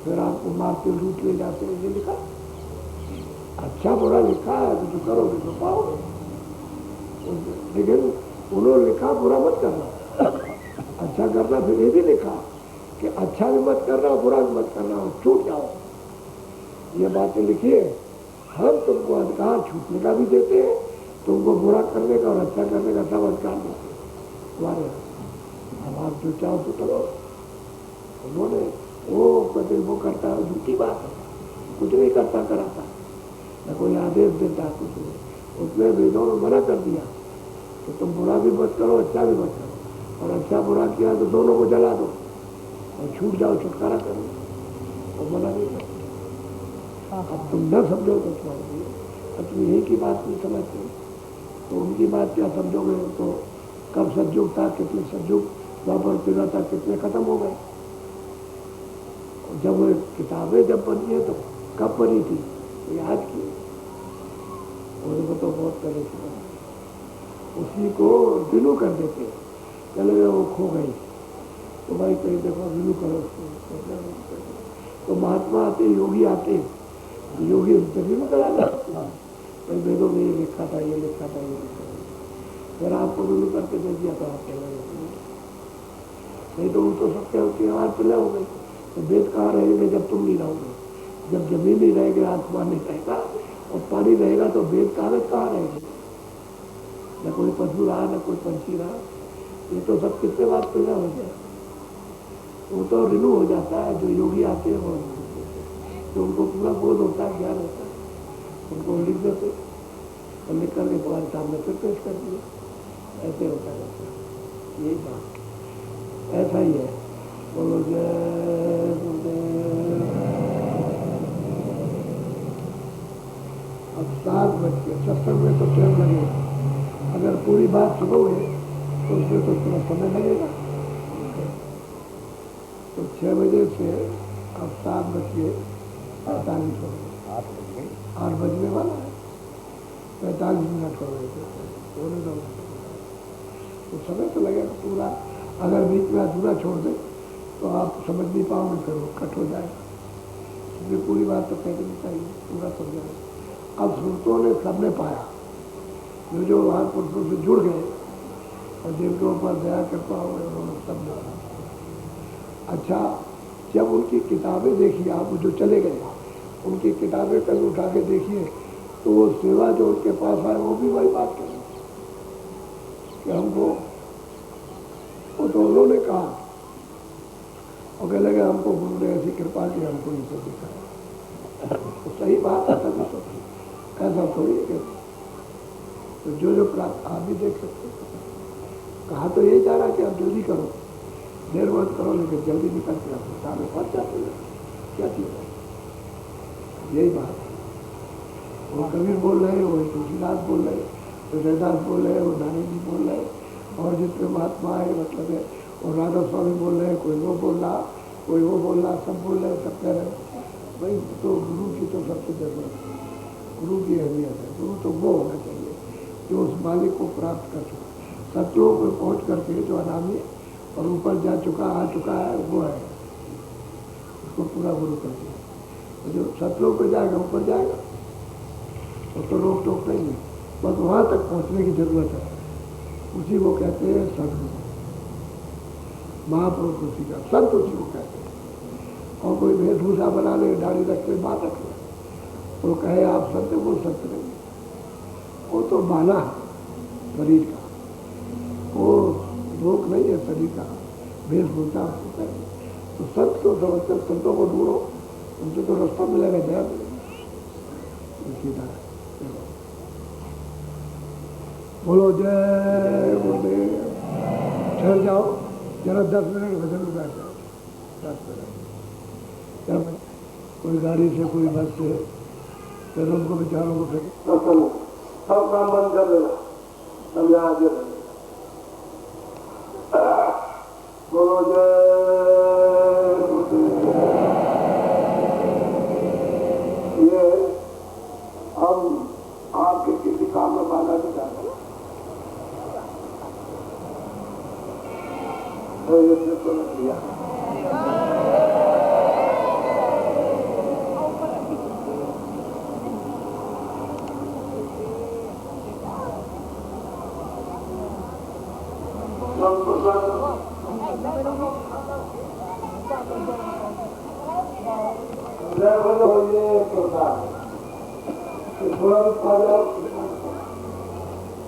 [SPEAKER 2] फिर आपको मारते लूट ले जाते हैं, ये लिखा। अच्छा बुरा लिखा है, तो जो करोगे तो पाओगे। लेकिन उन्होंने लिखा बुरा मत करना, अच्छा करना। फिर ये भी लिखा कि अच्छा भी मत करना, बुरा भी मत करना, छूट जाओ। ये बातें लिखिए, हम तुमको अधिकार छूटने का भी देते हैं, तुमको बुरा करने का और अच्छा करने का सब अधिकार देते हैं तुम्हारे। अब आप जो चाहो तो करो। उन्होंने वो कहते वो करता है, झूठी बात है, कुछ नहीं करता कराता, न कोई आदेश देता, कुछ नहीं। उसने वेदों ने मना कर दिया कि तुम बुरा भी मत करो, अच्छा भी मत करो, और अच्छा बुरा किया तो दोनों को जला दो और छूट जाओ, छुटकारा करो, तो मना नहीं करते। अब तुम न समझो तो समझिए, अब तुम यही की बात नहीं समझते तो उनकी बात क्या समझोगे। तो कब सतयुग था, कितने सतयुग द्वापर त्रेता था, कितने खत्म हो गए। जब वो किताबें जब बनी है तो कब बनी थी, तो याद की, उनको तो बहुत पहले से बना। उसी को रिन्यू कर देते, चले वो खो गई तो भाई कहीं देखो रिन्यू करो उसको। तो महात्मा आते, योगी आते, योगी उनसे रिन्यू कराना, भाई वेदों में ये लिखा था, ये लिखा था, ये लिखा था, फिर आपको रिन्यू करके दे दिया तो आप चले गए। नहीं तो वो तो सबके त्योहार पिले हो गए, तो वेद कहाँ रहेंगे जब तुम नहीं रहोगे। जब जमीन नहीं रहेगी, आसमान नहीं रहेगा और पानी रहेगा, तो वेद कागज कहाँ रहेंगे। न कोई पशु रहा, न कोई पंछी रहा, ये तो सब कितने बात पैदा हो जाए। वो तो रिन्यू हो जाता है। जो योगी आते हैं वो तो उनको पूरा बोध होता है, ज्ञान होता है, उनको लिख देते और लिख करके तुम्हारे सामने फिर पेश कर दिया। ऐसे होता रहता है, यही बात ऐसा ही है। बोलो जय गुरुदेव। अब 7 बज के सत्संग में तो टाइम लगेगा, अगर पूरी बात सुनोगे तो उसमें तो थोड़ा समय लगेगा। तो 6 बजे से अब 7:45 हो गए, 8 बजने वाला है, 45 मिनट हो गए थे, होने दो। तो समय तो लगेगा पूरा, अगर बीच में अधूरा छोड़ दे तो आप समझ नहीं पाओगे, फिर वो कट हो जाएगा। इसलिए पूरी बात तो कहनी नहीं चाहिए, पूरा समझाए। अब सुरतों ने सबने पाया, जो वहाँ पुरुषों से जुड़ गए और जिनके ऊपर दया कृपा हो गए, उन्होंने सबने पाया। अच्छा, जब उनकी किताबें देखी, आप जो चले गए, उनकी किताबें कल उठा के देखिए, तो वो सेवा जो उनके पास आए, वो भी वही बात करें कि हमको, वो तो उन्होंने कहा और कहने लगे हमको गुरु ने ऐसी कृपा की, हमको इसे दिखाया। तो सही बात है, तभी सोचिए, ऐसा थोड़ी है। तो जो प्राप्त आप भी देख सकते हैं। कहा तो यही जा रहा कि आप जल्दी करो, देर मत करो, लेकिन जल्दी निकल के आप सामने पहुँच जाते हैं। क्या चीज़ है, यही बात है। वो कबीर बोल रहे हैं, वो तुलसीदास बोल रहे हैं, वो जयदास बोल रहे हैं, वो नानी जी बोल रहे हैं, और जितने महात्मा है मतलब है, और राधा स्वामी बोल रहे हैं, कोई वो बोल रहा, कोई वो बोल रहा, सब बोल रहे हैं, सब कह रहे हैं। भाई तो गुरु की तो सबसे जरूरत है, गुरु की अहमियत है। गुरु तो वो होना चाहिए जो उस मालिक को प्राप्त कर चुका, सतलोक में पहुँच करके जो अनामी और ऊपर जा चुका, आ चुका है, वो है, उसको पूरा गुरु कर दिया। जो सतलोक पे जाएगा, ऊपर जाएगा, वो तो रोक टोक नहीं है, बस वहाँ तक पहुँचने की जरूरत है। उसी को कहते हैं सदगुरु, महापुरुष उसी का, संत उसी को कहते हैं। और कोई वेशभूषा बना ले, दाढ़ी रख ले, बात रख ले, तो कहे आप संत, वो संत नहीं, वो तो बहाना है शरीर का, वो रोक नहीं है शरीर का, वेशभूषा उसको कहे। तो संत को समझकर संतों को ढूंढो, उनसे तो रास्ता मिलेगा, जया मिलेगा। इसी तरह बोलो जय गुरुदेव। ठहर जाओ जरा, 10 मिनट भजन में बैठ जाओ, 10 मिनट। जब कोई गाड़ी से, कोई बस से, फिर उनको बेचारों को फिर सब काम बंद कर देना, सब यहाँ आगे रहेगा। बोलो जय गुरुदेव। ये हम आपके किसी काम में बाधा नहीं डालते, तो ये सिर्फ किया।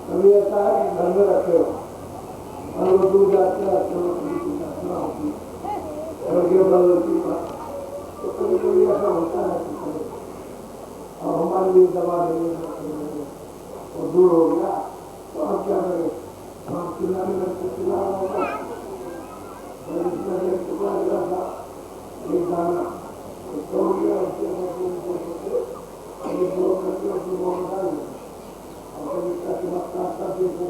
[SPEAKER 2] कभी ऐसा है कि घर में रखे हो और वो दूर जाते हैं, तो कभी कभी ऐसा होता है और हमारे लिए दवा नहीं और दूर हो गया, तो अब क्या करें, हम चिल्लाने लगते, चिल्लाना होगा। और इसमें एक टुकड़ा लगा था, एक दाना तोड़ गया, उसके बाद दो करके उसमें वो डाल दिया और कभी इसका चमत्कार देखो।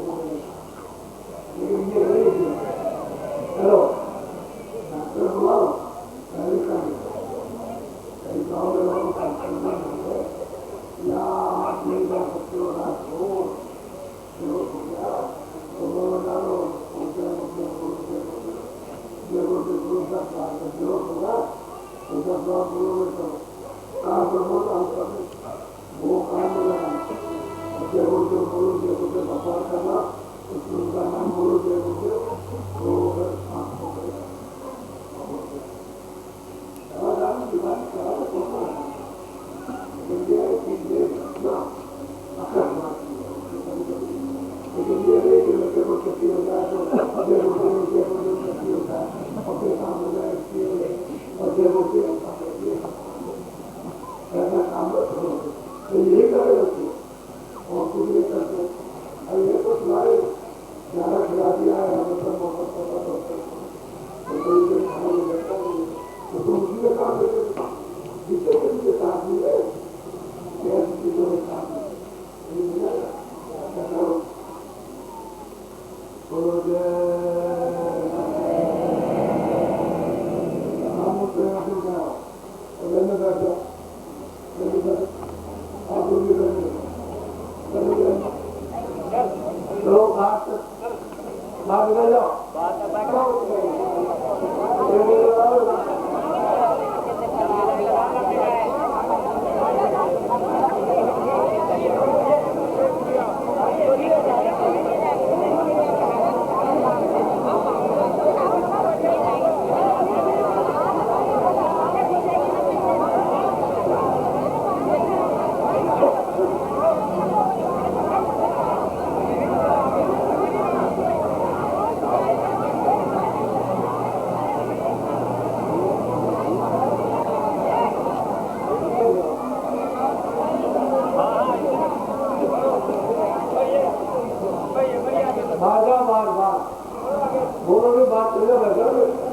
[SPEAKER 2] लेकिन ये नहीं किया, चलो डॉक्टर बुलाओ, पहले कर कई गाँव में लोगों का करना है, या आप नहीं जा सकते हो, रात को हो गया तो वो डालो, गुरु का जो होगा तो 10 बार बोलोगे तो कहाँ पर बोला वो काम में लगा। जय गुरुदेव बोलो, जय गुरुदेव व्यापार करना, उसमें उनका नाम बोलो, जय गुरुदेव, तो काम हो गया। लेकिन ये नहीं कि लगे को क्षति हो जाए तो जय गुरुदेव क्षति होता है, अपने काम हो जाए और जय गुरुदेव ऐसा काम करो, तो यही करे होती और कुछ नहीं करते। अब ये तो तुम्हारे ज्यादा खिला दिया है, मतलब मोहब्बत तो कोई जो खाना में बैठा नहीं, तो तुम उसी में काम देते जिससे उनके साथ मिले, ऐसी चीजों में काम मिलेगा। बोलो जय बाजा बार बार बोलोगे बात तो